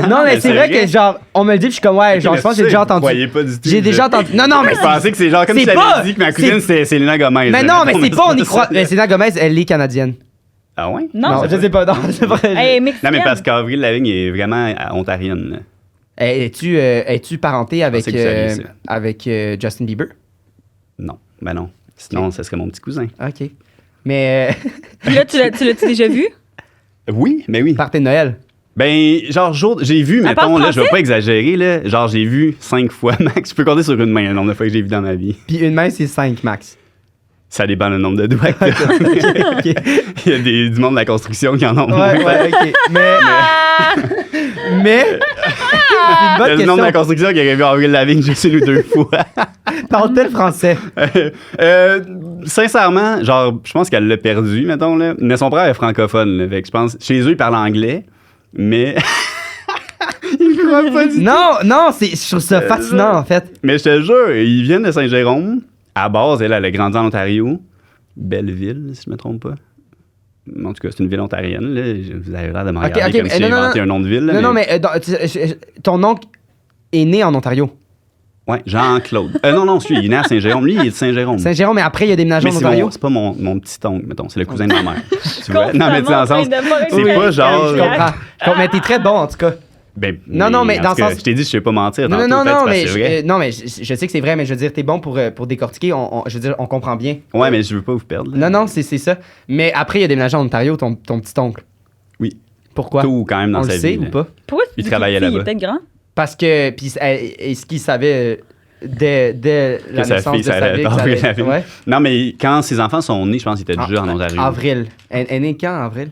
S2: Non, mais c'est vrai que, genre, on me le dit, puis je suis comme, ouais, genre,
S3: Ok,
S2: je pense que
S3: mais
S2: j'ai déjà
S3: vous
S2: entendu.
S3: croyez pas du tout,
S2: J'ai déjà
S3: là.
S2: entendu. Non, non, mais...
S3: Je pensais que c'est genre comme
S2: c'est
S3: si j'avais
S2: pas-
S3: dit que ma cousine,
S2: c'est-
S3: c'est Léna Gomez.
S2: Mais
S3: là.
S2: non, mais c'est pas, on y
S3: ça.
S2: croit. Mais Selena Gomez, elle est canadienne.
S3: Ah ouais?
S1: Non,
S2: je sais pas, non, c'est vrai.
S1: Hey,
S3: Non,
S1: mexicaine.
S3: mais parce qu'Avril Lavigne est vraiment ontarienne. là.
S2: Es-tu parenté avec,
S3: pensais que vous saviez ça.
S2: avec Justin Bieber?
S3: Non, ben non. Sinon, ça serait mon petit cousin.
S2: OK. Mais
S1: Puis là, tu l'as-tu déjà vu?
S3: Oui, mais oui.
S2: party de Noël.
S3: Ben, genre, j'ai vu,
S1: Elle parle
S3: mettons, là, je vais
S1: français?
S3: pas exagérer, là. Genre, j'ai vu 5 fois max. Je peux compter sur une main le nombre de fois que j'ai vu dans ma vie.
S2: Puis une main, c'est 5 max.
S3: Ça dépend le nombre de doigts que t'as.
S2: OK.
S3: Il y a du monde de la construction qui en ont moins.
S2: Ouais, OK.
S1: Ah!
S2: Mais c'est une
S3: Il y
S2: bonne
S3: a du nombre de la
S2: question.
S3: construction qui a vu Avril Lavigne juste une ou deux fois.
S2: Parle-t-elle français?
S3: Sincèrement, genre, je pense qu'elle l'a perdu, mettons, là. Mais son frère est francophone, là. Fait que je pense, chez eux, ils parlent anglais, mais. Il croit pas du tout.
S2: Non, je trouve ça fascinant, en fait.
S3: Mais je te jure, ils viennent de Saint-Jérôme. À base, elle a grandi en Ontario. Belleville, si je me trompe pas. En tout cas, c'est une ville ontarienne. Là. Vous avez l'air de me
S2: Ok,
S3: regarder
S2: ok,
S3: comme
S2: mais
S3: si j'ai inventé un nom de ville. Là,
S2: Non, mais ton oncle est né en Ontario.
S3: Ouais, Jean-Claude. Non, il est né à Saint-Jérôme. Lui, il est de Saint-Jérôme.
S2: Saint-Jérôme, mais après, il a déménagé
S3: Mais
S2: en Ontario.
S3: c'est pas mon petit oncle, mettons. C'est le cousin de ma mère. Tu vois?
S1: Constamment
S3: Non, mais tu sais, dans le sens...
S1: en train de faire
S3: C'est
S1: une
S3: pas genre...
S2: Je comprends. Mais t'es très bon, en tout cas.
S3: Ben,
S2: Non, mais
S3: en
S2: dans
S3: tout cas,
S2: le sens-
S3: je t'ai dit, je sais pas mentir.
S2: Non,
S3: tantôt,
S2: non,
S3: peut-être,
S2: non,
S3: parce
S2: mais,
S3: que c'est vrai.
S2: non, mais je sais que c'est vrai, mais je veux dire, t'es bon pour décortiquer. Je veux dire, on comprend bien.
S3: Ouais, mais je veux pas vous perdre. là.
S2: Non, c'est ça. Mais après, il a déménagé en Ontario, ton petit oncle.
S3: Oui.
S2: Pourquoi?
S3: Tôt, quand même, dans
S2: On le
S3: sa
S2: sait
S3: vie.
S2: ou
S3: là.
S2: pas?
S1: Pourquoi tu
S3: Il
S1: dis
S3: travaillait
S1: qu'il est
S3: là-bas.
S1: peut-être grand?
S2: Parce que, puis, est-ce qu'il savait dès la
S3: sa
S2: naissance
S3: fille,
S2: de
S3: ça
S2: sa
S3: allait
S2: fille que ça
S3: tomber
S2: allait-
S3: la ville.
S2: Ouais.
S3: Non, mais quand ses enfants sont nés, je pense qu'ils étaient déjà en Ontario.
S2: Avril. Elle est née quand, avril?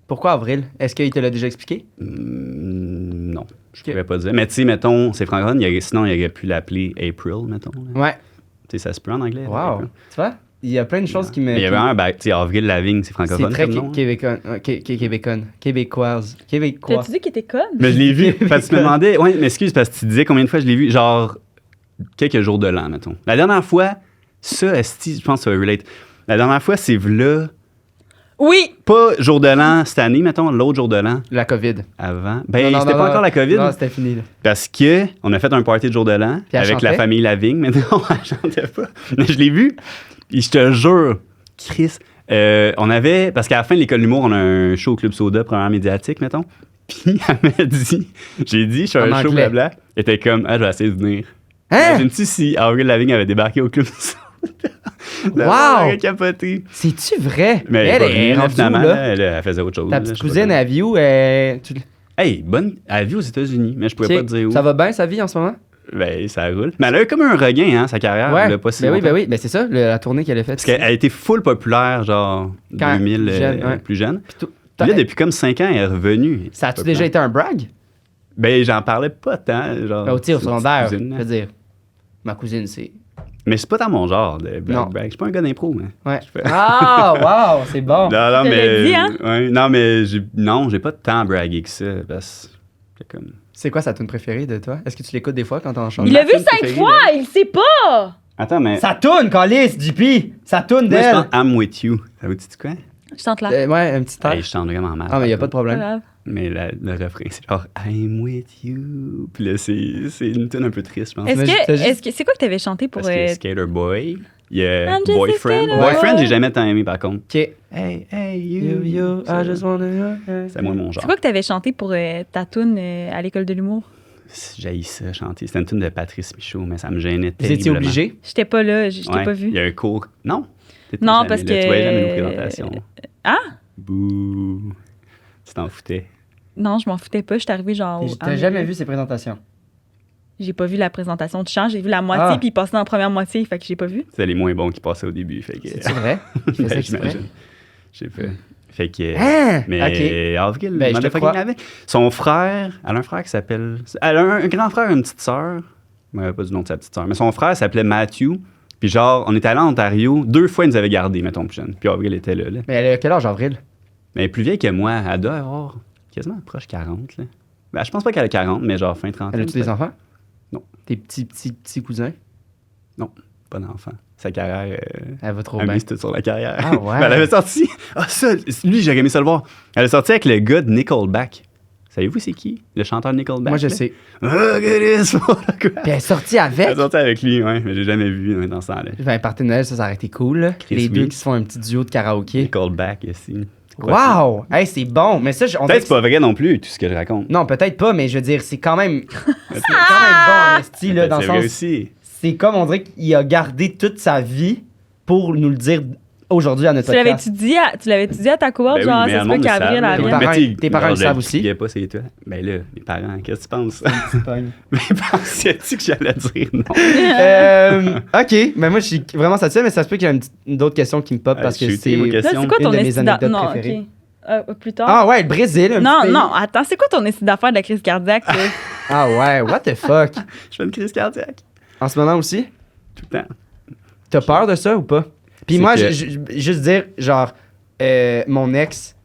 S2: Pourquoi avril? Est-ce qu'il te l'a déjà expliqué?
S3: Non, je
S2: Ok.
S3: pourrais pas dire. Mais tu sais, mettons, c'est francophone, sinon il aurait pu l'appeler April, mettons. là.
S2: Ouais.
S3: Tu sais, ça se peut en anglais. là,
S2: Wow.
S3: April.
S2: Tu vois? Il y a plein de choses qui me.
S3: Mais il y avait un, tu sais, Avril Lavigne, c'est
S2: C'est
S3: francophone.
S2: très
S3: comme nom, hein.
S2: québécoise.
S1: T'as-tu dit qu'il était conne?
S3: Mais je l'ai vu.
S2: Québécois.
S3: Parce que tu me demandais, ouais, mais excuse, parce que tu disais combien de fois je l'ai vu, genre quelques jours de l'an, mettons. La dernière fois, ça, esti, je pense que ça va relate. La dernière fois, c'est là,
S1: Oui!
S3: pas jour de l'an cette année, mettons, l'autre jour de l'an
S2: La COVID.
S3: avant. Ben,
S2: Non, non,
S3: c'était
S2: non,
S3: pas
S2: non.
S3: encore la COVID.
S2: Non, c'était fini. Là.
S3: Parce que on a fait un party de jour de l'an
S2: Puis elle
S3: avec la
S2: chantait?
S3: famille Lavigne, mais non, elle chantait pas. Mais je l'ai vu. Et je te jure, Chris, on avait, parce qu'à la fin de l'école d'humour, on a un show au Club Soda, première médiatique, mettons. Puis elle m'a dit, j'ai dit, je suis
S2: En
S3: un show,
S2: anglais.
S3: blabla. Elle était comme, je vais essayer de venir.
S2: Hein?
S3: Imagine-tu si Avril Lavigne avait débarqué au Club Soda.
S2: Wow!
S3: Elle capoté.
S2: C'est-tu vrai?
S3: Mais
S2: Elle est rendue où,
S3: finalement,
S2: là?
S3: elle faisait autre chose.
S2: Ta
S3: là,
S2: petite
S3: je sais pas
S2: cousine,
S3: quoi.
S2: à View,
S3: Hey, bonne. Elle vit aux États-Unis, mais je pouvais pas te dire où.
S2: ça va bien, sa vie, en ce moment?
S3: Ben, ça roule. Mais elle a eu comme un regain, hein, sa carrière.
S2: Ouais.
S3: Elle a pas si
S2: Ben oui,
S3: longtemps.
S2: ben oui. Ben c'est ça, la tournée qu'elle a faite.
S3: Parce qu'elle a été full populaire, genre
S2: Quand
S3: 2000,
S2: jeune, ouais.
S3: plus jeune.
S2: Puis tout-
S3: Puis là, depuis comme 5 ans, elle est revenue.
S2: Ça a-tu
S3: Populaire.
S2: déjà été un brag?
S3: Ben, j'en parlais pas tant. Genre,
S2: Ben, tu sais, au
S3: c'est
S2: secondaire,
S3: une cousine,
S2: je veux dire, ma cousine, c'est...
S3: Mais c'est pas dans mon genre de
S2: Non.
S3: brag. Je suis pas un gars d'impro, mais.
S2: Ouais.
S3: Je fais-
S2: Ah, wow, c'est bon.
S3: Non,
S1: Tu
S3: mais.
S1: l'as dit, hein?
S3: Ouais, non, mais j'ai pas tant bragué que ça. Parce que comme.
S2: C'est quoi sa tune préférée de toi? Est-ce que tu l'écoutes des fois quand t'en chantes?
S1: Il l'a vu
S3: film
S1: 5
S3: préféré,
S1: fois!
S3: là.
S1: Il sait pas!
S3: Attends, mais.
S2: Sa toune, Calice, JP! Sa toune
S3: Moi, je
S2: d'elle!
S3: pense I'm with you. Ça vous dit quoi?
S1: Je chante là.
S2: Ouais, un petit air.
S3: Hey, je chante vraiment mal.
S2: Ah, mais y a pas de
S1: Pas
S2: problème.
S1: grave.
S3: Mais le refrain, c'est genre I'm with you. Puis là, c'est une tune un peu triste, je pense.
S1: Est-ce
S2: Mais t'as juste-
S1: que c'est quoi que t'avais chanté pour
S3: Parce que Skater Boy, il y a
S1: I'm just a
S3: Boyfriend.
S1: skater
S3: Boyfriend,
S1: boy.
S3: j'ai jamais tant aimé par contre.
S2: OK.
S3: Hey, you.
S2: I just wanna...
S3: C'est moins mon genre.
S1: C'est quoi que t'avais chanté pour ta toune à l'école de l'humour?
S3: J'ai ça chanter. C'était une tune de Patrice Michaud, mais ça me gênait
S2: Vous
S3: terriblement.
S2: étiez obligé?
S1: J'étais pas là, je t'ai
S3: Ouais,
S1: pas vu.
S3: Il y a un cours. Non. T'étais
S1: Non,
S3: jamais
S1: parce
S3: là.
S1: que-
S3: Tu voyais jamais nos présentations.
S1: Ah?
S3: Bouh. Tu t'en foutais.
S1: Non, je m'en foutais pas. Je suis arrivée genre.
S2: T'as jamais vu ses présentations?
S1: J'ai pas vu la présentation du chant. J'ai vu la moitié,
S2: Ah.
S1: puis il passait dans la première moitié, fait que j'ai pas vu.
S3: C'était les moins bons qui passaient au début. Fait que.
S2: C'est vrai? Je fais ça
S3: Ben,
S2: exprès.
S3: j'imagine. Je sais pas. Fait que.
S2: Hein?
S3: Mais
S2: OK.
S3: Avril,
S2: Ben, je te
S3: motherfucking
S2: crois.
S3: avait. Son frère, elle a un frère qui s'appelle. Elle a un grand frère et une petite sœur. Je me rappelle pas du nom de sa petite sœur. Mais son frère s'appelait Matthew. Puis genre, on était allé en Ontario. 2 fois, ils nous avaient gardés, mettons, plus jeune. Puis Avril était là.
S2: Mais elle a quel âge, Avril?
S3: Mais elle est plus vieille que moi. Elle doit avoir quasiment proche 40. Là. Ben, je pense pas qu'elle a 40, mais genre fin 30.
S2: Elle a-tu des enfants?
S3: Non.
S2: Tes petits cousins?
S3: Pas d'enfant. Sa carrière.
S2: Elle va trop
S3: Elle
S2: bien.
S3: mise tout sur la carrière.
S2: Ah ouais.
S3: Mais elle avait sorti. Ah, ça, lui, j'aurais aimé ça le voir. Elle a sorti avec le gars de Nickelback. Savez-vous c'est qui? Le chanteur de Nickelback?
S2: Moi, je
S3: là?
S2: sais.
S3: Oh, good is for the crowd.
S2: Puis elle est sortie
S3: Elle
S2: avec.
S3: est sortie avec lui, ouais, mais j'ai jamais vu dans ce temps-là.
S2: Ben, party de Noël, ça aurait été cool. Là.
S3: Chris,
S2: Les
S3: oui.
S2: deux qui se font un petit duo de karaoké.
S3: Nickelback, ici.
S2: Wow! Hey, c'est bon. Mais ça, on dirait
S3: Peut-être
S2: que
S3: c'est pas vrai non plus, tout ce que je raconte.
S2: Non, peut-être pas, mais je veux dire, c'est quand même. C'est quand même bon en esti, là, dans le
S3: C'est vrai
S2: sens.
S3: aussi.
S2: C'est comme on dirait qu'il a gardé toute sa vie pour nous le dire aujourd'hui à notre
S1: Tu
S2: podcast.
S1: l'avais-tu dit à ta cohorte,
S3: Ben oui,
S1: genre,
S3: mais
S1: ça
S3: le
S1: se peut
S3: monde le
S1: qu'Avril,
S3: savent,
S1: elle
S3: là.
S1: vienne?
S2: Tes parents-
S3: Mais tu sais,
S2: tes parents
S3: genre,
S2: le savent
S3: je
S2: aussi.
S3: criais pas, c'est toi. Ben là, mes parents, qu'est-ce que tu penses? Mais pensais-tu que j'allais dire non?
S2: OK, mais moi, je suis vraiment satisfait, mais ça se peut qu'il y ait d'autres questions qui me pop parce que
S3: shootez
S2: c'est.
S3: vos
S1: Là,
S3: questions.
S1: c'est quoi
S2: Une
S1: ton
S2: de mes
S1: esti d'a-
S2: anecdotes
S1: Non,
S2: préférées.
S1: OK. Plus tard.
S2: Ah ouais, le Brésil. un
S1: non,
S2: petit pays.
S1: non, attends, c'est quoi ton esti d'affaires de la crise cardiaque? toi?
S2: Ah ouais, what the fuck?
S3: Je fais une crise cardiaque.
S2: En ce moment aussi?
S3: Tout le temps.
S2: T'as peur de ça ou pas? Puis
S3: C'est
S2: moi,
S3: que-
S2: juste dire, genre, mon ex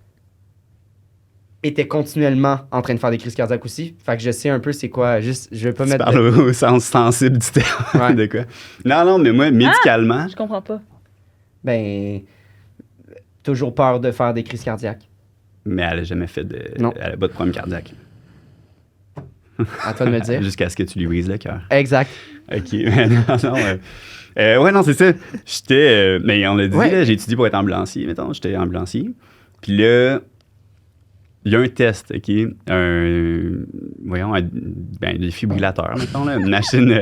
S2: était continuellement en train de faire des crises cardiaques aussi. Fait que je sais un peu c'est quoi. Juste, je vais pas
S3: Tu
S2: mettre.
S3: parles au sens sensible du terme.
S2: Ouais.
S3: De quoi? Non, mais moi, médicalement,
S1: Je comprends pas.
S2: Ben. toujours peur de faire des crises cardiaques.
S3: Mais elle n'a jamais fait de.
S2: Non.
S3: Elle n'a pas de problème cardiaque.
S2: À toi de me dire.
S3: Jusqu'à ce que tu lui brises le cœur.
S2: Exact.
S3: OK. Mais non. Ouais, non, c'est ça. J'étais. Mais on l'a dit,
S2: Ouais.
S3: là, j'ai étudié pour être ambulancier, mettons. J'étais ambulancier. Puis là, il y a un test, OK? Un défibrillateur, mettons, là. Une machine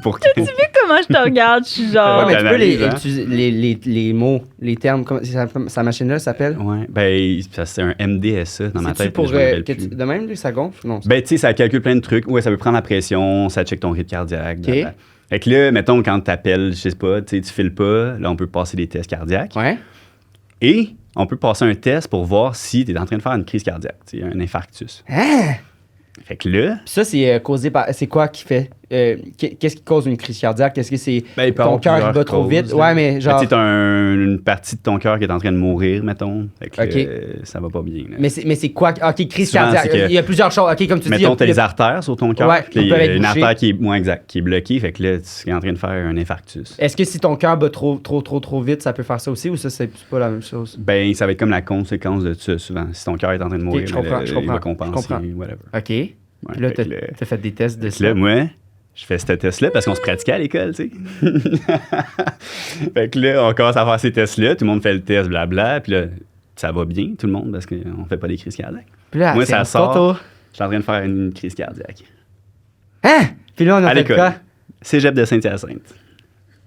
S3: pour.
S1: Comment je te regarde? Je suis genre.
S2: Ouais, mais tu peux
S3: t'analyses, hein?
S2: utiliser les mots, les termes, comment sa machine-là s'appelle?
S3: Ouais. Ben, ça, c'est un MDSA dans ma
S2: C'est-tu
S3: tête.
S2: pour
S3: mais je me rappelle
S2: que
S3: plus.
S2: de même, lui, ça gonfle? Non.
S3: Ben, tu sais, ça calcule plein de trucs. Ouais, ça peut prendre la pression, ça check ton rythme cardiaque.
S2: OK.
S3: blablabla. Fait que là, mettons, quand t'appelles, je sais pas, tu sais, tu files pas, là, on peut passer des tests cardiaques.
S2: Ouais.
S3: Et on peut passer un test pour voir si t'es en train de faire une crise cardiaque, tu sais, un infarctus.
S2: Hein?
S3: Fait que là,
S2: Puis ça, c'est causé par. C'est quoi qui fait? Qu'est-ce qui cause une crise cardiaque? Est-ce que c'est
S3: ben, il peut
S2: ton
S3: avoir
S2: cœur qui
S3: plusieurs
S2: bat trop
S3: causes,
S2: vite?
S3: là.
S2: Ouais, mais genre.
S3: Ben, tu sais, t'as une partie de ton cœur qui est en train de mourir, mettons. Fait que
S2: OK.
S3: ça va pas bien. Là.
S2: Mais c'est quoi? OK, crise
S3: Souvent,
S2: cardiaque.
S3: c'est que-
S2: Il y a plusieurs choses. OK, comme tu dis.
S3: Mettons, t'as
S2: il y a-
S3: les artères sur ton cœur.
S2: Ouais,
S3: puis là,
S2: ils
S3: il y
S2: peuvent
S3: a
S2: être
S3: une
S2: bouchées.
S3: artère qui est bloquée. Fait que là, tu es en train de faire un infarctus.
S2: Est-ce que si ton cœur bat trop vite, ça peut faire ça aussi ou ça, c'est pas la même chose?
S3: Ben, ça va être comme la conséquence de ça, souvent. Si ton cœur est en train de mourir,
S2: je comprends,
S3: là,
S2: je
S3: il va
S2: comprends, je
S3: compenser,
S2: comprends.
S3: whatever.
S2: OK.
S3: Ouais,
S2: Puis là,
S3: fait que là-
S2: t'as fait des tests de
S3: Fait que
S2: ça.
S3: là, moi, je fais ce test-là parce qu'on se pratiquait à l'école, tu sais. Fait que là, on commence à faire ces tests-là, tout le monde fait le test, blabla, puis là, ça va bien, tout le monde, parce qu'on fait pas des crises cardiaques.
S2: Puis là,
S3: Moi,
S2: c'est
S3: ça
S2: ton
S3: sort.
S2: tour.
S3: Je suis en train de faire une crise cardiaque.
S2: Hein? Puis là, on a
S3: À
S2: fait
S3: l'école.
S2: quoi?
S3: Cégep de Saint-Hyacinthe.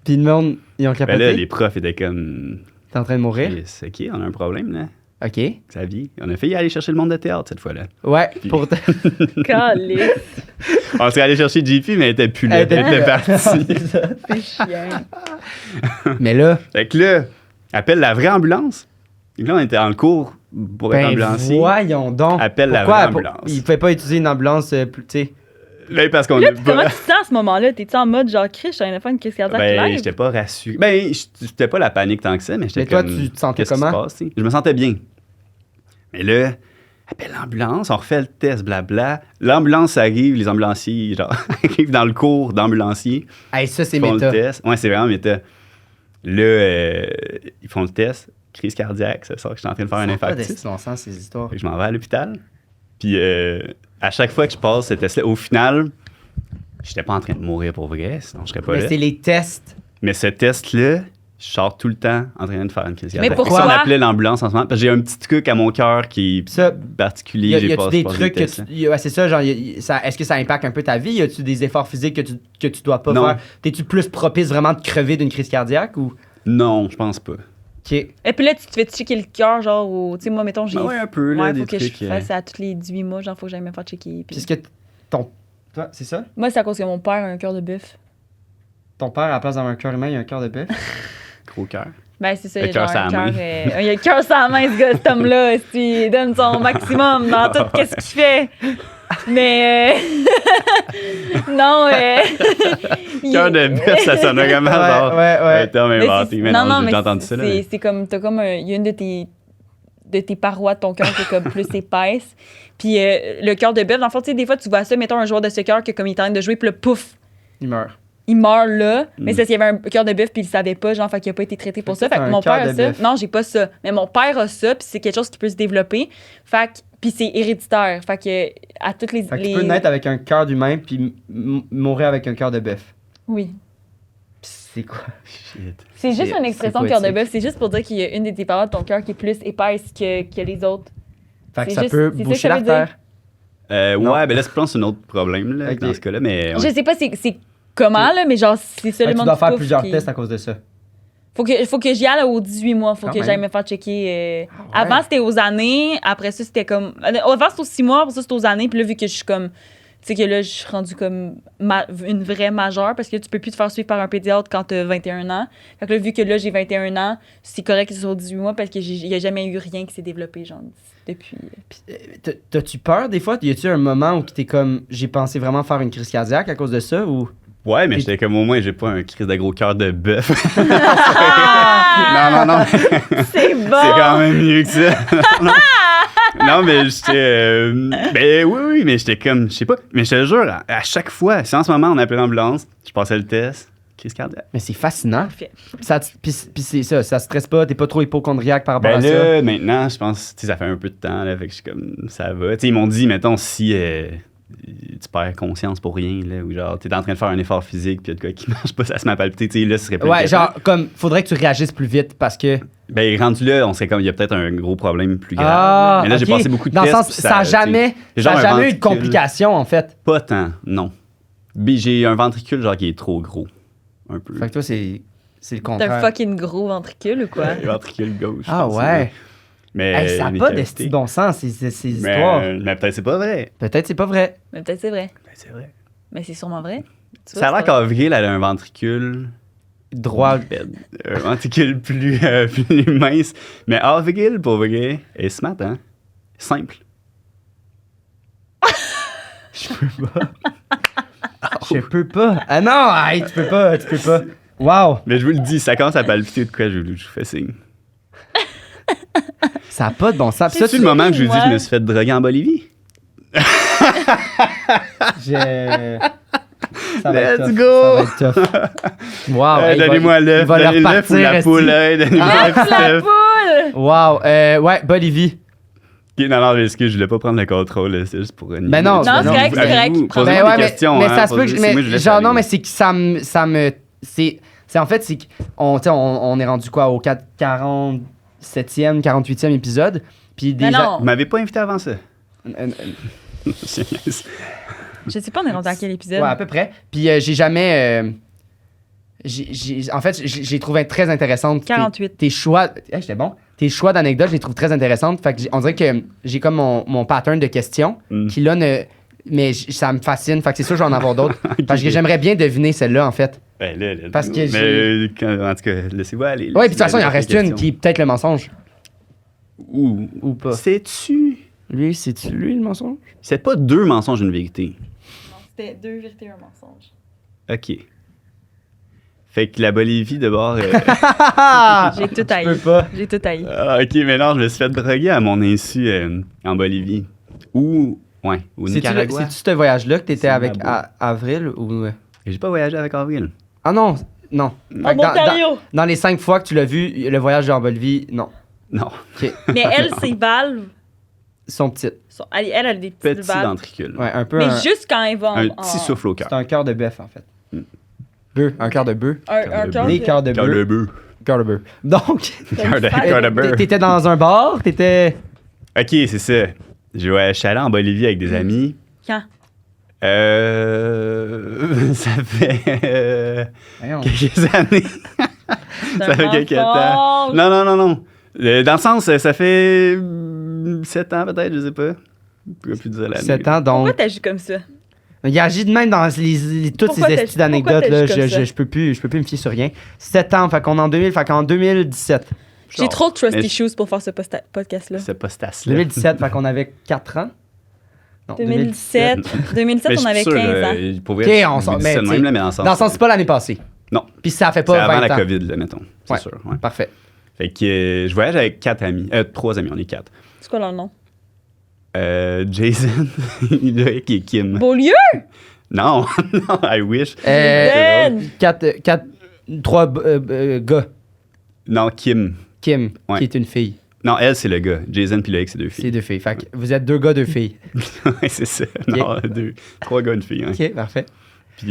S2: Puis le monde, ils ont
S3: Ben
S2: capoté.
S3: là, les profs étaient comme...
S2: T'es en train de mourir?
S3: C'est OK, on a un problème, là.
S2: OK.
S3: Xavier, on a failli aller chercher le monde de théâtre cette fois-là.
S2: Ouais, pour
S1: Calé.
S3: On serait allé chercher JP, mais elle était plus là.
S2: Elle était
S3: Elle
S2: plus
S3: était
S2: là.
S3: partie.
S1: C'est chiant.
S2: Mais là,
S3: Fait que là, appelle la vraie ambulance. Et là, on était en cours pour être
S2: ben
S3: ambulancier.
S2: voyons donc.
S3: Appelle la
S2: Pourquoi
S3: vraie ambulance.
S2: il ne pouvait pas utiliser une ambulance, tu sais.
S3: Là, parce qu'on
S1: Là,
S3: a
S1: comment
S3: pas...
S1: tu te sens à ce moment-là? T'es-tu en mode genre, Chris, je suis en train de faire une crise cardiaque
S3: Ben,
S1: live?
S3: j'étais pas rassuré. Ben, j'étais pas la panique tant que ça, mais j'étais
S2: Mais toi,
S3: comme...
S2: tu te sentais
S3: qu'est-ce qui
S2: comment?
S3: se passe, tu sais? Je me sentais bien. Mais là, appelle l'ambulance, on refait le test, blabla. L'ambulance arrive, les ambulanciers, genre, arrivent dans le cours d'ambulancier.
S2: Hey, ça, c'est
S3: Ils font
S2: méta.
S3: le test. Ouais, c'est vraiment méta. Là, ils font le test. Crise cardiaque, ça sort que je suis en train de faire un
S2: Ça a pas
S3: infarctus.
S2: de bon sens, ces histoires.
S3: Fait que je m'en vais à l'hôpital. Puis à chaque fois que je passe ce test-là, au final, j'étais pas en train de mourir pour vrai, sinon je serais pas
S2: Mais
S3: là.
S2: c'est les tests.
S3: Mais ce test-là, je sors tout le temps en train de faire une crise cardiaque.
S1: pourquoi?
S3: Fait que si on appelait l'ambulance en ce moment, parce que j'ai un petit truc à mon cœur qui est
S2: Ça,
S3: particulier.
S2: Y
S3: j'ai
S2: a-tu
S3: pas
S2: des
S3: passé
S2: trucs que
S3: tests, là.
S2: ouais, c'est ça, genre, est-ce que ça impacte un peu ta vie? Y a-tu des efforts physiques que tu dois pas
S3: Non.
S2: faire? T'es-tu plus propice vraiment de crever d'une crise cardiaque ou?
S3: Non, je pense pas.
S2: OK.
S1: Et puis là, tu te fais checker le cœur, genre, ou, tu sais, moi, mettons, j'ai.
S3: Ben ouais, un peu, là,
S1: Ouais,
S3: des
S1: faut que
S3: trucs.
S1: je fasse ça à tous les 18 mois, genre, faut que j'aille me faire checker.
S2: Puis
S1: Puis...
S2: est-ce que toi, c'est ça?
S1: Moi, c'est à cause que mon père a un cœur de bœuf.
S2: Ton père, à la place d'avoir un cœur humain, il a un cœur de bœuf?
S3: Gros cœur.
S1: Ben, c'est ça,
S3: Le
S1: il a genre
S3: cœur
S1: un
S3: sur la
S1: cœur.
S3: main.
S1: Il a le cœur sur la main, ce gars, cet homme-là. Il donne son maximum dans tout ce qu'il fait. Mais. non,
S3: Cœur de bœuf, ça sonne vraiment genre.
S2: ouais.
S3: Un terme
S1: Mais
S3: inventé.
S1: c'est-
S3: Mais
S1: non,
S3: non,
S1: non,
S3: j'ai
S1: mais
S3: déjà entendu ça, là. mais-
S1: c'est comme, t'as comme il y a une de tes parois de ton cœur qui est comme plus épaisse. Puis le cœur de bœuf, dans le fond, tu sais, des fois, tu vois ça, mettons un joueur de soccer que comme il est en train de jouer, puis là, pouf,
S2: Il meurt.
S1: il meurt là. Mais
S3: Mm.
S1: c'est parce qu'il y avait un cœur de bœuf, puis il le savait pas, genre, fait qu'il a pas été traité pour
S2: Fait
S1: ça.
S2: que
S1: Fait
S2: t'as
S1: que
S2: un
S1: mon
S2: cœur
S1: père a
S2: de
S1: ça.
S2: bœuf.
S1: Non, j'ai pas ça. Mais mon père a ça, puis c'est quelque chose qui peut se développer. Fait que, puis c'est héréditaire. Fait que, à toutes les.
S2: Fait que tu peux naître avec un cœur d'humain puis mourir avec un cœur de bœuf.
S1: Oui.
S2: Pis c'est quoi?
S3: Shit.
S1: C'est juste une expression
S2: c'est
S1: cœur de
S2: poétique.
S1: bœuf. C'est juste pour dire qu'il y a une de tes parois de ton cœur qui est plus épaisse que les autres.
S2: Fait que
S1: C'est
S2: ça
S1: juste-
S2: peut
S1: c'est ça
S2: boucher
S1: que ça veut dire.
S2: l'artère.
S3: Ouais,
S2: Non.
S3: ben là, je pense que c'est un autre problème, là,
S2: Ok.
S3: dans ce cas-là, mais. ouais.
S1: Je sais pas c'est comment, là, mais genre, c'est ça
S2: Fait
S1: le
S2: que tu
S1: monde
S2: dois
S1: qui
S2: faire
S1: pouffe
S2: plusieurs
S1: qui-
S2: tests à cause de ça.
S1: Faut que j'y aille aux 18 mois. Faut
S2: Quand
S1: que
S2: même.
S1: j'aille me faire checker.
S2: ouais.
S1: Avant, c'était aux années. Après ça, c'était comme. Avant, c'était aux 6 mois. Après ça, c'était aux années. Puis là, vu que je suis comme. Tu sais que là, je suis rendue comme une vraie majeure parce que tu peux plus te faire suivre par un pédiatre quand t'as 21 ans. Fait que là, vu que là, j'ai 21 ans, c'est correct que ce soit aux 18 mois parce qu'il y a jamais eu rien qui s'est développé, genre, depuis.
S2: T'as-tu peur des fois? Y a-tu un moment où t'es comme, j'ai pensé vraiment faire une crise cardiaque à cause de ça ou?
S3: Ouais, mais j'étais comme au moins, j'ai pas un crise de gros cœur de bœuf.
S1: Ah!
S3: non.
S1: C'est bon!
S3: C'est quand même mieux que ça. Non, mais j'étais. Ben oui, mais j'étais comme. Je sais pas. Mais je te jure, à chaque fois, si en ce moment on appelait l'ambulance, je passais le test, crise cardiaque.
S2: Mais c'est fascinant.
S1: Parfait.
S2: Puis c'est ça, ça stresse pas, t'es pas trop hypochondriaque par rapport
S3: Ben
S2: à ça.
S3: là, maintenant, je pense, tu sais, ça fait un peu de temps, là, fait que je suis comme, ça va. Tu sais, ils m'ont dit, mettons, si tu perds conscience pour rien, là, ou genre, t'es en train de faire un effort physique, puis il y a de quoi qui marche pas, ça se met à palpiter, tu sais, là, ce serait plus
S2: Ouais,
S3: inquiétant.
S2: genre, comme, faudrait que tu réagisses plus vite parce que.
S3: Ben, rendu là, on serait comme, il y a peut-être un gros problème plus grave.
S2: Ah,
S3: mais là, j'ai
S2: ok.
S3: passé beaucoup de
S2: Dans le
S3: tests.
S2: sens,
S3: puis
S2: ça a
S3: tu sais,
S2: jamais,
S3: j'ai
S2: ça a
S3: genre un
S2: jamais eu de
S3: ventricule.
S2: complications, en fait.
S3: Pas tant, non. J'ai un ventricule, genre, qui est trop gros. Un peu.
S2: Fait que toi, c'est le
S1: T'as un
S2: contraire.
S1: fucking gros ventricule ou quoi?
S3: Un ventricule gauche. je
S2: Ah
S3: pense,
S2: ouais.
S3: Mais,
S2: Hey, ça n'a
S3: mes
S2: pas
S3: cavités.
S2: de bon sens, ces histoires.
S3: Mais peut-être c'est pas vrai.
S2: Peut-être c'est pas vrai.
S1: Mais peut-être c'est vrai.
S3: Ben, c'est vrai.
S1: Mais c'est sûrement vrai. Tu vois,
S3: Ça a l'air
S1: c'est pas-
S3: qu'Avril, elle a un ventricule.
S2: Droit.
S3: Un ventricule plus, plus mince. Mais Avril, pour vrai, est smart, hein? Simple.
S2: Je peux pas. Ah non, hey, tu peux pas. Wow.
S3: Mais je vous le dis, ça commence à palpiter de quoi, je vous fais signe.
S2: Ça n'a pas de bon sens. Puis ça,
S3: C'est le moment que je vous dis,
S1: Ouais.
S3: je me suis fait droguer en Bolivie.
S2: Ça va être
S3: Let's
S2: tough.
S3: go!
S2: Ça va être tough. Wow. hey,
S3: Donnez-moi
S2: il
S3: l'œuf,
S2: va leur
S3: donnez l'œuf ou
S2: partir,
S3: la poule, hey, donnez-moi
S1: Ah,
S3: la petite
S1: la
S3: œuf.
S1: poule!
S2: Wow. Ouais, Bolivie.
S3: Ok, non, excuse, je voulais pas prendre le contrôle, là, c'est juste pour...
S2: Ben non,
S1: Non, c'est correct, c'est correct.
S3: Posez-moi
S2: Ben ouais,
S3: des questions,
S2: mais
S3: hein,
S2: ça se peut que.
S3: moi, je laisse
S2: Genre, non,
S3: aller.
S2: mais c'est que ça me. C'est en fait, c'est qu'on on est rendu quoi au 47e, 48e épisode. Puis
S1: Mais
S2: déjà.
S1: non.
S3: Vous m'avez pas invité avant ça.
S1: Je sais pas, on est rendu à quel épisode.
S2: Ouais, à peu près. Puis j'ai jamais. En fait, j'ai trouvé très intéressante.
S1: 48.
S2: Tes choix. Hey, j'étais bon. Tes choix d'anecdotes, je les trouve très intéressantes. Fait que on dirait que j'ai comme mon pattern de questions qui là ne. Mais ça me fascine. Fait que c'est sûr que je vais en avoir d'autres. Parce que j'aimerais bien deviner celle-là, en fait.
S3: Ben là,
S2: Parce que
S3: en tout cas, laissez-vous aller.
S2: Ouais, puis de toute façon, il en reste une qui est peut-être le mensonge.
S3: Ou
S2: pas.
S3: Sais-tu?
S2: Lui, c'est-tu lui le mensonge?
S3: C'est pas deux mensonges, une vérité.
S1: Non, c'était 2 vérités et un mensonge.
S3: OK. Fait que la Bolivie, de bord...
S1: J'ai tout
S2: Je
S1: haï.
S2: peux pas.
S1: J'ai tout haï.
S3: OK, mais non, je me suis fait droguer à mon insu en Bolivie. Ou Nicaragua.
S2: C'est-tu ce voyage-là que t'étais
S3: C'est
S2: avec
S3: Mabo.
S2: Avril ou.
S3: J'ai pas voyagé avec Avril.
S2: Ah non, non. Fait que
S1: Ontario!
S2: dans les 5 fois que tu l'as vu, le voyage en Bolivie, non.
S3: Non.
S1: Mais elle, ses valves,
S2: Ils sont petites.
S1: elle a des petites
S3: Petit
S1: valves.
S3: ventricule.
S2: Ouais, un peu.
S1: Mais
S2: un,
S1: juste quand elle va en...
S3: Un
S1: en-
S3: petit souffle au cœur.
S2: C'est un cœur de bœuf, en fait. Bœuf, un cœur de bœuf.
S1: Un
S3: de
S1: cœur
S2: Des
S1: de-
S2: cœurs de
S3: Cœur de
S2: bœuf.
S3: bœuf.
S2: Cœur de bœuf. Donc,
S3: Cœur de
S1: Cœur
S3: beurre.
S2: t'étais dans un bar, t'étais.
S3: OK, c'est ça. Je suis allé en Bolivie avec des amis.
S1: Quand?
S3: Ça fait
S2: Voyons.
S3: quelques années.
S1: C'est
S3: Ça
S1: un
S3: fait quelques temps.
S1: mensonge.
S3: Non. Dans le sens, ça fait 7 ans peut-être, je sais pas. Je pourrais plus dire l'année.
S2: 7 ans,
S1: Pourquoi
S2: donc.
S1: t'agis comme ça?
S2: Il agit de même dans toutes
S1: Pourquoi
S2: ces
S1: t'as-
S2: estis d'anecdotes,
S1: pourquoi
S2: là.
S1: t'agis comme ça?
S2: Je peux plus me fier sur rien. 7 ans, fait qu'en 2017.
S1: J'ai trop de trust
S3: mais-
S1: issues pour faire ce podcast-là.
S3: C'est pas Stas-là.
S2: 2017, fait qu'on avait 4 ans. Non,
S1: 2017,
S3: Mais
S1: on avait 15 ans.
S3: Pour
S2: Ok,
S3: vrai,
S2: on s'en-
S3: dit
S2: mais
S3: ça de
S2: tu
S3: même,
S2: sais,
S3: là, mais ensemble.
S2: Dans le sens, c'est pas l'année passée.
S3: Non.
S2: Puis ça fait
S3: C'est
S2: pas 20
S3: avant la
S2: ans.
S3: COVID, là, mettons. C'est
S2: Ouais.
S3: sûr. Ouais.
S2: Parfait.
S3: Fait que je voyage avec 4 amis. 3 amis, on est 4.
S1: C'est quoi leur nom?
S3: Jason, Loïc et Kim.
S1: Beaulieu?
S3: Non, non, I wish.
S1: Ben!
S2: 3 gars.
S3: Non, Kim.
S2: Kim,
S3: Ouais.
S2: qui est une fille.
S3: Non, elle, c'est le gars. Jason puis Loïc, c'est 2
S2: C'est
S3: filles.
S2: 2 filles. Fait que vous êtes 2 gars, 2 filles.
S3: Ouais, c'est ça. Non, 3 gars, une fille. Hein.
S2: Ok, parfait.
S3: Puis,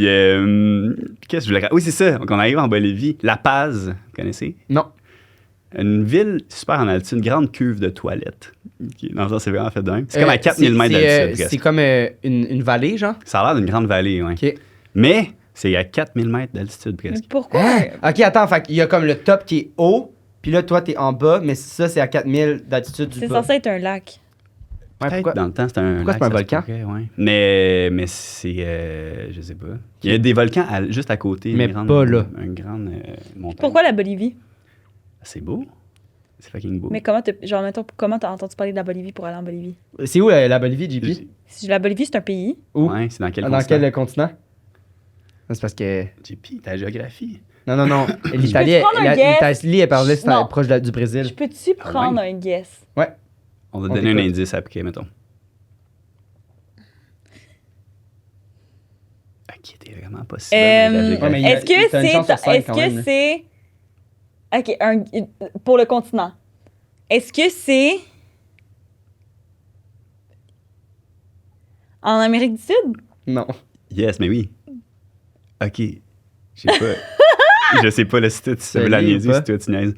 S3: qu'est-ce que je voulais Oui, c'est ça. Donc, on arrive en Bolivie. La Paz, vous connaissez?
S2: Non.
S3: Une ville super en altitude, une grande cuve de toilettes. Dans le sens, c'est vraiment fait de même. C'est comme à 4000 mètres d'altitude,
S2: C'est
S3: presque.
S2: comme une vallée, genre.
S3: Ça a l'air d'une grande vallée, ouais.
S2: Ok.
S3: Mais c'est à 4000 mètres d'altitude,
S1: Mais
S3: presque.
S1: pourquoi?
S2: Hein? Ok, attends, fait qu'il y a comme le top qui est haut, puis là, toi, t'es en bas, mais ça, c'est à 4000 d'altitude du
S1: C'est
S2: bas.
S1: censé être un lac.
S2: Ouais,
S3: Peut-être
S2: pourquoi?
S3: dans le temps, c'était un
S2: Pourquoi
S3: lac,
S2: c'est pas un
S3: ça se
S2: volcan?
S3: pourrait, ouais. Mais c'est, je sais pas. Il y a des volcans juste à côté.
S2: Mais
S3: une grande,
S2: pas là.
S3: Une grande montagne.
S1: Pourquoi la Bolivie?
S3: C'est beau. C'est fucking beau.
S1: Mais comment t'as entendu parler de la Bolivie pour aller en Bolivie?
S2: C'est où la Bolivie, JP?
S1: La Bolivie, c'est un pays.
S2: Où?
S3: Ouais, c'est dans quel
S2: Dans
S3: continent?
S2: quel continent? C'est parce que.
S3: JP, ta géographie.
S2: Non. L'Italie,
S1: peux-tu prendre un guess?
S2: l'Italie, elle parlait, c'était
S1: Non.
S2: proche du Brésil.
S1: Je peux-tu
S3: Ah
S1: prendre
S3: ouais?
S1: un guess?
S3: On va
S2: On
S3: donner un
S2: t'écoute.
S3: indice après, mettons. Ok, t'es vraiment pas si bonne à gager.
S2: Ouais, mais
S1: Est-ce que
S2: t'as une chance sur cinq
S1: est-ce
S2: quand même,
S1: que
S2: là.
S1: c'est OK, pour le continent. Est-ce que c'est en Amérique du Sud?
S2: Non.
S3: Yes, mais oui. Ok. Je sais pas. Je sais pas, là, si tu veux la
S2: l'est ou
S3: niaiser,
S2: pas?
S3: si toi, tu niaises.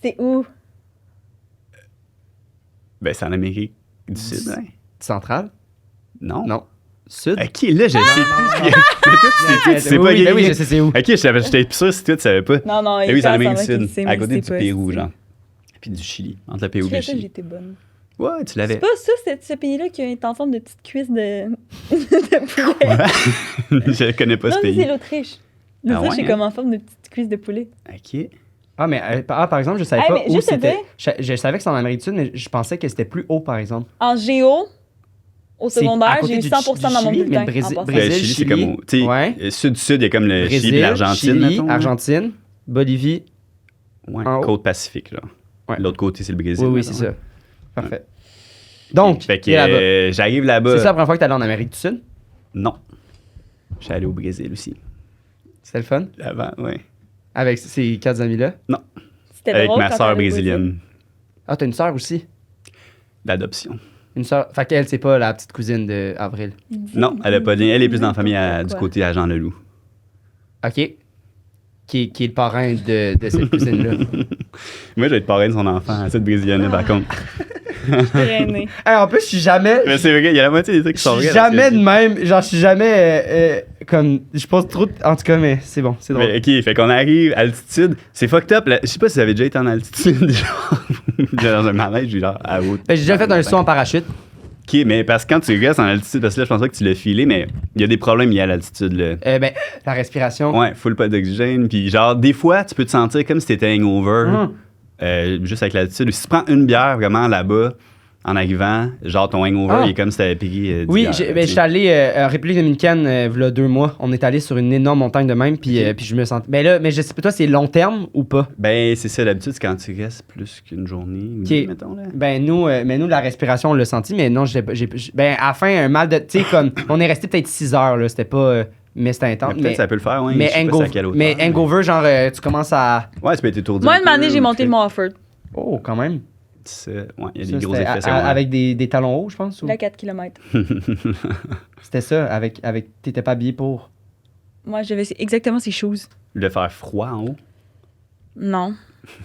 S1: C'est où?
S3: Ben, c'est en Amérique du Sud, hein?
S2: Central?
S3: Non?
S2: Non. Sud?
S3: Ok, là, je sais plus. Mais toi, tu sais pas.
S2: oui, ben oui,
S3: gay.
S2: je sais c'est où.
S3: Ok, j'étais plus sûr si toi, tu savais pas.
S1: Non, non,
S3: Eh oui, c'est en
S1: il
S3: Amérique du
S1: semble qu'il
S3: Sud,
S1: sait,
S3: à
S1: mais
S3: côté
S1: c'est
S3: du
S1: pas,
S3: Pérou,
S1: c'est-
S3: genre. Puis du Chili, entre le Pérou et
S1: Je
S3: le
S1: sais ça,
S3: Chili.
S1: j'étais bonne.
S3: Ouais, tu l'avais.
S1: C'est pas ça, ce pays-là qui est en forme de petite cuisse de, de poulet.
S3: Je connais pas
S1: Non,
S3: ce
S1: mais c'est
S3: pays.
S1: l'Autriche.
S3: Ah
S1: L'Autriche
S3: ouais,
S1: est
S3: hein?
S1: comme en forme de petite cuisse de poulet.
S3: Ok.
S2: Ah, mais par exemple, je savais
S1: Hey,
S2: pas
S1: mais
S2: où
S1: juste
S2: c'était.
S1: vrai.
S2: Je savais que c'était en Amérique du Sud, mais je pensais que c'était plus haut, par exemple.
S1: En géo, au
S2: C'est à
S1: secondaire,
S2: côté
S1: j'ai eu
S2: du
S1: 100% dans mon
S2: Chili, mais
S1: bulletin.
S2: le Brésil-
S1: en passant.
S3: Ben, le
S2: Brésil,
S3: Chili, c'est
S2: Chili.
S3: comme. Tu sais,
S2: Ouais.
S3: sud-sud, il y a comme le Chili
S2: Brésil,
S3: et l'Argentine,
S2: Chili,
S3: mettons.
S2: Argentine, Bolivie.
S3: Ouais,
S2: en haut.
S3: côte Pacifique, là.
S2: Ouais.
S3: L'autre côté, c'est le Brésil.
S2: Oui, oui,
S3: mettons.
S2: c'est ça. Parfait. Donc,
S3: Fait que
S2: t'es là-bas.
S3: j'arrive là-bas.
S2: C'est ça la première fois que t'es allé en Amérique du Sud?
S3: Non. Je suis allé au Brésil aussi.
S2: C'était le fun?
S3: Avant, ouais.
S2: Avec ces 4 amis-là?
S1: C'était
S3: Avec
S1: drôle
S3: ma
S1: quand
S3: soeur
S1: t'allais au Brésil.
S3: brésilienne.
S2: Ah, t'as une sœur aussi?
S3: D'adoption.
S2: Une sœur. Fait qu'elle, c'est pas la petite cousine d'Avril.
S3: Non, elle a pas de lien. Elle est plus dans la famille du
S1: Quoi.
S3: côté à Jean Leloup.
S2: OK. Qui est le parrain de cette cousine-là.
S3: Moi, je vais être parrain de son enfant, cette brésilienne, par contre.
S1: Traîné.
S2: Hey, en plus, je suis jamais.
S3: Mais c'est vrai, il y a la moitié des trucs qui
S2: Je
S3: sont
S2: suis
S3: vrais. dans ce
S2: jamais
S3: que
S2: de
S3: je dis.
S2: même. Genre, je suis jamais. Comme. Je pose trop. En tout cas, mais c'est bon, c'est drôle.
S3: Mais, ok, fait qu'on arrive à altitude. C'est fucked up. Là. Je sais pas si vous avez déjà été en altitude, genre, dans un manège, genre, à haute.
S2: Ben, j'ai déjà fait un saut en parachute.
S3: Ok, mais parce que quand tu restes en altitude, parce que là, je pense pas que tu l'as filé, mais il y a des problèmes liés à l'altitude, là.
S2: Ben, la respiration.
S3: Ouais, full pas d'oxygène. Puis, genre, des fois, tu peux te sentir comme si t'étais hangover, juste avec l'altitude. Si tu prends une bière vraiment là-bas, en arrivant, genre, ton hangover, il est comme si t'avais piqué. 10
S2: Oui,
S3: bières,
S2: ben,
S3: tu sais.
S2: j'étais allé en République dominicaine il y a 2 mois. On est allé sur une énorme montagne de même, puis je me sentais. Ben là, mais je sais pas, toi, c'est long terme ou pas?
S3: Ben, c'est ça, d'habitude, c'est quand tu restes plus qu'une journée, ou
S2: Ok.
S3: deux, mettons, là.
S2: Ben nous, la respiration, on l'a senti, mais non, ben à la fin, un mal de. Tu sais, comme, on est resté peut-être 6 heures, là, c'était pas. Mais c'était intense.
S3: Mais peut-être ça peut le faire, ouais.
S2: mais
S3: je sais pas c'est à quelle hauteur.
S2: mais hangover, genre, tu commences à.
S3: Ouais, tu peux être étourdi.
S1: Moi,
S3: un
S1: une année,
S3: peu,
S1: j'ai
S3: ou
S1: monté
S3: tu
S1: le Mont Offord.
S2: Oh, quand même.
S3: Ouais, il y a
S2: Ça,
S3: des gros
S2: c'était
S3: effets secondaires.
S2: avec des talons hauts, je pense. Ou...
S1: Là, 4 km.
S2: C'était ça, avec t'étais pas habillé pour.
S1: Moi, j'avais exactement ces choses.
S3: Le faire froid en haut.
S1: Non.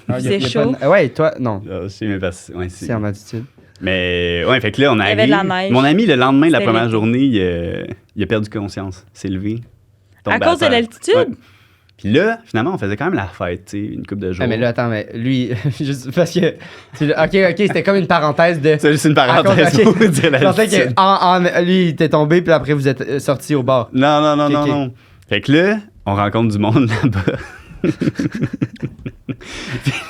S2: Ah,
S1: C'est chaud.
S2: Ouais, toi, non.
S3: Je sais, mais parce ouais,
S2: C'est en altitude.
S3: Mais, ouais, fait que là, on
S1: y
S3: arrive.
S1: avait de la neige.
S3: Mon ami, le lendemain de la
S1: C'était
S3: première
S1: l'été.
S3: journée, il a perdu conscience. S'est levé.
S1: À
S3: tombé
S1: cause de
S3: terre.
S1: l'altitude?
S3: Ouais. Puis là, finalement, on faisait quand même la fête, tu sais, une couple de jours.
S2: Ah, mais là, attends, mais lui, juste parce que. Ok, c'était comme une parenthèse de.
S3: C'est juste une parenthèse
S2: À cause- ok.
S3: pour dire
S2: Je pensais
S3: l'altitude.
S2: que lui, il était tombé, puis après, vous êtes sortis au bar.
S3: Non,
S2: Ok, ok.
S3: non. Fait que là, on rencontre du monde là-bas.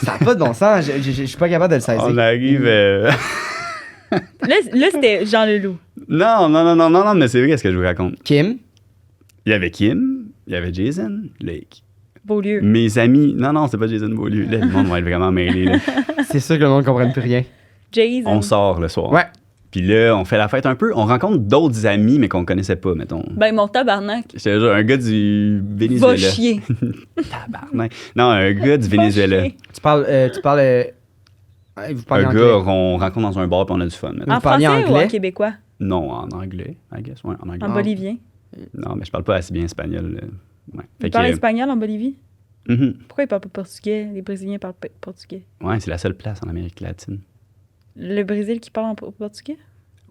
S2: Ça n'a pas de bon sens, je suis pas capable de le saisir.
S3: On arrive.
S1: Là, c'était Jean Leloup.
S3: Non, mais c'est vrai ce que je vous raconte.
S2: Kim,
S3: Il y avait Kim, il y avait Jason, Lake.
S1: Beaulieu.
S3: Mes amis. Non, c'est pas Jason Beaulieu. Là, le monde va être vraiment mêlé. Là.
S2: c'est sûr que le monde ne comprenne plus rien.
S1: Jason.
S3: On sort le soir.
S2: Ouais.
S3: Puis là, on fait la fête un peu. On rencontre d'autres amis, mais qu'on connaissait pas, mettons.
S1: Ben, mon tabarnak.
S3: J'étais genre un gars du
S1: Va
S3: Venezuela.
S1: chier.
S3: Tabarnak. Non, un gars du Venezuela.
S1: chier.
S2: Tu parles. Vous parlez
S3: Un
S2: anglais.
S3: gars qu'on rencontre dans un bar puis on a du fun. mettons.
S1: En
S2: Vous parliez
S1: français ou
S2: anglais?
S1: en québécois?
S3: Non, en anglais, I guess. Ouais, en anglais.
S1: En bolivien?
S3: Non, mais je parle pas assez bien espagnol. Ouais.
S1: Tu parles espagnol en Bolivie?
S3: Mhm.
S1: Pourquoi ils parlent pas portugais? Les Brésiliens parlent pas portugais.
S3: Ouais, c'est la seule place en Amérique latine.
S1: Le Brésil qui parle en portugais?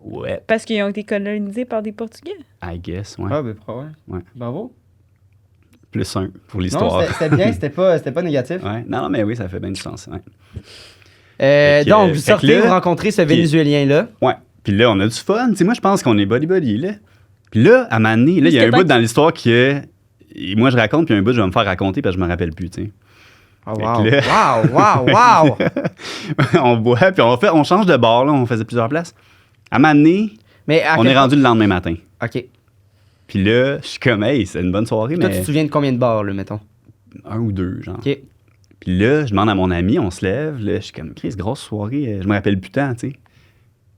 S3: Ouais,
S1: Parce qu'ils ont été colonisés par des Portugais?
S3: I guess, ouais.
S2: Ah, ben, probablement.
S3: Ouais.
S2: Bravo.
S3: Plus un pour
S2: Non,
S3: l'histoire.
S2: c'était bien, c'était pas négatif.
S3: Ouais. Non, mais oui, ça fait bien du sens. Ouais. Fait que,
S2: Donc, vous
S3: fait
S2: sortez,
S3: que là-
S2: vous rencontrez ce
S3: puis-
S2: Vénézuélien-là.
S3: Ouais. Puis là, on a du fun. Tu sais, moi, je pense qu'on est body-body, là. Puis là, à un moment donné, là, il y a un
S1: Jusqu'à
S3: bout
S1: temps
S3: dans l'histoire que... et moi, je raconte, puis un bout, je vais me faire raconter parce que je me rappelle plus, tu sais.
S2: Oh,
S3: Fait
S2: wow.
S3: que
S2: Wow.
S3: On boit, puis on change de bar, là. On faisait plusieurs places. À un moment donné,
S2: Mais à
S3: on
S2: quel
S3: est rendu le lendemain matin.
S2: point- OK.
S3: Puis là, je suis comme, hey, c'est une bonne soirée,
S2: Toi,
S3: mais...
S2: tu te souviens de combien de bars, là, mettons?
S3: Un ou deux, genre.
S2: OK.
S3: Puis là, je demande à mon ami, on se lève, là, je suis comme, Chris, grosse soirée, je me rappelle plus tant, tu sais.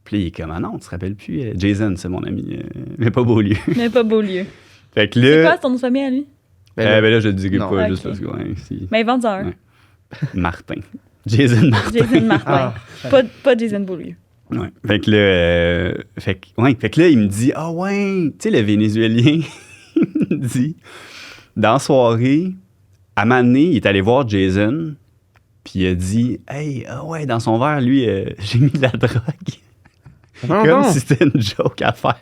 S3: Puis là, il est comme, ah non, tu te rappelles plus? Jason, c'est mon ami, mais pas Beaulieu.
S1: Mais pas Beaulieu.
S3: Fait que
S1: C'est
S3: là,
S1: quoi son nom de famille à lui?
S3: ben là, je le dirai
S2: Non.
S3: pas,
S1: Ok.
S3: juste parce que, ouais,
S1: Mais invente-en un.
S3: Ouais. Martin. Jason Martin.
S1: Jason Martin.
S2: Ah.
S1: Pas Jason Beaulieu.
S3: Ouais. Fait que là, fait que là, il me dit, ah ouais, tu sais, le Vénézuélien, il me dit, dans la soirée, à un moment donné, il est allé voir Jason, puis il a dit, hey, ah ouais, dans son verre, lui, j'ai mis de la drogue.
S2: Voyons
S3: Comme
S2: donc.
S3: si c'était une joke à faire.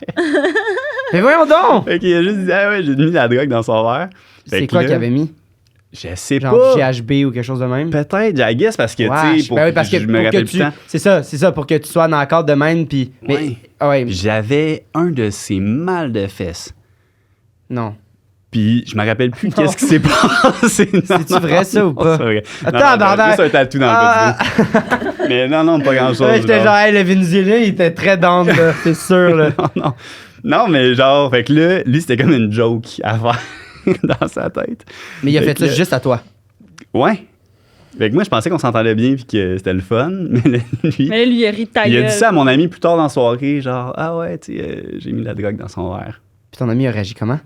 S2: Mais voyons donc!
S3: Fait qu'il a juste dit, ah ouais, j'ai mis de la drogue dans son verre. Fait
S2: C'est
S3: que
S2: quoi
S3: là,
S2: qu'il avait mis?
S3: Je sais
S2: Genre
S3: pas.
S2: GHB ou quelque chose de même?
S3: Peut-être, I guess, parce que,
S2: Ouais,
S3: tu sais, pour
S2: ben oui, parce que
S3: je
S2: pour
S3: me
S2: que
S3: rappelle
S2: tu...
S3: plus tant.
S2: C'est ça, pour que tu sois dans le cadre de même, puis... Mais,
S3: Ouais.
S2: ah ouais,
S3: Puis j'avais un de ces mal de fesses.
S2: non.
S3: Puis je me rappelle plus qu'est-ce qui s'est passé.
S2: C'est-tu vrai, ça, ou pas?
S3: C'est vrai.
S2: Attends,
S3: Non, non,
S2: bordel.
S3: juste un tatou dans
S2: Ah.
S3: le petit dos. Mais non, pas grand-chose.
S2: Ouais, j'étais genre, hey, le Vénézuélien, il était très down, là, c'est sûr, là.
S3: non. Non, mais genre, fait que là, lui, c'était comme une joke à faire dans sa tête.
S2: Mais il a
S3: Fait
S2: fait ça
S3: que-
S2: juste à toi.
S3: Ouais. Fait que moi, je pensais qu'on s'entendait bien puis que c'était le fun. Mais là, lui,
S1: Mais là, lui, il a ri de ta
S3: il a
S1: gueule.
S3: dit ça à mon ami plus tard dans la soirée, genre, ah ouais, tu sais, j'ai mis de la drogue dans son verre.
S2: Puis ton ami a réagi comment?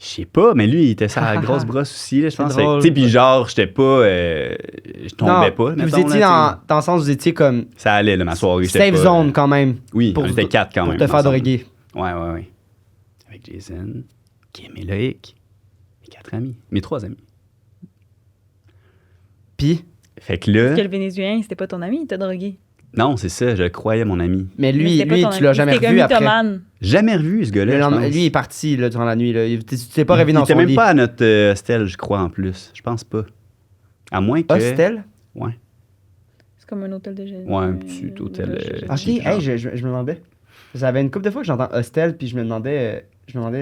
S3: Je sais pas, mais lui, il était sur la grosse brosse aussi, là, je
S2: C'est
S3: pense.
S2: drôle.
S3: Tu sais, puis genre, j'étais pas. Je tombais pas.
S2: Puis vous
S3: mettons,
S2: étiez
S3: là,
S2: dans le sens où vous étiez comme
S3: tu sais. Ça allait, là, ma soirée. j'étais
S2: safe
S3: pas,
S2: zone quand même.
S3: Oui,
S2: pour-
S3: on était 4 quand
S2: pour
S3: même.
S2: te faire
S3: ensemble.
S2: droguer.
S3: Ouais. Avec Jason, Kim et Loïc. Mes 4 amis. Mes 3 amis.
S2: Puis,
S3: Fait que là.
S1: Parce que le Vénézuélien, c'était pas ton ami, il t'a drogué.
S3: Non, c'est ça, je le croyais, mon ami.
S2: mais
S1: Mais
S2: lui,
S1: c'était pas ton
S2: tu
S1: ami.
S2: l'as jamais
S1: C'était
S2: revu
S1: comme
S2: après.
S1: mythomane.
S3: Jamais revu, ce gars-là.
S2: Le
S3: je
S2: lendemain-
S3: pense.
S2: lui, il est parti là, durant la nuit. Là. Tu t'es pas réveillé
S3: Il
S2: dans
S3: était
S2: son
S3: même
S2: lit.
S3: pas à notre hostel, je crois, en plus. Je pense pas. À moins que.
S2: Hostel?
S3: Ouais.
S1: C'est comme un hôtel de génie.
S3: Ouais, un petit hôtel,
S2: Ok,
S3: J'ai
S2: hey, je me demandais. J'avais une couple de fois que j'entends hostel, puis je me demandais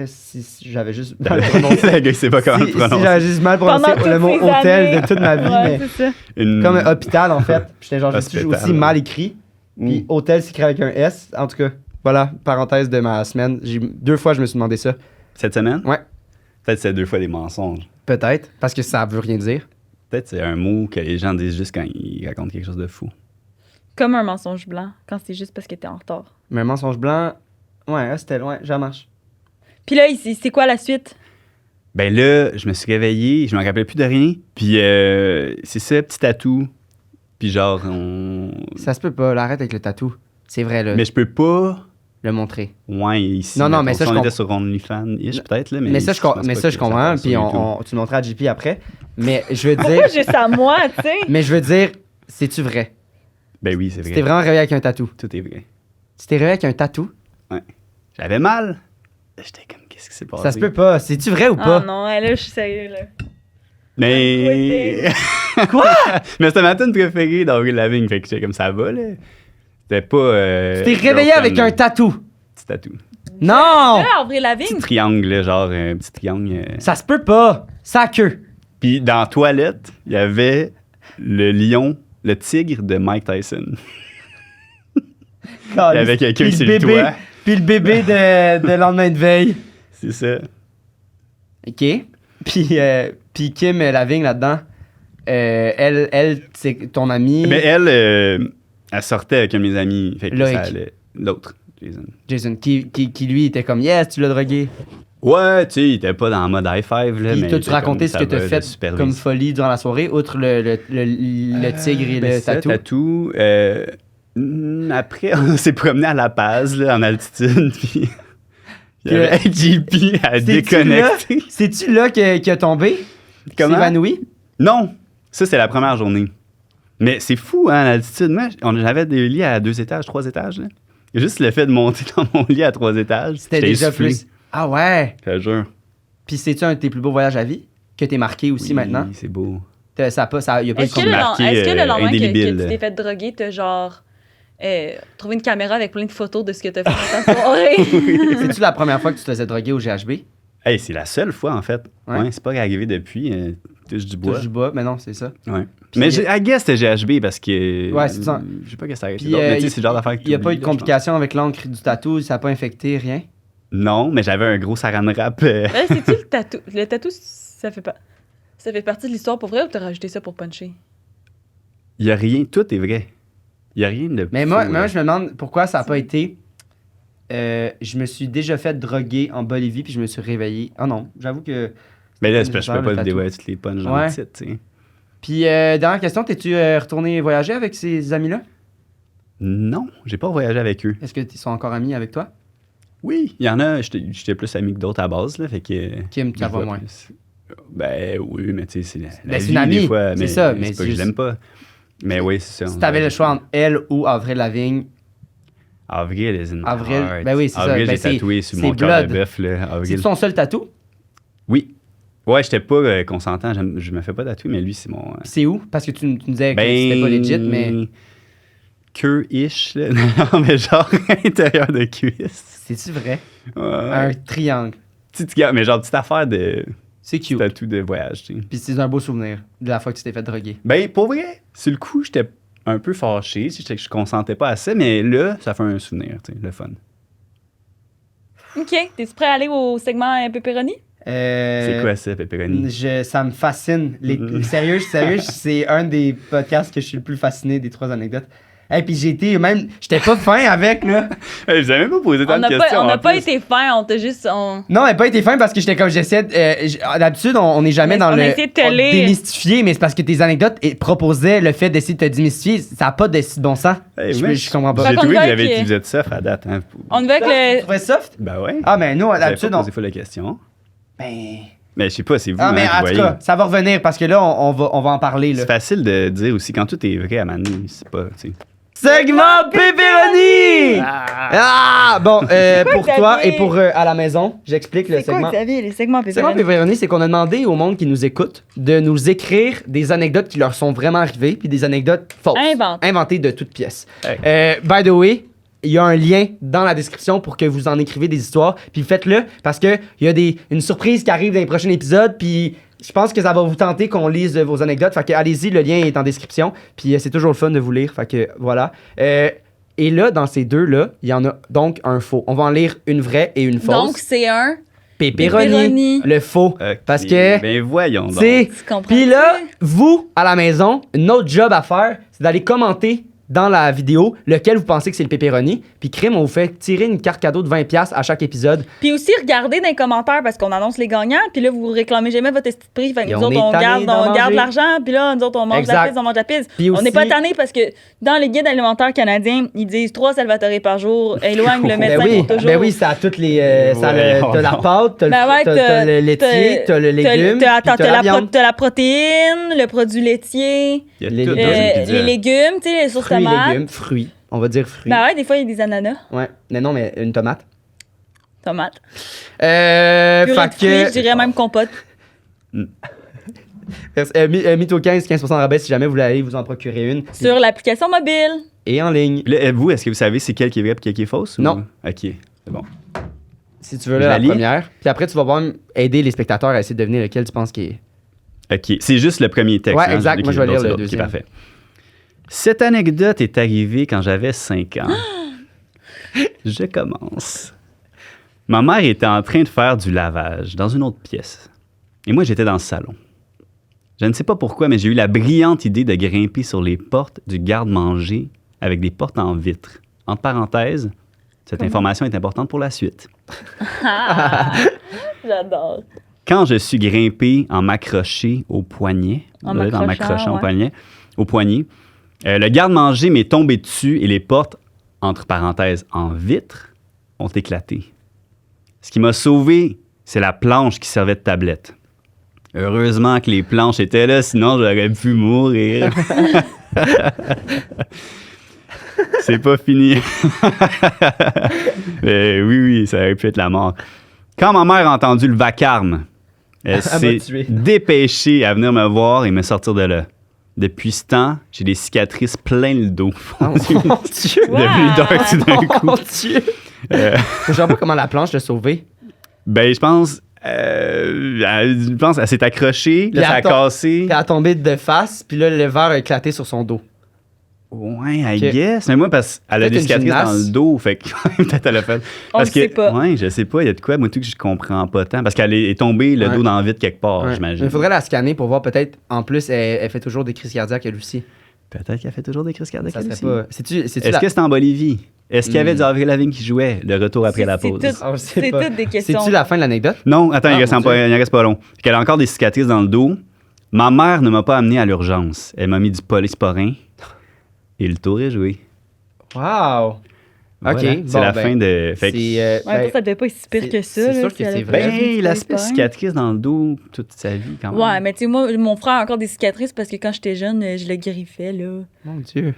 S2: si j'avais juste mal prononcé.
S3: Le gars, il sait pas comment le
S2: Si
S3: prononcer.
S2: j'avais juste mal prononcé
S1: Pendant toutes
S2: le mot
S1: ces
S2: hôtel
S1: années.
S2: de toute ma vie,
S1: Ouais,
S2: mais
S1: c'est ça.
S2: comme hôpital en fait. Puis j'étais genre, j'ai
S3: Hospital.
S2: aussi mal écrit. Puis hôtel s'écrit avec un S. En tout cas, voilà, parenthèse de ma semaine. 2 fois, je me suis demandé ça.
S3: Cette semaine?
S2: Ouais.
S3: Peut-être c'est 2 fois des mensonges.
S2: Peut-être, parce que ça veut rien dire.
S3: Peut-être c'est un mot que les gens disent juste quand ils racontent quelque chose de fou.
S1: Comme un mensonge blanc, quand c'est juste parce que t'es en retard.
S2: Mais un mensonge blanc, ouais, hostel, ouais, ça marche.
S1: Puis là, c'est quoi la suite?
S3: Ben là, je me suis réveillé, je me rappelais plus de rien. Puis c'est ça, petit tatou. Puis genre,
S2: Ça se peut pas, là, arrête avec le tatou. C'est vrai, là,
S3: Mais je peux pas.
S2: le montrer.
S3: Ouais, ici.
S2: Non, non,
S3: mettons,
S2: mais ça,
S3: si
S2: je
S3: on était
S2: comprends.
S3: sur OnlyFans, peut-être, là.
S2: Mais ça, je,
S3: pense pas que
S2: je comprends,
S3: passe sur
S2: puis
S3: YouTube.
S2: tu le montreras à JP après. Mais je veux
S1: Pourquoi
S2: dire,
S1: juste à moi, tu sais?
S2: mais je veux dire, c'est-tu vrai?
S3: Ben oui, c'est
S2: Tu
S3: vrai.
S2: t'es vraiment réveillé avec un tatou.
S3: Tout est vrai.
S2: Tu t'es réveillé avec un tatou?
S3: J'avais mal. J'étais comme, qu'est-ce qui s'est passé?
S2: Ça se peut pas. C'est-tu vrai ou
S1: Ah
S2: pas?
S1: non, là, je suis sérieux, là.
S3: Mais.
S2: Quoi?
S3: Mais c'était ma tune préférée d'Avril Lavigne, fait que j'étais comme ça va, là. C'était pas.
S2: Tu t'es réveillé avec un
S3: tatou.
S2: tatou?
S3: Petit tatou.
S2: Non!
S1: Là, Avril Lavigne,
S3: Petit triangle, là, genre un petit triangle.
S2: Ça se peut pas. Ça a queue.
S3: Puis dans la toilette, il y avait le lion, le tigre de Mike Tyson. Il y avait quelqu'un
S2: Puis
S3: sur
S2: le
S3: le
S2: bébé,
S3: toit.
S2: puis le bébé de lendemain de veille.
S3: C'est ça.
S2: OK. Puis Kim Lavigne là-dedans, elle c'est ton amie.
S3: Mais elle sortait avec un de mes amis. Fait que
S2: Loïc.
S3: ça allait. L'autre, Jason.
S2: Jason, qui lui était comme yes, tu l'as drogué.
S3: Ouais, tu sais, il était pas dans le mode high five, là.
S2: Puis
S3: mais
S2: t'as-tu
S3: il était
S2: raconté
S3: comme,
S2: ce que
S3: ça
S2: t'as
S3: va, je
S2: fait
S3: supervise.
S2: comme folie durant la soirée, outre le tigre et
S3: Ben
S2: le
S3: ça,
S2: tatou?
S3: Après, on s'est promené à La Paz, là, en altitude, puis il y
S2: Que-
S3: avait JP à déconnecter.
S2: C'est-tu là qu'il a tombé?
S3: Comment?
S2: S'est évanoui?
S3: Non, ça, c'est la première journée. Mais c'est fou, hein, l'altitude. Moi, j'avais des lits à 2 étages, 3 étages, là. Juste le fait de monter dans mon lit à 3 étages,
S2: C'était
S3: j'étais
S2: déjà
S3: essoufflé.
S2: plus. Ah ouais!
S3: Je te jure.
S2: Puis c'est-tu un de tes plus beaux voyages à vie? Que t'es marqué aussi
S3: Oui,
S2: maintenant?
S3: c'est beau.
S2: Il y a pas
S1: est-ce que,
S2: de
S3: le-
S1: le,
S3: marqué,
S1: est-ce que le lendemain que
S3: indélébile.
S1: tu t'es fait droguer, t'as genre trouvé une caméra avec plein de photos de ce que t'as fait dans ta soirée?
S2: C'est-tu la première fois que tu te faisais droguer au GHB?
S3: Hey, c'est la seule fois, en fait.
S2: Ouais.
S3: Ouais, c'est pas arrivé depuis. Touche du bois.
S2: Touche du bois, mais non, c'est ça.
S3: Ouais.
S2: Puis,
S3: Mais I guess c'était GHB parce que.
S2: Ouais, c'est ça.
S3: Je sais pas que ça arrive.
S2: Puis,
S3: Mais tu sais, c'est le genre d'affaire que
S2: Il n'y a pas
S3: t'oublies,
S2: eu de
S3: là, je
S2: complications avec l'encre du tatou, ça n'a pas infecté, rien?
S3: pense. Non, mais j'avais un gros saran wrap.
S1: C'est-tu le tatou? Le tatou, ça fait partie de l'histoire pour vrai ou t'as rajouté ça pour puncher?
S3: Il y a rien, tout est vrai. Il n'y a rien de.
S2: Mais
S3: fou,
S2: moi,
S3: là.
S2: je me demande pourquoi ça n'a pas été. Je me suis déjà fait droguer en Bolivie, puis je me suis réveillé. Ah non, j'avoue que.
S3: Mais là, c'est parce que je
S2: nécessaire,
S3: peux
S2: le
S3: pas te
S2: tatou.
S3: dévoiler toutes les punches dans
S2: Ouais.
S3: le titre, tu sais.
S2: Puis, dernière question, t'es-tu retourné voyager avec ces amis-là?
S3: Non, j'ai pas voyagé avec eux.
S2: Est-ce qu'ils sont encore amis avec toi?
S3: Oui, il y en a, j'étais plus ami que d'autres à base, là, fait que...
S2: Kim, tu la
S3: je
S2: vois
S3: vois
S2: moins.
S3: plus. Ben oui, mais tu sais, c'est la
S2: Ben, c'est
S3: vie
S2: une amie,
S3: des fois,
S2: c'est
S3: mais
S2: ça,
S3: c'est
S2: mais
S3: pas que je
S2: juste-
S3: l'aime pas. Mais oui, c'est ça.
S2: Si t'avais le choix entre elle ou Avril Lavigne,
S3: Avril is in my
S2: Avril,
S3: heart.
S2: ben oui, c'est ça.
S3: Avril,
S2: Ben,
S3: j'ai
S2: c'est-
S3: tatoué sur
S2: c'est
S3: mon cœur de
S2: blood.
S3: bœuf, là, Avril.
S2: c'est son seul tatou?
S3: Oui. Ouais, j'étais pas consentant, je me fais pas tatouer, mais lui, c'est mon...
S2: C'est où? Parce que tu me disais que c'était pas legit, mais
S3: Queue-ish, là. Non, mais genre intérieur de cuisse.
S2: c'est-tu vrai?
S3: Ouais.
S2: Un triangle.
S3: Mais genre petite affaire de
S2: C'est cute.
S3: tatou de voyage, tu sais.
S2: Puis c'est un beau souvenir de la fois que tu t'es fait droguer.
S3: Ben, pour vrai, sur le coup, j'étais un peu fâché, je consentais pas assez, mais là, ça fait un souvenir, tu sais, le fun.
S1: OK. T'es-tu prêt à aller au segment pepperoni?
S3: C'est quoi ça, pepperoni?
S2: Ça me fascine. Sérieux, c'est un des podcasts que je suis le plus fasciné des 3 anecdotes. Et puis j'étais pas fin avec, là.
S3: Hey, vous avez même pas posé tant
S1: On
S3: de
S1: n'a
S3: questions.
S1: pas, on
S3: en
S1: n'a pas
S3: plus.
S1: été fin, on t'a juste...
S2: Non, elle n'a pas été fin parce que j'étais comme j'essaie. D'habitude, on n'est jamais dans
S1: On a
S2: le.
S1: essayé de te lire.
S2: Démystifier, mais c'est parce que tes anecdotes proposaient le fait d'essayer de te démystifier. Ça n'a pas de si bon sens.
S3: Hey,
S2: je,
S3: moi,
S2: je comprends pas.
S1: Fait
S3: J'ai
S1: qu'on
S3: trouvé
S1: y
S3: que
S1: va
S3: vous
S1: avec-
S3: êtes soft à date. Hein.
S1: On y va avec
S2: Tu
S1: le...
S2: trouvais soft?
S3: Ben ouais.
S2: Ah, mais nous,
S3: Vous avez
S2: d'habitude,
S3: pas
S2: on.
S3: posé fois la question.
S2: Ben.
S3: Mais je sais pas, c'est vous,
S2: Ah, mais
S3: hein,
S2: en
S3: vous
S2: tout
S3: voyez.
S2: cas, ça va revenir parce que là, on va en parler. Là.
S3: C'est facile de dire aussi, quand tout est vrai à Manu, c'est pas, tu sais.
S2: Segment Pepperoni! Ah! Bon, pour
S1: Xavier?
S2: toi et pour à la maison, j'explique le
S1: C'est quoi,
S2: segment.
S1: Xavier, les segments
S2: Le segment
S1: pepperoni?
S2: Pepperoni, c'est qu'on a demandé au monde qui nous écoute de nous écrire des anecdotes qui leur sont vraiment arrivées, puis des anecdotes fausses. Inventées de toutes pièces.
S3: Hey.
S2: By the way, il y a un lien dans la description pour que vous en écrivez des histoires, puis faites-le parce que il y a une surprise qui arrive dans les prochains épisodes, puis je pense que ça va vous tenter qu'on lise vos anecdotes. Fait que allez-y, le lien est en description, puis c'est toujours le fun de vous lire. Fait que voilà. Et là, dans ces deux-là, il y en a donc un faux. On va en lire une vraie et une fausse.
S1: Donc, c'est un...
S2: Pepperoni,
S1: Pepperoni.
S2: le faux.
S3: Ok.
S2: Parce que,
S3: Ben voyons donc.
S2: tu sais,
S1: Tu comprends?
S2: puis là, vous, à la maison, notre job à faire, c'est d'aller commenter dans la vidéo lequel vous pensez que c'est le pepperoni. Puis crime, on vous fait tirer une carte cadeau de 20$ à chaque épisode.
S1: Puis aussi, regardez dans les commentaires parce qu'on annonce les gagnants. Puis là, vous réclamez jamais votre petit prix. Fait que
S2: Et
S1: nous
S2: on
S1: autres,
S2: est
S1: on
S2: tannés
S1: garde,
S2: d'en
S1: on garde
S2: manger.
S1: l'argent. Puis là, nous autres, on mange
S2: Exact.
S1: la pizza, on mange la pizza.
S2: Puis
S1: On
S2: aussi-
S1: n'est pas tannés parce que dans les guides alimentaires canadiens, ils disent 3 Salvatore par jour. Éloigne le médecin pour toujours.
S2: ben oui, ça a toutes les. T'as la pâte, t'as
S1: Ben ouais,
S2: le laitier, t'as le légume.
S1: Attends,
S2: puis t'as la viande.
S1: t'as la protéine, le produit laitier,
S3: Il y a
S2: Les-
S3: tout dans
S2: Dans
S3: une pizza.
S1: les légumes, tu sais, les sauces
S2: Fruits et
S1: tomates.
S2: légumes, fruits. On va dire fruits.
S1: Ben ouais, des fois, il y a des ananas,
S2: Ouais. Mais non, mais une tomate.
S1: tomates.
S2: Fait
S1: Purée de fruits, je dirais même compote.
S2: Mytho 15% de rabais si jamais vous voulez aller vous en procurer une.
S1: Sur l'application mobile.
S2: Et en ligne.
S3: Là, vous, est-ce que vous savez c'est quel qui est vrai et quel qui est fausse?
S2: Non.
S3: OK, c'est bon.
S2: Si tu veux
S3: Je
S2: là,
S3: la
S2: la
S3: lis?
S2: première. Puis après, tu vas voir aider les spectateurs à essayer de deviner lequel tu penses qui est.
S3: OK, c'est juste le premier texte.
S2: Ouais,
S3: hein,
S2: exact. Moi, je vais
S3: l'autre,
S2: lire
S3: c'est
S2: le
S3: l'autre.
S2: deuxième.
S3: OK, parfait. Cette anecdote est arrivée quand j'avais 5 ans. Je commence. Ma mère était en train de faire du lavage dans une autre pièce. Et moi, j'étais dans le salon. Je ne sais pas pourquoi, mais j'ai eu la brillante idée de grimper sur les portes du garde-manger avec des portes en vitre. Entre parenthèses, cette information est importante pour la suite.
S1: J'adore.
S3: Quand je suis grimpé en m'accroché au poignet,
S1: En
S3: m'accrochant
S1: m'accrochant,
S3: au poignet, le garde-manger m'est tombé dessus et les portes, entre parenthèses, en vitre, ont éclaté. Ce qui m'a sauvé, c'est la planche qui servait de tablette. Heureusement que les planches étaient là, sinon j'aurais pu mourir. C'est pas fini. Mais oui, ça aurait pu être la mort. Quand ma mère a entendu le vacarme, elle s'est
S2: m'a tué.
S3: dépêchée à venir me voir et me sortir de là. Depuis ce temps, j'ai des cicatrices plein le dos.
S2: Oh mon Dieu!
S3: Devenu dark tout d'un
S2: Oh mon
S3: coup.
S2: Dieu! Je sais pas comment la planche l'a sauvé.
S3: Ben, je pense elle s'est accrochée, là,
S2: Puis
S3: ça a
S2: elle tombe-
S3: cassé.
S2: Puis elle a tombé de face, puis là, le verre a éclaté sur son dos.
S3: Ouais, I
S2: Ok.
S3: guess. Mais moi, parce qu'elle a
S2: Peut-être
S3: des
S2: une
S3: cicatrices dans
S2: gymnaste.
S3: le dos, fait que peut-être elle a fait.
S1: On
S3: Parce
S1: le sait pas.
S3: Ouais, je sais pas. Il y a de quoi, moi, tout que je comprends pas tant. Parce qu'elle est tombée le
S2: Ouais.
S3: dos dans le vide quelque part,
S2: Ouais.
S3: j'imagine.
S2: Il faudrait la scanner pour voir peut-être, en plus, elle fait toujours des crises cardiaques elle aussi.
S3: Peut-être qu'elle fait toujours des crises cardiaques.
S2: Ça serait
S3: aussi.
S2: pas. C'est-tu
S3: Est-ce que c'est en Bolivie? Est-ce qu'il y avait du Avril Lavigne qui jouait le retour après la pause?
S1: C'est toutes des questions.
S2: C'est-tu la fin de l'anecdote?
S3: Non, attends,
S2: Ah,
S3: il en reste pas long. Qu'elle a encore des cicatrices dans le dos. Ma mère ne m'a pas amené à l'urgence. Elle m'a mis du polysporin et le tour est joué.
S2: Wow!
S3: Voilà.
S2: OK,
S3: C'est
S2: bon,
S3: la
S2: ben,
S3: fin de... Fait que-
S1: Ouais,
S2: ben,
S1: ça devait pas être si pire que ça.
S2: c'est
S1: là,
S2: sûr
S1: si
S2: que
S1: elle
S2: c'est
S1: avait
S2: vrai.
S1: pas mis du
S3: Ben, l'aspect
S1: polysporin.
S3: cicatrice dans le dos toute sa vie, quand même.
S1: Ouais, mais tu sais, moi, mon frère a encore des cicatrices parce que quand j'étais jeune, je le griffais, là.
S2: Mon Dieu.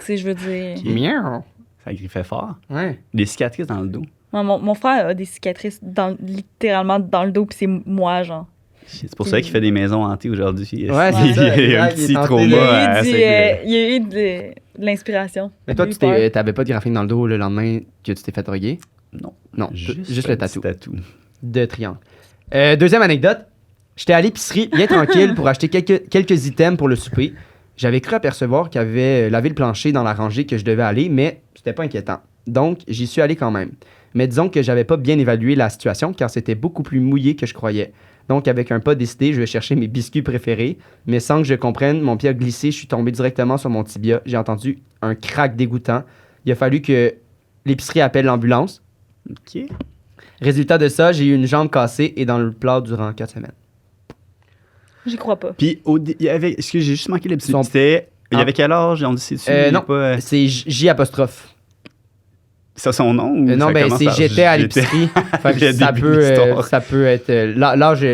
S1: Tu sais, je veux dire.
S2: Miaou.
S3: Ça griffait fort.
S2: Ouais.
S3: Des cicatrices dans le dos.
S1: Ouais, mon frère a des cicatrices littéralement dans le dos, puis c'est moi, genre.
S3: C'est pour ça qu'il fait des maisons hantées aujourd'hui.
S2: Ouais,
S3: il
S2: c'est ça.
S3: y a un
S2: Il est
S3: petit
S2: tenté
S3: trauma.
S2: de-
S1: Il y
S3: à
S1: a eu,
S3: cette-
S1: il y a eu de l'inspiration.
S2: Mais toi,
S1: J'ai
S2: tu
S1: eu peur.
S2: t'avais pas de graphine dans le dos le lendemain que tu t'es fait droguer?
S3: Non.
S2: Non, juste
S3: un
S2: le
S3: petit
S2: tatou. De triangle. Deuxième anecdote. J'étais à l'épicerie, bien tranquille, pour acheter quelques items pour le souper. J'avais cru apercevoir qu'il y avait lavé le plancher dans la rangée que je devais aller, mais c'était pas inquiétant. Donc, j'y suis allé quand même. Mais disons que j'avais pas bien évalué la situation, car c'était beaucoup plus mouillé que je croyais. Donc, avec un pas décidé, je vais chercher mes biscuits préférés, mais sans que je comprenne, mon pied a glissé, je suis tombé directement sur mon tibia. J'ai entendu un crack dégoûtant. Il a fallu que l'épicerie appelle l'ambulance.
S3: OK.
S2: Résultat de ça, j'ai eu une jambe cassée et dans le plat durant 4 semaines.
S1: J'y crois pas.
S3: Puis, il y avait... Est-ce que j'ai juste manqué l'épisode?
S2: Son-
S3: C'était... Il y
S2: Ah.
S3: avait quel âge? On dit c'est-tu?
S2: Non.
S3: Pas,
S2: C'est J apostrophe.
S3: c'est son nom? Ou
S2: Non,
S3: ça
S2: ben
S3: commence
S2: c'est
S3: par
S2: j'étais à
S3: j'étais?
S2: l'épicerie. Fait que
S3: Le
S2: ça
S3: début
S2: peut,
S3: de l'histoire.
S2: ça peut être. L'âge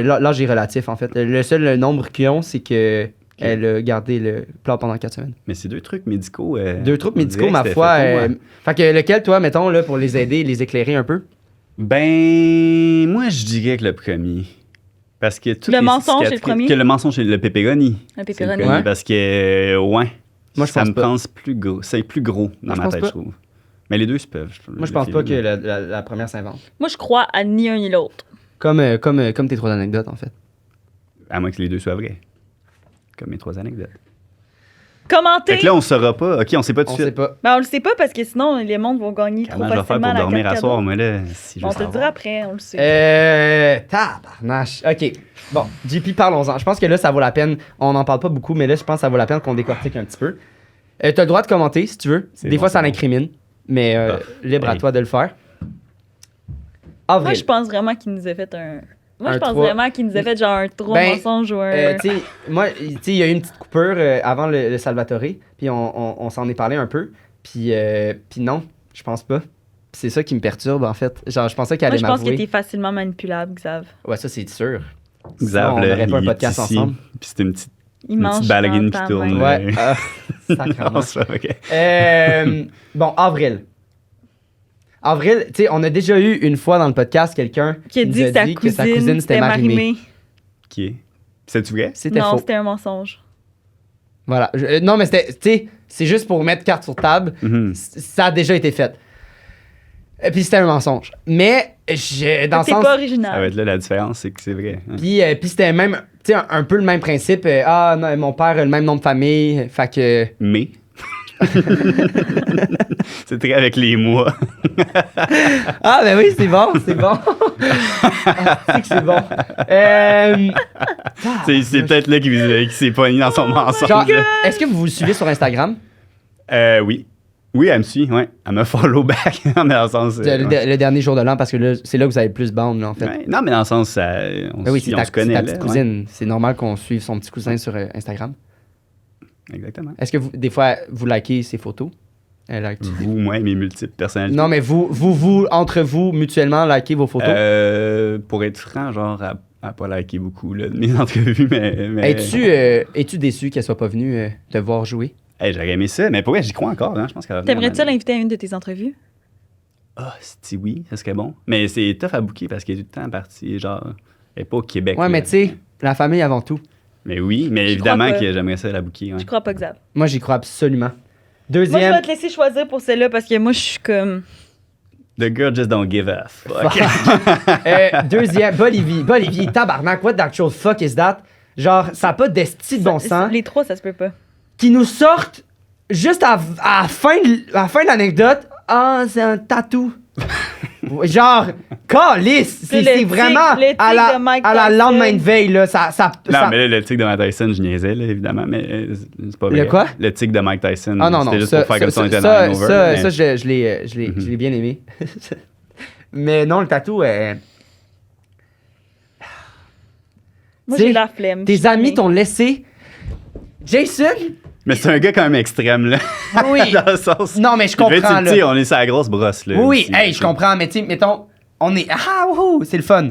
S2: est relatif, en fait. Le seul nombre qu'ils ont, c'est que elle a gardé le plat pendant 4 semaines.
S3: Mais c'est deux trucs médicaux.
S2: 2 trucs
S3: on
S2: médicaux,
S3: dirait
S2: ma
S3: que c'était
S2: foi.
S3: fait pour moi.
S2: Fait que lequel, toi, mettons, là, pour les aider, les éclairer un peu?
S3: Ben, moi, je dirais que le premier. Parce que toutes
S1: Le
S3: les
S1: mensonge, c'est le
S3: cicatrices-
S1: premier?
S3: Que le mensonge, c'est le pepperoni.
S1: Un
S3: C'est
S1: pepperoni.
S3: le premier
S2: Ouais.
S3: Parce que, ouais.
S2: Moi, je
S3: ça
S2: pense
S3: me
S2: pas.
S3: pense plus gros. C'est plus gros dans
S2: je
S3: ma
S2: pense
S3: tête,
S2: pas.
S3: je trouve. Mais les deux se peuvent.
S2: Moi, je pense pas que la première s'invente.
S1: Moi, je crois à ni un ni l'autre.
S2: Comme tes 3 anecdotes, en fait.
S3: À moins que les deux soient vrais. Comme mes 3 anecdotes.
S1: Commentez!
S3: Fait que là, on saura pas. OK, on sait pas tout
S2: On
S3: de
S2: sait
S3: suite.
S2: pas.
S1: Ben, on le sait pas parce que sinon, les mondes vont gagner trop
S3: Comment je vais faire
S1: facilement
S3: pour
S1: la
S3: dormir
S1: carte
S3: à soir,
S1: cadeau.
S3: moi, là, si je
S1: On
S3: veux
S1: te le
S3: savoir.
S1: dira après, on le sait.
S2: Tabarnache. OK. Bon, JP, parlons-en. Je pense que là, ça vaut la peine. On n'en parle pas beaucoup, mais là, je pense que ça vaut la peine qu'on décortique un petit peu. T'as le droit de commenter, si tu veux.
S3: C'est
S2: Des
S3: bon,
S2: fois, ça
S3: c'est bon.
S2: l'incrimine, mais libre à
S3: hey.
S2: toi de le faire.
S1: Moi,
S2: Avril.
S1: je pense vraiment qu'il nous a fait un. Moi,
S2: Un
S1: je pense
S2: 3.
S1: vraiment qu'il nous a fait genre un 3
S2: Ben,
S1: mensonge ou un.
S2: Tu sais, moi, tu sais, il y a eu une petite coupure avant le Salvatore, puis on s'en est parlé un peu, puis non, je pense pas. Puis c'est ça qui me perturbe, en fait. Genre, je pensais qu'elle
S1: Moi,
S2: allait
S1: je pense que
S2: m'avouer.
S1: t'es facilement manipulable, Xav.
S2: Ouais, ça, c'est sûr.
S3: Xav,
S2: Sinon, on
S3: là,
S2: n'aurait pas un
S3: il est
S2: podcast
S3: ici,
S2: ensemble.
S3: Puis c'est une petite
S1: Il mange
S3: petite ballerine
S1: dans
S3: qui
S1: ta
S3: tourne.
S1: main.
S2: Ouais. Sacrément.
S3: Non, c'est pas OK.
S2: Bon, Avril. Avril, tu sais, on a déjà eu une fois dans le podcast quelqu'un
S1: Qui a
S2: nous
S1: dit
S2: a
S1: que sa cousine
S2: c'était Marimé.
S1: Marimé.
S3: Qui est? C'est-tu vrai?
S2: C'était
S1: Non,
S2: faux.
S1: c'était un mensonge.
S2: Voilà. Non, mais c'était, tu sais, c'est juste pour mettre carte sur table.
S3: Mhm.
S2: Ça a déjà été fait. Et puis c'était un mensonge. Mais, dans le
S1: C'est
S2: sens...
S1: pas
S3: Ça va
S1: original.
S3: être là la différence, c'est que c'est vrai. hein.
S2: Puis c'était même, tu sais, un peu le même principe. Non, mon père a le même nom de famille. Fait que...
S3: Mais. C'est très avec les mois.
S2: Ah, ben oui, c'est bon, c'est bon. C'est que c'est bon.
S3: C'est peut-être là qu'il s'est pogné dans son mensonge.
S2: Genre, est-ce que vous le suivez sur Instagram?
S3: Oui. Oui, elle me suit, ouais. Elle me follow back. Non, mais dans le sens.
S2: Le dernier jour de l'an, parce que là, c'est là que vous avez le plus bande, là, en fait.
S3: Ouais. Non, mais dans le sens, on,
S2: Ben oui,
S3: se-
S2: c'est
S3: on se connaît.
S2: ta
S3: là,
S2: petite
S3: ouais.
S2: cousine. C'est normal qu'on suive son petit cousin sur Instagram.
S3: Exactement.
S2: Est-ce que des fois, vous likez ses photos? Elle like
S3: Vous, moi, mes multiples personnalités.
S2: Non, mais vous, entre vous, mutuellement, likez vos photos.
S3: Pour être franc, genre, à pas liker beaucoup là, de mes entrevues, mais...
S2: Es-tu déçu qu'elle soit pas venue te voir jouer?
S3: Hey, j'aurais aimé ça, mais pour vrai, j'y crois encore. Hein, je pense qu'elle va venir
S1: T'aimerais-tu
S3: en année.
S1: l'inviter à une de tes entrevues?
S3: Ah, si oui, ça serait bon. Mais c'est tough à booker parce qu'elle est tout le temps partie, genre, elle est pas au Québec.
S2: Ouais,
S3: là.
S2: mais tu sais, la famille avant tout.
S3: Mais oui, mais
S1: Je
S3: évidemment
S1: crois pas.
S3: que j'aimerais ça la booker. Ouais.
S1: Je crois pas, Xav.
S2: Moi, j'y crois absolument.
S1: Moi, je vais
S2: Deuxième.
S1: te laisser choisir pour celle-là parce que moi, je suis comme.
S3: The girl just don't give a fuck.
S2: Deuxième, Bolivie, tabarnak, what the actual fuck is that? Genre, ça n'a pas d'esti de bon sens.
S1: Les trois, ça se peut pas.
S2: Qui nous sortent juste à la fin de l'anecdote. Ah, c'est un tatou. Genre, calice!
S1: Le
S2: C'est
S1: tic-
S2: vraiment
S1: le tic
S2: à la,
S1: de Mike
S2: à la
S1: Tyson.
S2: lendemain de veille, là.
S3: Non, mais là, le tic de Mike Tyson, je niaisais, là, évidemment, mais c'est pas vrai.
S2: Le quoi?
S3: Le tic de Mike Tyson.
S2: Ah non, non,
S3: C'était juste
S2: ça,
S3: pour faire comme si on était
S2: ça,
S3: dans Hanover. mais-
S2: ça, je l'ai bien aimé. Mais non, le tatou,
S1: Moi,
S2: T'sais,
S1: j'ai la flemme.
S2: tes
S1: je
S2: amis
S1: suis
S2: t'ont laissé. Jason?
S3: Mais c'est un gars quand même extrême, là.
S2: Oui.
S3: Dans le sens.
S2: Non, mais je
S3: Je vais
S2: comprends,
S3: dire, tu sais,
S2: là.
S3: on est sur la grosse brosse, là.
S2: Oui,
S3: aussi.
S2: hey, je comprends, mais tu sais, mettons, on est. Ah, wouhou, c'est le fun.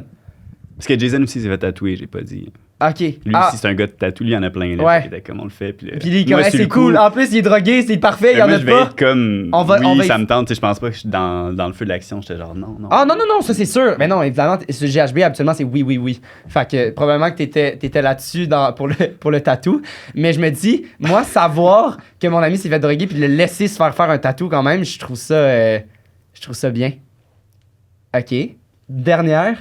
S3: Parce que Jason aussi s'est fait tatouer, j'ai pas dit.
S2: Ok.
S3: Lui
S2: Ah,
S3: aussi, c'est un gars de tatou, lui, il y en a plein, là.
S2: Ouais.
S3: Fait que comme on le fait. Puis,
S2: puis lui,
S3: moi,
S2: comme, hey,
S3: sur
S2: c'est
S3: le
S2: cool.
S3: coup,
S2: En plus, il est drogué, c'est parfait, il y en
S3: moi,
S2: a
S3: je vais
S2: pas.
S3: être comme.
S2: On
S3: oui,
S2: va
S3: ça
S2: y-
S3: me tente, tu sais, je pense pas que je suis dans le feu de l'action. J'étais genre, non, non.
S2: Ah non, non, non, ça c'est sûr. Mais non, évidemment, ce GHB, absolument, c'est oui, oui, oui. Fait que probablement que t'étais là-dessus pour le tatou. Mais je me dis, moi, savoir que mon ami s'est fait droguer puis de le laisser se faire un tatou quand même, je trouve ça bien. OK. Dernière.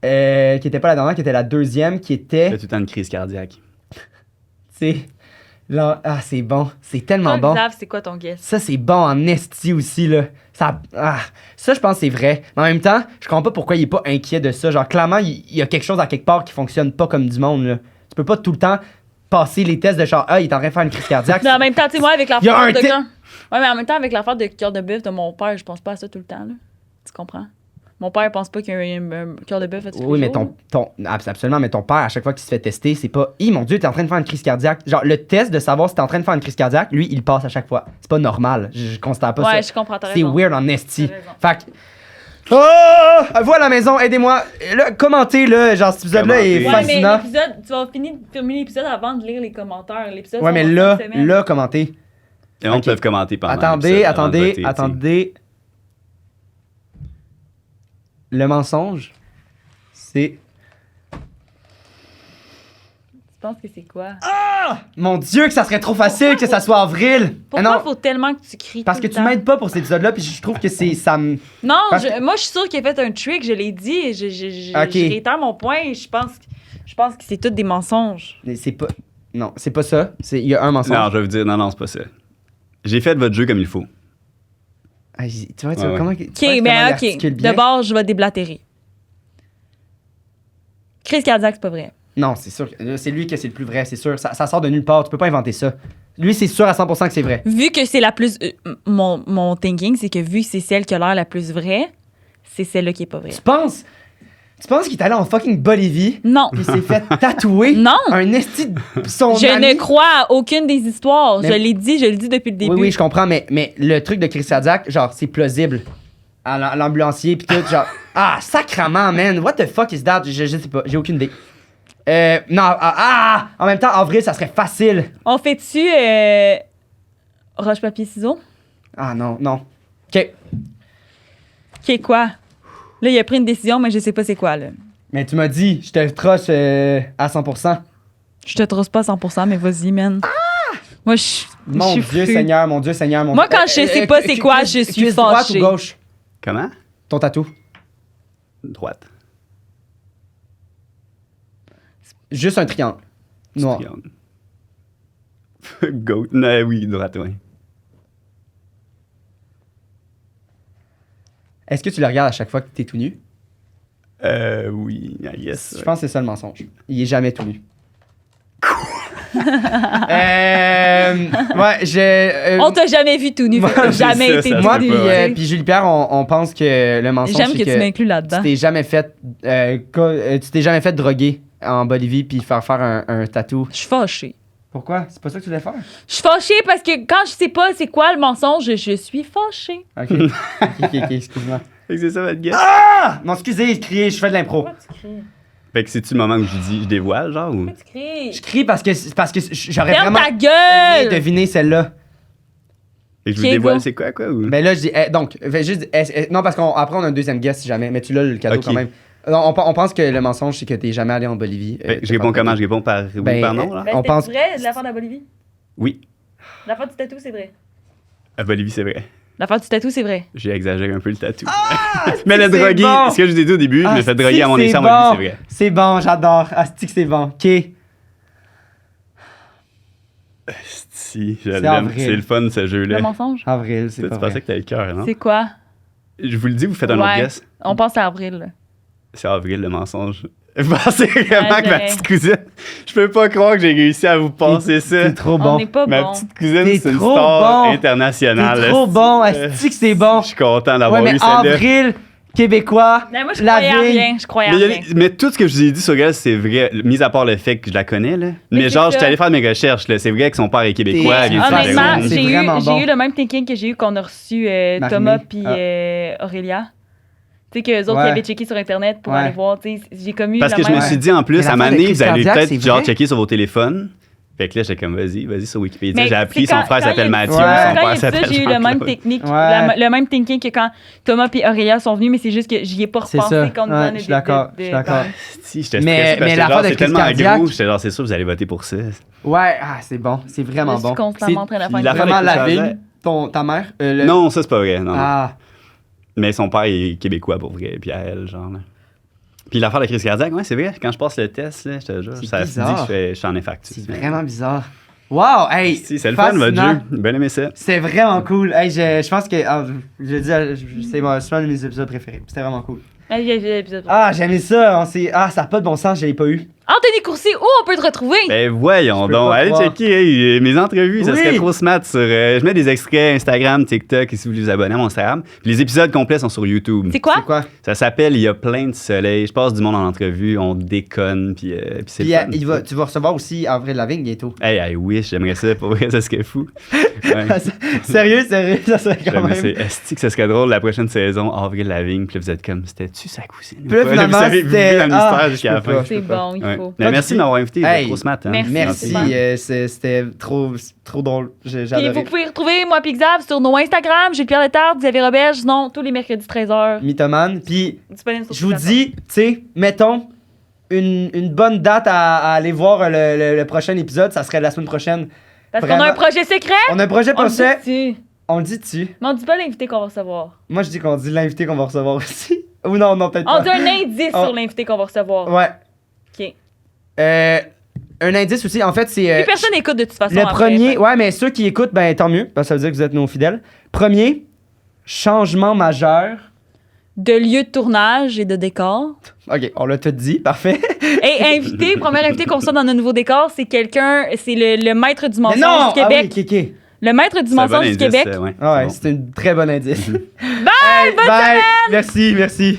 S2: Qui était pas la dernière, qui était la deuxième, qui était.
S3: J'ai tout le temps une crise cardiaque.
S2: C'est. Ah, c'est bon. C'est tellement
S1: Toi,
S2: bon.
S1: Xav, c'est quoi ton guess?
S2: Ça, c'est bon en esti aussi, là. Ça, je pense que c'est vrai. Mais en même temps, je comprends pas pourquoi il est pas inquiet de ça. Genre, clairement, il y a quelque chose à quelque part qui fonctionne pas comme du monde, là. Tu peux pas tout le temps passer les tests de genre, ah, il est en train de faire une crise cardiaque.
S1: Mais en même temps, tu sais, moi, avec
S2: Il y a un
S1: l'affaire de
S2: tic-
S1: cœur. Ouais, mais en même temps, avec l'affaire de cœur de bœuf de mon père, je pense pas à ça tout le temps, là. Tu comprends? Mon père pense pas qu'il y a un cœur de bœuf à tous
S2: Oui,
S1: les
S2: mais
S1: jours.
S2: absolument, mais ton père, à chaque fois qu'il se fait tester, c'est pas, mon Dieu, t'es en train de faire une crise cardiaque. Genre, le test de savoir si t'es en train de faire une crise cardiaque, lui, il passe à chaque fois. C'est pas normal. Je constate pas ça.
S1: Ouais, je comprends, t'as
S2: C'est
S1: raison.
S2: weird en esti.
S1: T'as raison.
S2: Fait que. Oh! Vous à la maison, aidez-moi. Là, commentez, là. Genre, cet épisode-là est
S3: Commentez.
S1: Ouais, mais
S2: fascinant.
S1: l'épisode, tu vas finir de filmer l'épisode avant de lire les commentaires. L'épisode
S2: Ouais, mais
S1: sort
S2: là,
S1: cette semaine.
S2: là, commentez.
S3: Et on
S2: Ok.
S3: peut commenter pendant
S2: Attendez,
S3: l'épisode avant de
S2: attendez,
S3: voter, tu sais.
S2: attendez. Le mensonge, c'est.
S1: Tu penses que c'est quoi?
S2: Mon Dieu, que ça serait trop facile que ça soit avril.
S1: Pourquoi
S2: non,
S1: faut tellement que tu cries
S2: parce
S1: tout
S2: que
S1: le
S2: tu
S1: temps?
S2: m'aides pas pour cet épisode-là, puis je trouve que c'est. Ça me.
S1: Non,
S2: Parce que-
S1: moi, je suis sûre qu'il a fait un trick, je l'ai dit. Et je
S2: Ok.
S1: réitère mon point. Et je pense que c'est tout des mensonges.
S2: C'est pas. Non, c'est pas ça. Il y a un mensonge.
S3: Non, je vais vous dire, non, c'est pas ça. J'ai fait votre jeu comme il faut.
S2: Ah, tu vois,
S3: Ouais,
S2: comment.
S1: OK,
S2: tu vois comment il
S1: ben OK.
S2: articule bien?
S1: D'abord, je vais déblatérer. Crise cardiaque, c'est pas vrai.
S2: Non, c'est sûr. C'est lui que c'est le plus vrai, c'est sûr. Ça sort de nulle part. Tu peux pas inventer ça. Lui, c'est sûr à 100% que c'est vrai.
S1: Vu que c'est la plus... mon thinking, c'est que vu que c'est celle qui a l'air la plus vraie, c'est celle-là qui est pas vraie.
S2: Tu penses qu'il est allé en fucking Bolivie,
S1: Non.
S2: puis il s'est fait tatouer
S1: Non.
S2: un esti de son
S1: Je
S2: ami?
S1: ne crois à aucune des histoires.
S2: Mais-
S1: Je le dis depuis le début.
S2: Oui, oui, je comprends, mais le truc de crise cardiaque, genre, c'est plausible. À l'ambulancier, pis tout, genre, sacrement, man, what the fuck is that? Je sais pas, j'ai aucune idée. Non, en même temps, avril, ça serait facile.
S1: On fait-tu roche, papier, ciseaux?
S2: Ah non, non. OK.
S1: OK, quoi? Là, il a pris une décision, mais je sais pas c'est quoi, là.
S2: Mais tu m'as dit, je te trosse à 100%.
S1: Je te trosse pas à 100%, mais vas-y, man. Moi, je
S2: Mon
S1: suis
S2: Dieu
S1: fru.
S2: Seigneur, mon Dieu Seigneur, mon
S1: Moi,
S2: Dieu.
S1: quand je sais pas c'est quoi, je suis
S2: cuisse droite
S1: fâchée.
S2: ou gauche?
S3: Comment?
S2: Ton tatou.
S3: Droite.
S2: Juste un triangle. Noir.
S3: Triangle. Goat. Non, oui, droite, oui.
S2: Est-ce que tu le regardes à chaque fois que t'es tout nu?
S3: Oui, I guess.
S2: Je pense que c'est ça le mensonge. Il est jamais tout nu. Ouais,
S1: On t'a jamais vu tout nu.
S2: moi,
S1: fait que t'as
S3: c'est
S1: jamais
S3: ça,
S1: été
S3: ça
S1: tout
S2: moi
S3: se
S1: nu.
S3: peut
S2: puis
S3: pas, ouais.
S2: puis Julie Pierre, on pense que le mensonge
S1: J'aime
S2: c'est
S1: que tu m'inclues là-dedans.
S2: tu t'es jamais fait droguer en Bolivie puis faire un tatou.
S1: Je suis fâchée.
S2: Pourquoi? C'est pas ça que tu voulais faire?
S1: Je suis fâchée parce que quand je sais pas c'est quoi le mensonge, je suis fâchée.
S2: Ok. ok, excuse-moi.
S3: Fait que c'est ça votre guess.
S2: Ah! Non, excusez, je crie, je fais de l'impro.
S1: Pourquoi tu cries?
S3: Fait que c'est-tu le moment où je dévoile, genre, ou?
S1: Pourquoi tu cries?
S2: Je crie parce que j'aurais
S1: Ferme
S2: vraiment
S1: ta
S2: aimé
S1: gueule!
S2: deviner celle-là.
S3: Fait que je vous
S1: Ok,
S3: dévoile,
S1: go.
S3: c'est quoi, ou?
S2: Ben là, je dis, donc, fais juste, non, parce qu'après, on a un deuxième guess si jamais, mais tu l'as le cadeau
S3: Ok.
S2: quand même. Non, on pense que le mensonge, c'est que t'es jamais allé en Bolivie.
S3: Fait que je réponds comment? Je réponds par oui,
S2: Ben,
S3: par non, là?
S1: Ben,
S2: On
S1: c'était
S2: pense-
S1: vrai, l'affaire de la Bolivie?
S3: Oui.
S1: L'affaire du tatou, c'est vrai.
S3: À Bolivie, c'est vrai.
S1: L'affaire du tatou, c'est vrai.
S3: J'ai exagéré un peu le tatou. Mais le
S2: c'est
S3: drogué,
S2: bon.
S3: ce que je vous ai dit au début, je me fais droguer à mon
S2: Asti,
S3: essai en
S2: c'est
S3: Bolivie,
S2: bon.
S3: c'est vrai.
S2: C'est bon, j'adore. Asti que c'est bon. OK.
S3: Si, je
S2: C'est
S3: l'aime.
S2: avril.
S3: C'est le fun, ce jeu-là.
S1: Le mensonge?
S2: Avril, c'est
S3: Tu
S2: pas
S3: pensais
S2: vrai.
S3: que t'avais le cœur, non?
S1: C'est quoi?
S3: Je vous le dis, vous faites un autre
S1: Ouais.
S3: guess.
S1: On pense à avril. Là.
S3: C'est avril, le mensonge. Vous pensez vraiment
S1: Ouais,
S3: que ma
S1: j'ai-
S3: petite cousine... Je peux pas croire que j'ai réussi à vous passer ça.
S2: T'es trop
S1: On
S2: bon.
S1: n'est pas
S3: Ma
S1: bon.
S3: petite cousine,
S2: T'es
S3: c'est une
S2: trop
S3: star
S2: bon.
S3: internationale.
S2: T'es trop bon. Est-ce que c'est bon?
S3: Je suis content
S2: Ouais,
S3: d'avoir
S2: mais
S3: eu celle-là.
S2: avril, québécois,
S1: Mais moi, je
S2: la
S1: croyais à
S2: vigne.
S1: rien. Je croyais à
S3: Mais,
S1: rien.
S3: mais tout ce que je vous ai dit sur elle, c'est vrai, mis à part le fait que je la connais. Là. Mais
S1: c'est
S3: genre,
S1: ça.
S3: j'étais allé faire mes recherches. Là. C'est vrai que son père est québécois.
S2: T'es-
S3: elle vient de
S2: Honnêtement,
S3: Saint-Jérôme.
S2: c'est vraiment bon.
S1: j'ai eu le même thinking que j'ai eu qu'on a reçu
S2: Marie-Mé.
S1: Thomas puis
S2: Ah.
S1: Aurélia. Tu sais, qu'eux autres,
S2: Ouais.
S1: ils avaient checké sur Internet pour
S2: Ouais.
S1: aller voir. Tu sais, j'ai commis
S3: Parce
S1: le
S3: que je
S1: même.
S3: me suis dit en
S2: Mais
S3: plus, à
S2: l'affaire
S3: un moment
S2: de
S3: donné,
S2: crise
S3: vous allez
S2: cardiaque,
S3: peut-être
S2: c'est
S3: genre
S2: vrai?
S3: checker sur vos téléphones. Fait que là, j'étais comme, vas-y sur Wikipédia.
S1: Mais
S3: J'ai appris,
S1: c'est
S3: son
S1: quand-
S3: frère
S1: quand il
S3: s'appelle
S1: a-
S3: Mathieu,
S2: Ouais.
S3: son
S1: Quand
S3: père
S1: il a dit ça,
S3: s'appelle
S1: j'ai eu le même
S3: Jean-Claude.
S1: technique,
S2: Ouais.
S1: le même thinking que quand Thomas et Aurélia sont venus, mais c'est juste que j'y ai pas
S2: C'est
S1: repensé
S2: ça.
S1: quand on nous
S2: Ouais,
S1: donnait
S2: je suis d'accord, je suis d'accord.
S3: Si, j'étais
S2: Mais-
S3: stressé parce
S2: mais
S3: que
S2: l'affaire
S3: genre,
S2: de
S3: c'est
S2: crise
S3: tellement
S2: cardiaque-
S3: gros. J'étais genre, c'est sûr, vous allez voter pour ça.
S2: Ouais, c'est bon. C'est vraiment
S1: Je suis
S2: bon.
S1: constamment en train de
S3: puis
S1: faire
S3: la-
S1: une
S2: Vraiment
S3: de
S2: la
S3: crise
S2: vigne,
S3: cardiaque.
S2: ta mère?
S3: Non, ça, c'est pas vrai. Non.
S2: Ah,
S3: Mais son père est québécois pour vrai, puis à elle, genre. Là. Puis l'affaire de crise cardiaque, ouais, c'est vrai. Quand je passe le test, là, je te jure,
S2: C'est
S3: ça se dit
S2: bizarre.
S3: que je suis en infarctus.
S2: c'est vraiment bizarre. Wow, hey!
S3: Si, c'est le fun, votre
S2: fascinant.
S3: jeu. Bien aimé ça.
S2: C'était vraiment cool. Hey, je pense que. Je dis, c'est un de mes épisodes préférés. C'était vraiment cool. Ah, j'ai aimé ça. Ça n'a pas de bon sens, je l'ai pas eu.
S1: Anthony Courcy, où on peut te retrouver?
S3: Ben voyons
S2: Je peux
S3: donc,
S2: pas
S3: allez
S2: croire.
S3: checker hey, mes entrevues, ça
S2: Oui.
S3: serait trop smart sur... je mets des extraits Instagram, TikTok, et si vous voulez vous abonner à mon Instagram. Puis les épisodes complets sont sur YouTube.
S1: C'est quoi?
S2: C'est quoi?
S3: Ça s'appelle Il y a plein de soleil. Je passe du monde en entrevue, on déconne, puis c'est
S2: Puis
S3: le fun.
S2: tu vas recevoir aussi Avril Lavigne bientôt.
S3: Hey, I wish, j'aimerais ça, pour vrai, ça serait fou. Ouais.
S2: Sérieux, ça serait quand
S3: J'aimerais
S2: même.
S3: ça. Est-ce que ça serait drôle la prochaine saison, Avril Lavigne, puis là vous êtes comme, c'était-tu sa cousine? ou
S2: Puis là,
S3: pas?
S2: finalement,
S3: vous avez vu
S2: c'était-
S3: dans le mystère
S2: Ah,
S3: jusqu'à
S2: je
S3: la
S2: peux
S3: fin.
S2: pas.
S1: C'est bon, il
S3: Ouais.
S1: faut.
S3: Mais merci de m'avoir invité, vous êtes
S2: Hey,
S3: trop smart. Hein?
S1: merci.
S2: Merci, c'était trop drôle. J'ai
S1: Puis
S2: adoré.
S1: vous pouvez retrouver moi et Xav sur nos Instagram, Gilles Pierre Letard, Xavier Roberge, sinon tous les mercredis 13h.
S2: Mythomane. Puis
S1: Disponible sur
S2: je vous
S1: toutes les
S2: dis, tu sais, mettons une bonne date à aller voir le prochain épisode, ça serait la semaine prochaine.
S1: plateformes. Parce qu'on a
S2: vraiment.
S1: un projet secret.
S2: On a un projet
S1: On le
S2: prochain.
S1: dit-tu?
S2: On le dit dessus.
S1: Mais on dit pas l'invité qu'on va recevoir.
S2: Moi, je dis qu'on dit l'invité qu'on va recevoir aussi. Ou non, peut-être
S1: On
S2: pas.
S1: dit un indice
S2: Oh.
S1: sur l'invité qu'on va recevoir.
S2: Ouais.
S1: OK.
S2: Un indice aussi, en fait, c'est.
S1: Plus personne n'écoute de toute façon.
S2: Le
S1: après,
S2: premier,
S1: fait.
S2: ouais, mais ceux qui écoutent, ben tant mieux, parce que ça veut dire que vous êtes nos fidèles. Premier, changement majeur.
S1: De lieu de tournage et de décor.
S2: Ok, on l'a tout dit, parfait.
S1: Et invité, premier invité qu'on reçoit dans nos nouveaux décors, c'est quelqu'un, c'est le maître du
S2: Mais
S1: mensonge
S2: non!
S1: du
S2: Ah
S1: Québec.
S2: oui, ok.
S1: Le maître du
S3: C'est un bon
S1: mensonge du
S3: indice,
S1: Québec.
S3: ouais,
S2: Ah ouais,
S3: c'est bon.
S2: c'est un très bon indice.
S1: Bye! Bonne
S2: Bye! Merci, merci.